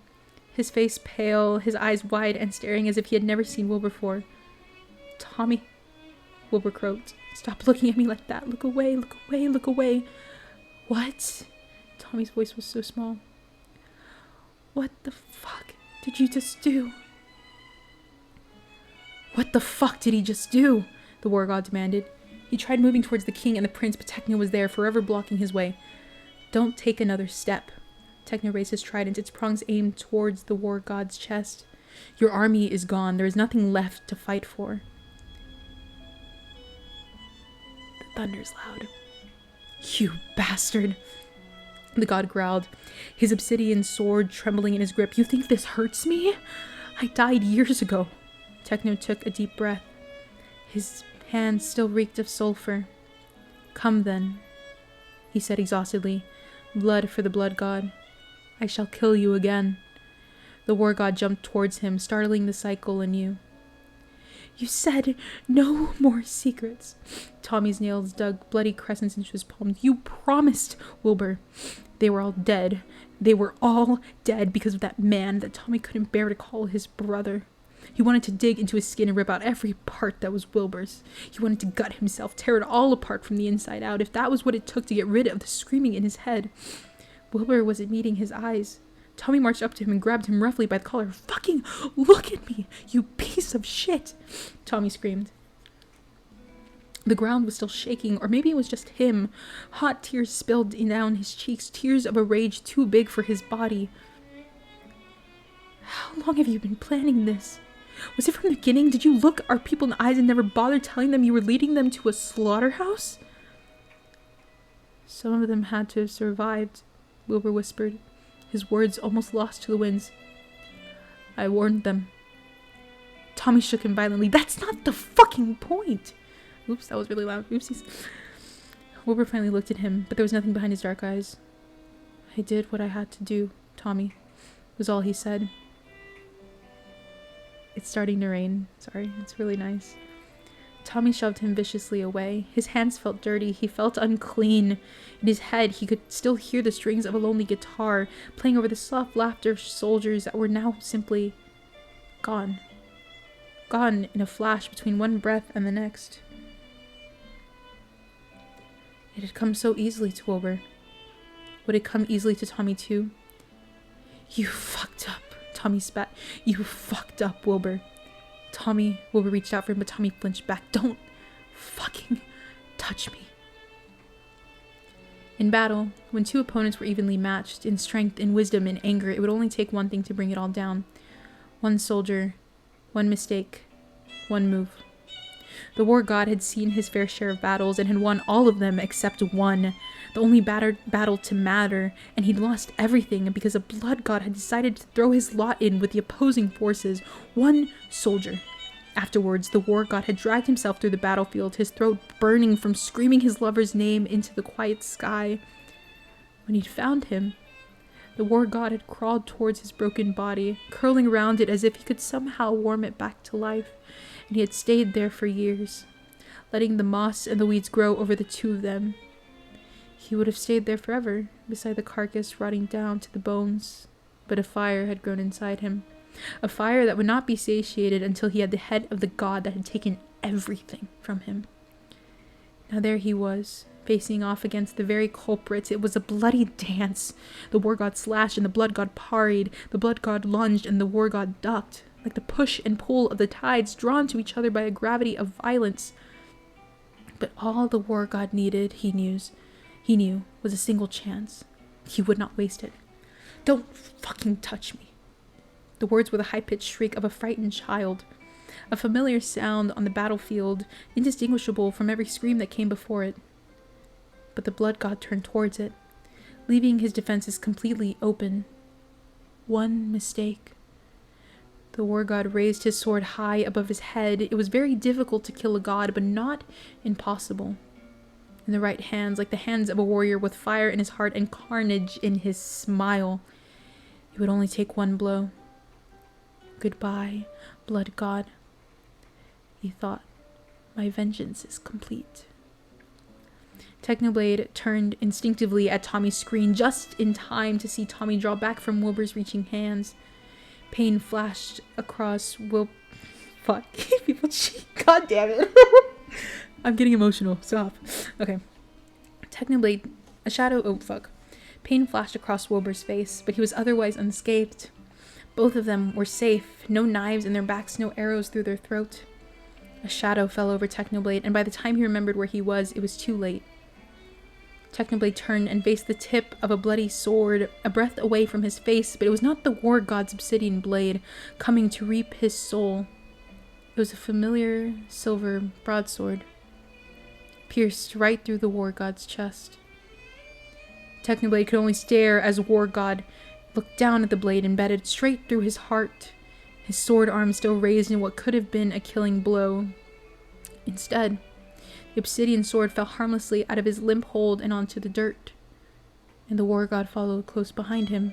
His face pale, his eyes wide and staring as if he had never seen Wilbur before. Tommy. Wilbur croaked. Stop looking at me like that. Look away, look away, look away. What? Tommy's voice was so small. What the fuck did you just do? What the fuck did he just do? The war god demanded. He tried moving towards the king and the prince, but Techno was there, forever blocking his way. Don't take another step. Techno raised his trident, its prongs aimed towards the war god's chest. Your army is gone. There is nothing left to fight for. The thunder's loud. You bastard. The god growled, his obsidian sword trembling in his grip. You think this hurts me? I died years ago. Techno took a deep breath. His hands still reeked of sulfur. Come then, he said exhaustedly. Blood for the blood god. I shall kill you again. The war god jumped towards him, startling the cycle anew. You said no more secrets. Tommy's nails dug bloody crescents into his palms. You promised, Wilbur. They were all dead. They were all dead because of that man that Tommy couldn't bear to call his brother. He wanted to dig into his skin and rip out every part that was Wilbur's. He wanted to gut himself, tear it all apart from the inside out, if that was what it took to get rid of the screaming in his head. Wilbur wasn't meeting his eyes. Tommy marched up to him and grabbed him roughly by the collar. Fucking look at me, you piece of shit! Tommy screamed. The ground was still shaking, or maybe it was just him. Hot tears spilled down his cheeks, tears of a rage too big for his body. How long have you been planning this? Was it from the beginning? Did you look our people in the eyes and never bothered telling them you were leading them to a slaughterhouse? Some of them had to have survived, Wilbur whispered, his words almost lost to the winds. I warned them. Tommy shook him violently. That's not the fucking point! Oops, that was really loud. Oopsies. Wilbur finally looked at him, but there was nothing behind his dark eyes. I did what I had to do, Tommy, was all he said. It's starting to rain. Sorry, it's really nice. Tommy shoved him viciously away. His hands felt dirty. He felt unclean. In his head, he could still hear the strings of a lonely guitar playing over the soft laughter of soldiers that were now simply gone. Gone in a flash between one breath and the next. It had come so easily to Wilbur. Would it come easily to Tommy too? You fucked up, Tommy spat. You fucked up, Wilbur. Wilbur reached out for him, but Tommy flinched back. Don't fucking touch me. In battle, when two opponents were evenly matched in strength, in wisdom, in anger, it would only take one thing to bring it all down. One soldier, one mistake, one move. The war god had seen his fair share of battles and had won all of them except one, the only battle to matter, and he'd lost everything because a blood god had decided to throw his lot in with the opposing forces. One soldier. Afterwards, the war god had dragged himself through the battlefield, his throat burning from screaming his lover's name into the quiet sky. When he'd found him, the war god had crawled towards his broken body, curling around it as if he could somehow warm it back to life, and he had stayed there for years, letting the moss and the weeds grow over the two of them. He would have stayed there forever, beside the carcass rotting down to the bones, but a fire had grown inside him. A fire that would not be satiated until he had the head of the god that had taken everything from him. Now there he was, facing off against the very culprits. It was a bloody dance. The war god slashed and the blood god parried. The blood god lunged and the war god ducked. like the push and pull of the tides drawn to each other by a gravity of violence. But all the war god needed, he knew, was a single chance. He would not waste it. "Don't fucking touch me." The words were the high-pitched shriek of a frightened child, a familiar sound on the battlefield, indistinguishable from every scream that came before it. But the blood god turned towards it, leaving his defenses completely open. One mistake. The war god raised his sword high above his head. It was very difficult to kill a god, but not impossible. In the right hands, like the hands of a warrior with fire in his heart and carnage in his smile. It would only take one blow. "Goodbye, blood god," he thought. "My vengeance is complete." Technoblade turned instinctively at Tommy's screen just in time to see Tommy draw back from Wilbur's reaching hands. Pain flashed across Fuck. People cheat. God damn it. I'm getting emotional. Stop. Okay. Technoblade, a shadow. Oh, fuck. Pain flashed across Wilbur's face, but he was otherwise unscathed. Both of them were safe. No knives in their backs, no arrows through their throat. A shadow fell over Technoblade, and by the time he remembered where he was, it was too late. Technoblade turned and faced the tip of a bloody sword, a breath away from his face, but it was not the war god's obsidian blade coming to reap his soul. It was a familiar silver broadsword, pierced right through the war god's chest. Technoblade could only stare as war god looked down at the blade embedded straight through his heart, his sword arm still raised in what could have been a killing blow. Instead, the obsidian sword fell harmlessly out of his limp hold and onto the dirt, and the war god followed close behind him.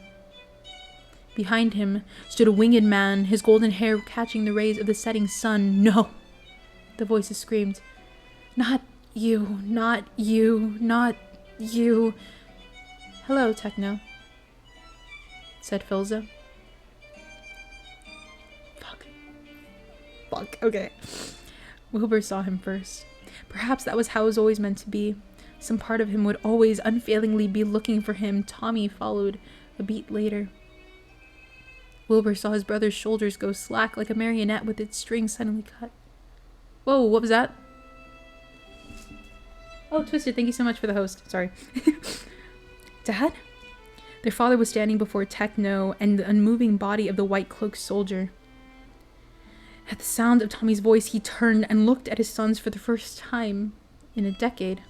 Behind him stood a winged man, his golden hair catching the rays of the setting sun. "No!" the voices screamed. "Not you, not you, not you." "Hello, Techno," said Filza. Fuck, okay. Wilbur saw him first. Perhaps that was how it was always meant to be. Some part of him would always unfailingly be looking for him. Tommy followed a beat later. Wilbur saw his brother's shoulders go slack like a marionette with its string suddenly cut. Whoa, what was that? Oh, Twisted, thank you so much for the host. Sorry. Dad? Their father was standing before Techno and the unmoving body of the white-cloaked soldier. At the sound of Tommy's voice, he turned and looked at his sons for the first time in a decade.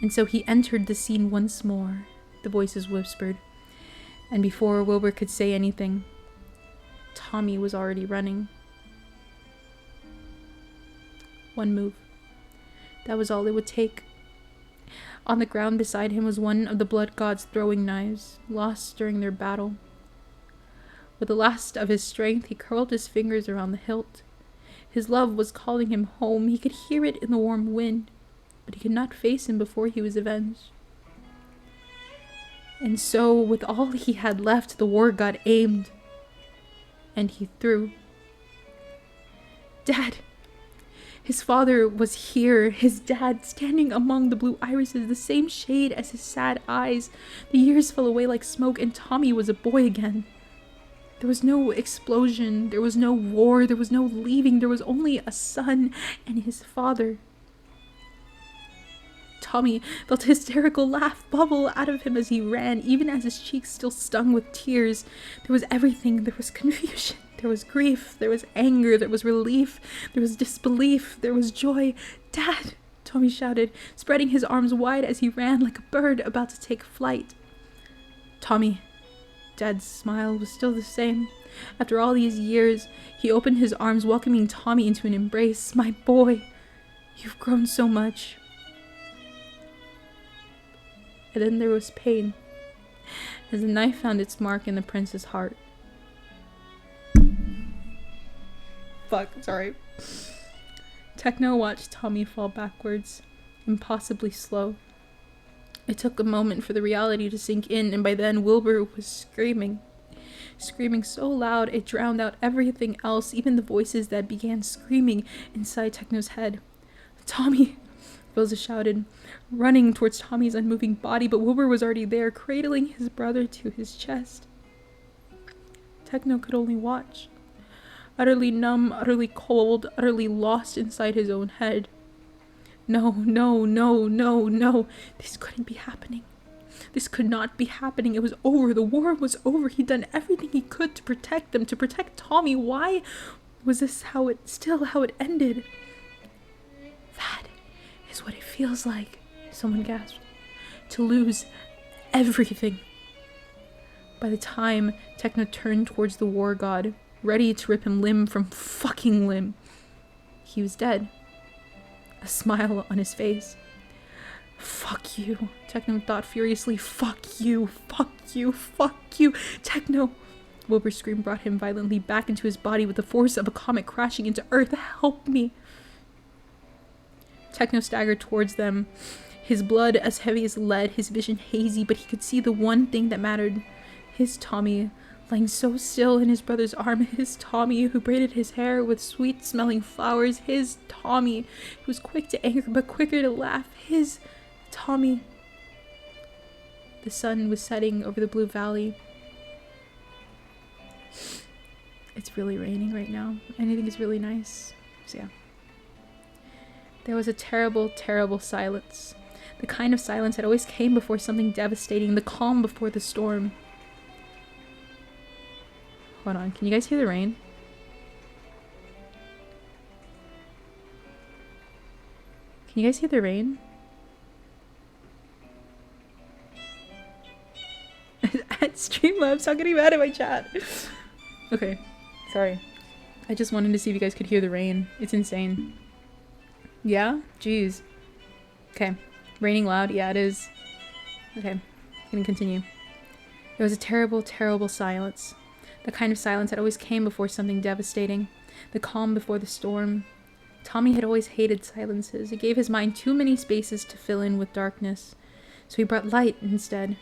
"And so he entered the scene once more," the voices whispered. And before Wilbur could say anything, Tommy was already running. One move. That was all it would take. On the ground beside him was one of the blood god's throwing knives, lost during their battle. With the last of his strength, he curled his fingers around the hilt. His love was calling him home. He could hear it in the warm wind, but he could not face him before he was avenged. And so, with all he had left, the war god aimed, and he threw. Dad! His father was here, his dad, standing among the blue irises, the same shade as his sad eyes. The years fell away like smoke, and Tommy was a boy again. There was no explosion, there was no war, there was no leaving, there was only a son and his father. Tommy felt a hysterical laugh bubble out of him as he ran, even as his cheeks still stung with tears. There was everything. There was confusion, there was grief, there was anger, there was relief, there was disbelief, there was joy. "Dad!" Tommy shouted, spreading his arms wide as he ran like a bird about to take flight. "Tommy." Dad's smile was still the same. After all these years, he opened his arms, welcoming Tommy into an embrace. "My boy, you've grown so much." And then there was pain, as the knife found its mark in the prince's heart. Fuck, sorry. Techno watched Tommy fall backwards, impossibly slow. It took a moment for the reality to sink in, and by then Wilbur was screaming. Screaming so loud it drowned out everything else, even the voices that began screaming inside Techno's head. "Tommy!" Rosa shouted, running towards Tommy's unmoving body, but Wilbur was already there, cradling his brother to his chest. Techno could only watch. utterly numb, utterly cold, utterly lost inside his own head. No, no, no, no, no. This couldn't be happening. This could not be happening. It was over. The war was over. He'd done everything he could to protect them, to protect Tommy. Why was this how it ended? That is what it feels like, someone gasped. To lose everything. By the time Techno turned towards the war god, ready to rip him limb from fucking limb, he was dead. A smile on his face. Fuck you, Techno thought furiously. Fuck you, fuck you, fuck you, Techno. Wilbur's scream brought him violently back into his body with the force of a comet crashing into Earth. Help me. Techno staggered towards them, his blood as heavy as lead, his vision hazy, but he could see the one thing that mattered. His Tommy, lying so still in his brother's arm. His Tommy, who braided his hair with sweet-smelling flowers. His Tommy, who was quick to anger but quicker to laugh. His Tommy. The sun was setting over the blue valley. It's really raining right now, and I think it's really nice. So yeah. There was a terrible, terrible silence. The kind of silence that always came before something devastating, the calm before the storm. Hold on, can you guys hear the rain? Can you guys hear the rain? At Streamlabs, how getting mad at my chat? Okay, sorry. I just wanted to see if you guys could hear the rain. It's insane. Yeah? Jeez. Okay. Raining loud? Yeah, it is. Okay. Gonna continue. There was a terrible, terrible silence. The kind of silence that always came before something devastating. The calm before the storm. Tommy had always hated silences. It gave his mind too many spaces to fill in with darkness. So he brought light instead.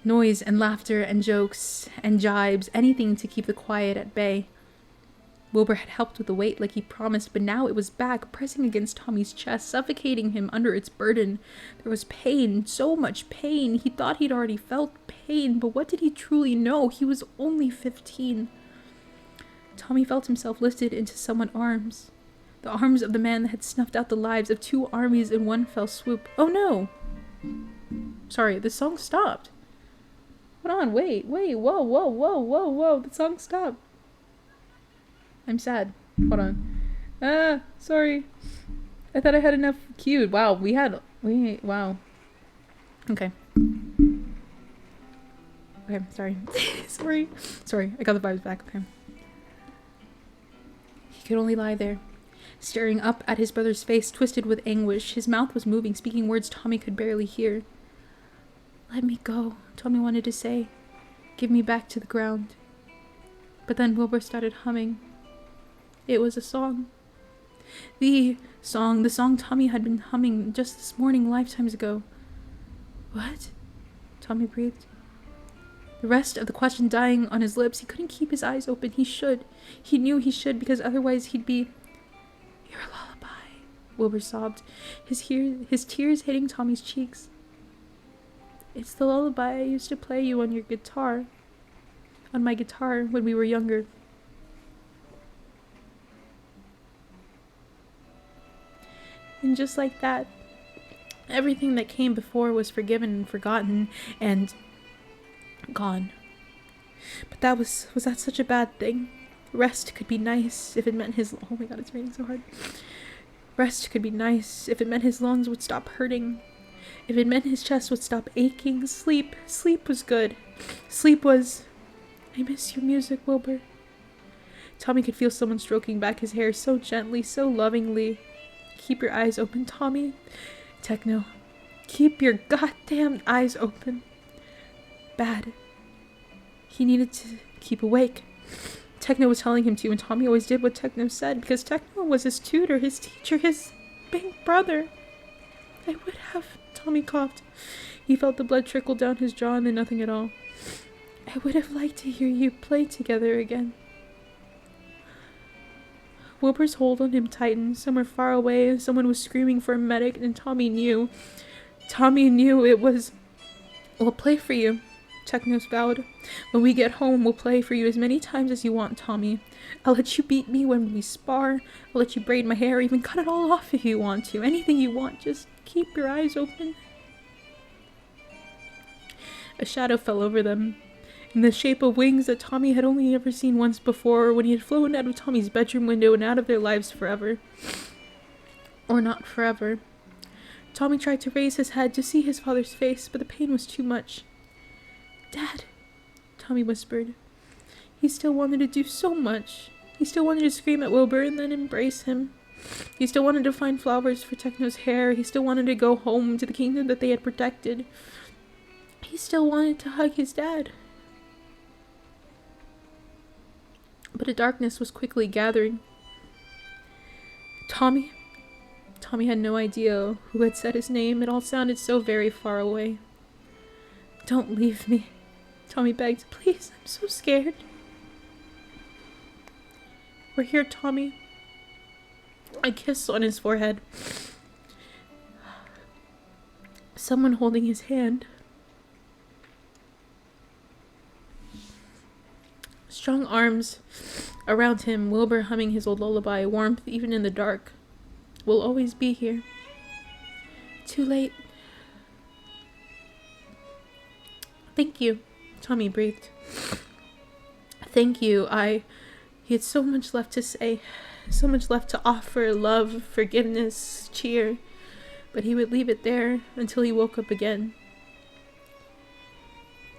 Noise and laughter and jokes and jibes. Anything to keep the quiet at bay. Wilbur had helped with the weight like he promised, but now it was back, pressing against Tommy's chest, suffocating him under its burden. There was pain, so much pain. He thought he'd already felt pain, but what did he truly know? He was only 15. Tommy felt himself lifted into someone's arms. The arms of the man that had snuffed out the lives of 2 armies in one fell swoop. Oh no! Sorry, the song stopped. Hold on, wait, whoa, the song stopped. I'm sad. Hold on. Sorry. I thought I had enough queued. Wow, wow. Okay. Okay, sorry. Sorry, I got the vibes back. Okay. He could only lie there, staring up at his brother's face, twisted with anguish. His mouth was moving, speaking words Tommy could barely hear. Let me go, Tommy wanted to say. Give me back to the ground. But then Wilbur started humming. It was a song. The song Tommy had been humming just this morning, lifetimes ago. What? Tommy breathed. The rest of the question dying on his lips, he couldn't keep his eyes open. He should. He knew he should, because otherwise he'd be... Your lullaby, Wilbur sobbed, his tears hitting Tommy's cheeks. It's the lullaby I used to play you on your guitar. On my guitar when we were younger. And just like that, everything that came before was forgiven and forgotten and gone. But was that such a bad thing? Rest could be nice if it meant his... Oh my god, it's raining so hard. Rest could be nice if it meant his lungs would stop hurting. If it meant his chest would stop aching. Sleep was good. Sleep was... I miss your music, Wilbur. Tommy could feel someone stroking back his hair so gently, so lovingly. Keep your eyes open, Tommy. Techno. Keep your goddamn eyes open. Bad. He needed to keep awake. Techno was telling him to, and Tommy always did what Techno said, because Techno was his tutor, his teacher, his big brother. I would have... Tommy coughed. He felt the blood trickle down his jaw and then nothing at all. I would have liked to hear you play together again. Wilbur's hold on him tightened. Somewhere far away, someone was screaming for a medic, and Tommy knew. Tommy knew it was... I'll play for you. Technos vowed. When we get home, we'll play for you as many times as you want, Tommy. I'll let you beat me when we spar. I'll let you braid my hair, even cut it all off if you want to. Anything you want, just keep your eyes open. A shadow fell over them, in the shape of wings that Tommy had only ever seen once before, when he had flown out of Tommy's bedroom window and out of their lives forever. Or not forever. Tommy tried to raise his head to see his father's face, but the pain was too much. Dad, Tommy whispered. He still wanted to do so much. He still wanted to scream at Wilbur and then embrace him. He still wanted to find flowers for Techno's hair. He still wanted to go home to the kingdom that they had protected. He still wanted to hug his dad. But a darkness was quickly gathering. Tommy had no idea who had said his name. It all sounded so very far away. Don't leave me, Tommy begged. Please, I'm so scared. We're here, Tommy. A kiss on his forehead. Someone holding his hand. Strong arms around him, Wilbur humming his old lullaby, warmth even in the dark. We'll always be here. Too late. Thank you, Tommy breathed. Thank you. He had so much left to say, so much left to offer, love, forgiveness, cheer, but he would leave it there until he woke up again.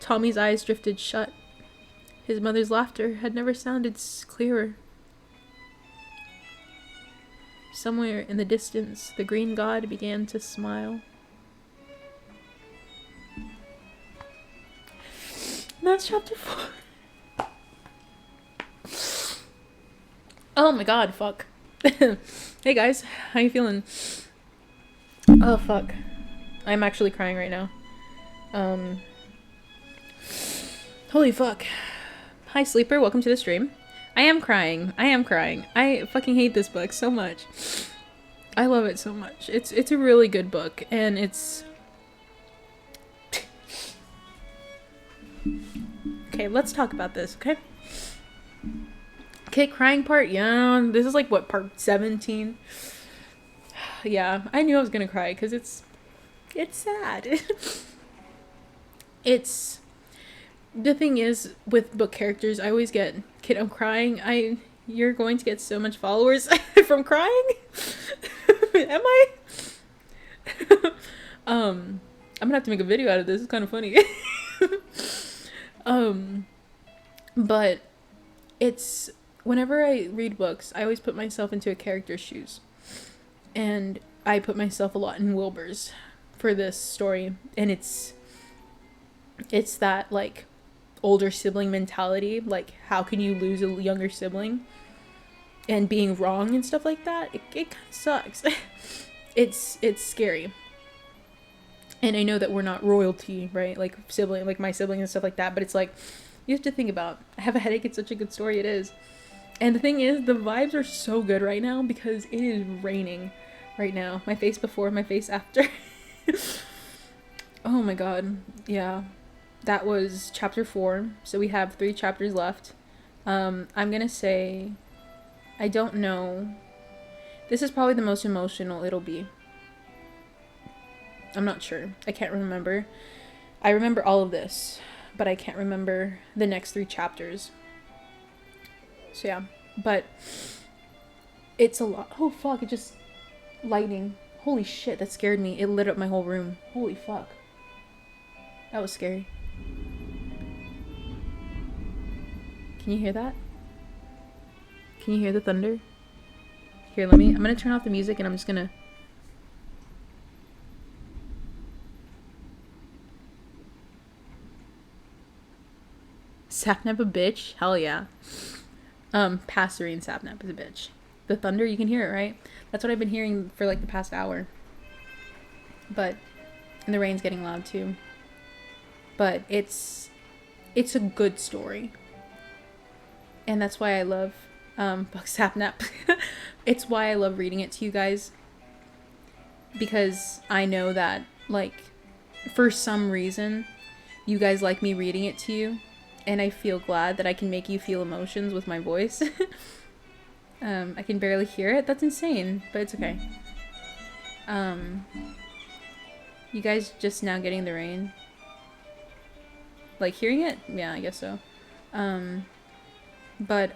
Tommy's eyes drifted shut. His mother's laughter had never sounded clearer. Somewhere in the distance, the green god began to smile. And that's chapter 4. Oh my god, fuck. Hey guys, how you feeling? Oh fuck. I'm actually crying right now. Holy fuck. Hi sleeper, welcome to the stream. I am crying. I fucking hate this book so much. I love it so much. It's a really good book, and it's... Okay, let's talk about this, okay? Okay, crying part, yeah, this is like, what, part 17? Yeah, I knew I was gonna cry, because it's sad. It's... The thing is, with book characters, I always get, kid, I'm crying, you're going to get so much followers from crying? Am I? I'm gonna have to make a video out of this, it's kind of funny. But it's, whenever I read books, I always put myself into a character's shoes. And I put myself a lot in Wilbur's for this story, and it's that, like, older sibling mentality, like, how can you lose a younger sibling and being wrong and stuff like that. It kind of sucks. it's scary, and I know that we're not royalty, right, like sibling, like my sibling and stuff like that, but it's like, you have to think about, I Have a Headache, it's such a good story, it is. And the thing is, the vibes are so good right now because it is raining right now. My face before, my face after. Oh my god, yeah. That was chapter 4, so we have 3 chapters left. I'm gonna say, I don't know. This is probably the most emotional it'll be. I'm not sure. I can't remember. I remember all of this, but I can't remember the next 3 chapters. So yeah, but it's a lot. Oh fuck, it just, lightning. Holy shit, that scared me. It lit up my whole room. Holy fuck. That was scary. Can you hear that? Can you hear the thunder? Here, I'm gonna turn off the music and I'm just gonna... Sapnap a bitch? Hell yeah. PAsserine Sapnap is a bitch. The thunder, you can hear it, right? That's what I've been hearing for like the past hour. But, and the rain's getting loud too. But it's a good story. And that's why I love Book Sapnap. It's why I love reading it to you guys. Because I know that, like, for some reason, you guys like me reading it to you, and I feel glad that I can make you feel emotions with my voice. I can barely hear it. That's insane, but it's okay. You guys just now getting the rain? Like hearing it? Yeah, I guess so. But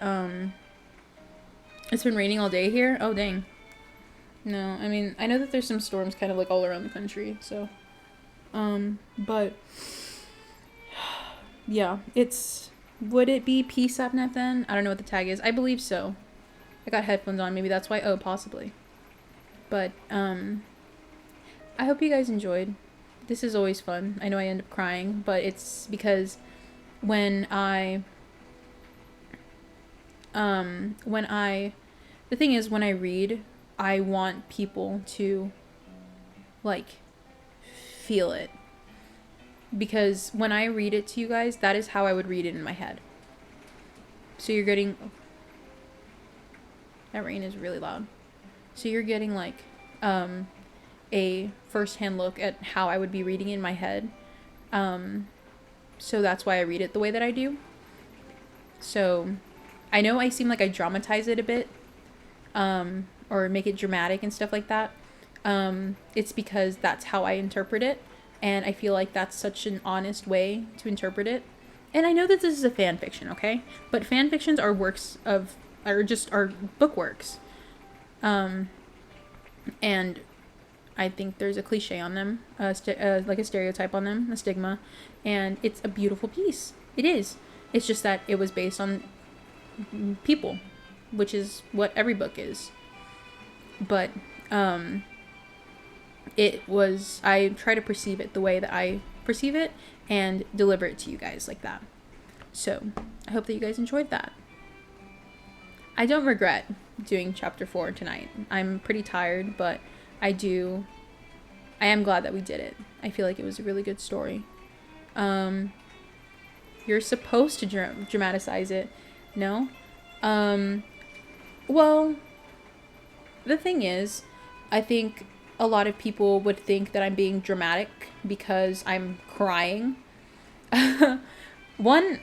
it's been raining all day here. Oh, dang. No, I mean, I know that there's some storms kind of like all around the country, so. But yeah, would it be PSAPnet then? I don't know what the tag is. I believe so. I got headphones on, maybe that's why. Oh, possibly. But, I hope you guys enjoyed. This is always fun. I know I end up crying, but it's because the thing is, when I read, I want people to, like, feel it. Because when I read it to you guys, that is how I would read it in my head. So you're getting... That rain is really loud. So you're getting, like, a first-hand look at how I would be reading in my head. So that's why I read it the way that I do. So I know I seem like I dramatize it a bit, or make it dramatic and stuff like that. It's because that's how I interpret it, and I feel like that's such an honest way to interpret it. And I know that this is a fan fiction, okay? But fan fictions are are book works. And I think there's a cliche on them, like a stereotype on them, a stigma, and it's a beautiful piece. It is. It's just that it was based on people, which is what every book is. But I try to perceive it the way that I perceive it and deliver it to you guys like that. So I hope that you guys enjoyed that. I don't regret doing chapter 4 tonight. I'm pretty tired, but I am glad that we did it. I feel like it was a really good story. You're supposed to dramatize it. No? Well, the thing is, I think a lot of people would think that I'm being dramatic because I'm crying. One,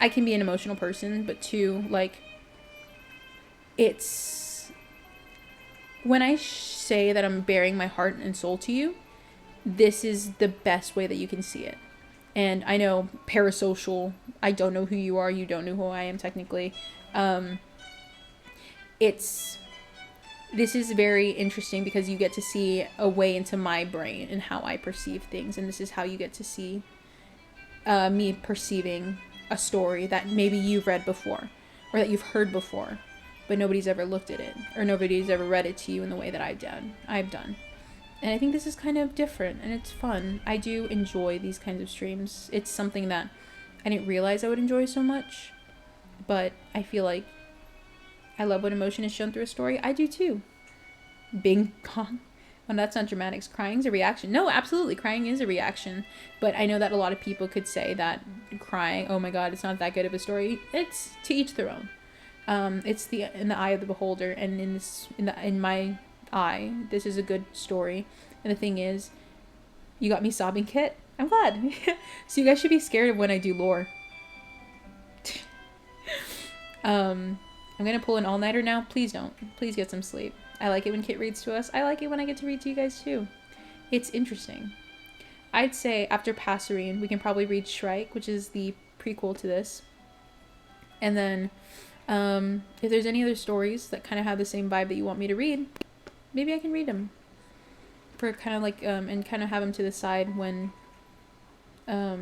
I can be an emotional person, but two, like, it's when I say that I'm bearing my heart and soul to you, this is the best way that you can see it. And I know, parasocial, I don't know who you are, you don't know who I am technically. This is very interesting because you get to see a way into my brain and how I perceive things, and this is how you get to see me perceiving a story that maybe you've read before or that you've heard before, but nobody's ever looked at it or nobody's ever read it to you in the way that I've done. And I think this is kind of different and it's fun. I do enjoy these kinds of streams. It's something that I didn't realize I would enjoy so much, but I feel like I love when emotion is shown through a story. I do too. Bing bong. Well, that's not dramatics. Crying's a reaction. No, absolutely. Crying is a reaction. But I know that a lot of people could say that crying, oh my god, it's not that good of a story. It's to each their own. It's in the eye of the beholder, and in my eye, this is a good story. And the thing is, you got me sobbing, Kit. I'm glad. So you guys should be scared of when I do lore. I'm gonna pull an all-nighter now. Please don't. Please get some sleep. I like it when Kit reads to us. I like it when I get to read to you guys too. It's interesting. I'd say after PAsserine, we can probably read Shrike, which is the prequel to this. And then, if there's any other stories that kind of have the same vibe that you want me to read, maybe I can read them. For kind of like, and kind of have them to the side when I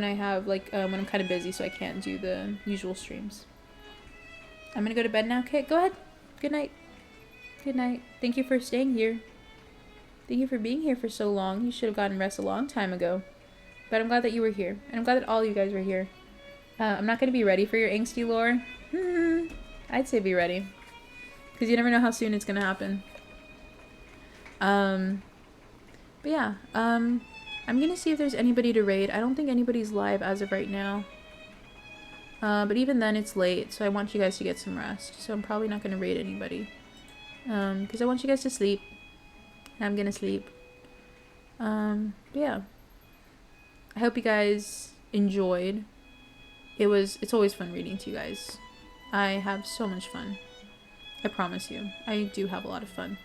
have, like, when I'm kind of busy so I can't do the usual streams. I'm gonna go to bed now, Kit. Go ahead. Good night. Good night. Thank you for staying here. Thank you for being here for so long. You should have gotten rest a long time ago. But I'm glad that you were here. And I'm glad that all you guys were here. I'm not gonna be ready for your angsty lore. I'd say be ready. Because you never know how soon it's gonna happen. But yeah. I'm gonna see if there's anybody to raid. I don't think anybody's live as of right now. But even then it's late, so I want you guys to get some rest. So I'm probably not gonna raid anybody. Because I want you guys to sleep. And I'm gonna sleep. But yeah. I hope you guys enjoyed. It's always fun reading to you guys. I have so much fun. I promise you. I do have a lot of fun.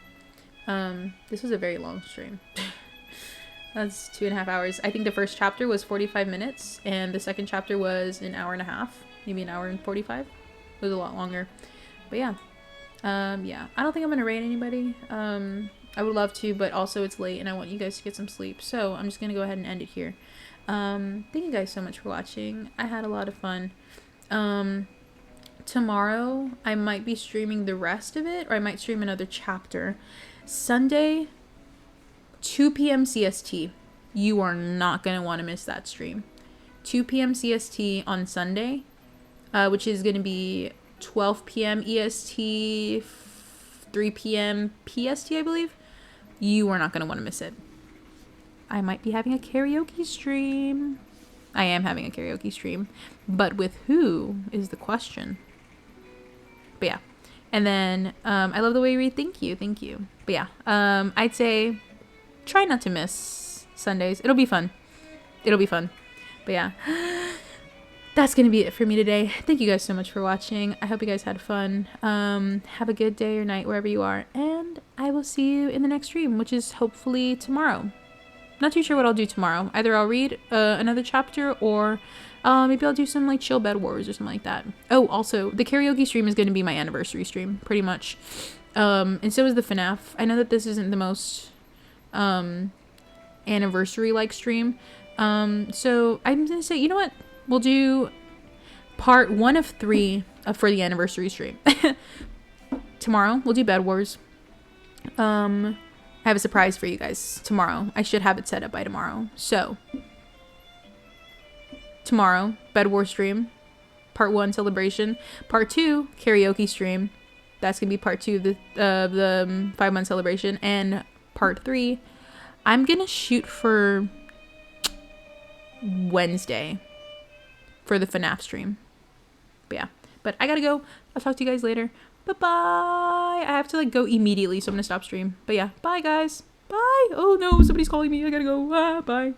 This was a very long stream. That's 2.5 hours. I think the first chapter was 45 minutes, and the second chapter was an hour and a half, maybe an hour and 45. It was a lot longer. But yeah. Yeah. I don't think I'm gonna rate anybody. I would love to, but also it's late, and I want you guys to get some sleep. So I'm just gonna go ahead and end it here. Thank you guys so much for watching. I had a lot of fun. Tomorrow I might be streaming the rest of it, or I might stream another chapter. Sunday, 2 p.m. CST. You are not going to want to miss that stream. 2 p.m. CST on Sunday, which is going to be 12 p.m. EST, 3 p.m. PST, I believe. You are not going to want to miss it. I might be having a karaoke stream. I am having a karaoke stream. But with who is the question. But yeah. And then, I love the way you read. Thank you. But yeah, I'd say try not to miss Sundays. It'll be fun. But yeah, that's going to be it for me today. Thank you guys so much for watching. I hope you guys had fun. Have a good day or night wherever you are. And I will see you in the next stream, which is hopefully tomorrow. Not too sure what I'll do tomorrow. Either I'll read another chapter, or maybe I'll do some like chill bed wars or something like that. Oh, also, the karaoke stream is going to be my anniversary stream, pretty much. And so is the FNAF. I know that this isn't the most anniversary-like stream. So I'm going to say, you know what? We'll do part 1 of 3 for the anniversary stream. Tomorrow, we'll do Bed Wars. I have a surprise for you guys tomorrow. I should have it set up by tomorrow. So, tomorrow, Bed War stream. Part 1, celebration. Part 2, karaoke stream. That's going to be part 2 of the 5-month celebration. And part 3, I'm going to shoot for Wednesday for the FNAF stream. But yeah. But I got to go. I'll talk to you guys later. Bye-bye. I have to like go immediately, so I'm gonna stop stream. But yeah, bye guys. Bye. Oh no, somebody's calling me. I gotta go. Bye.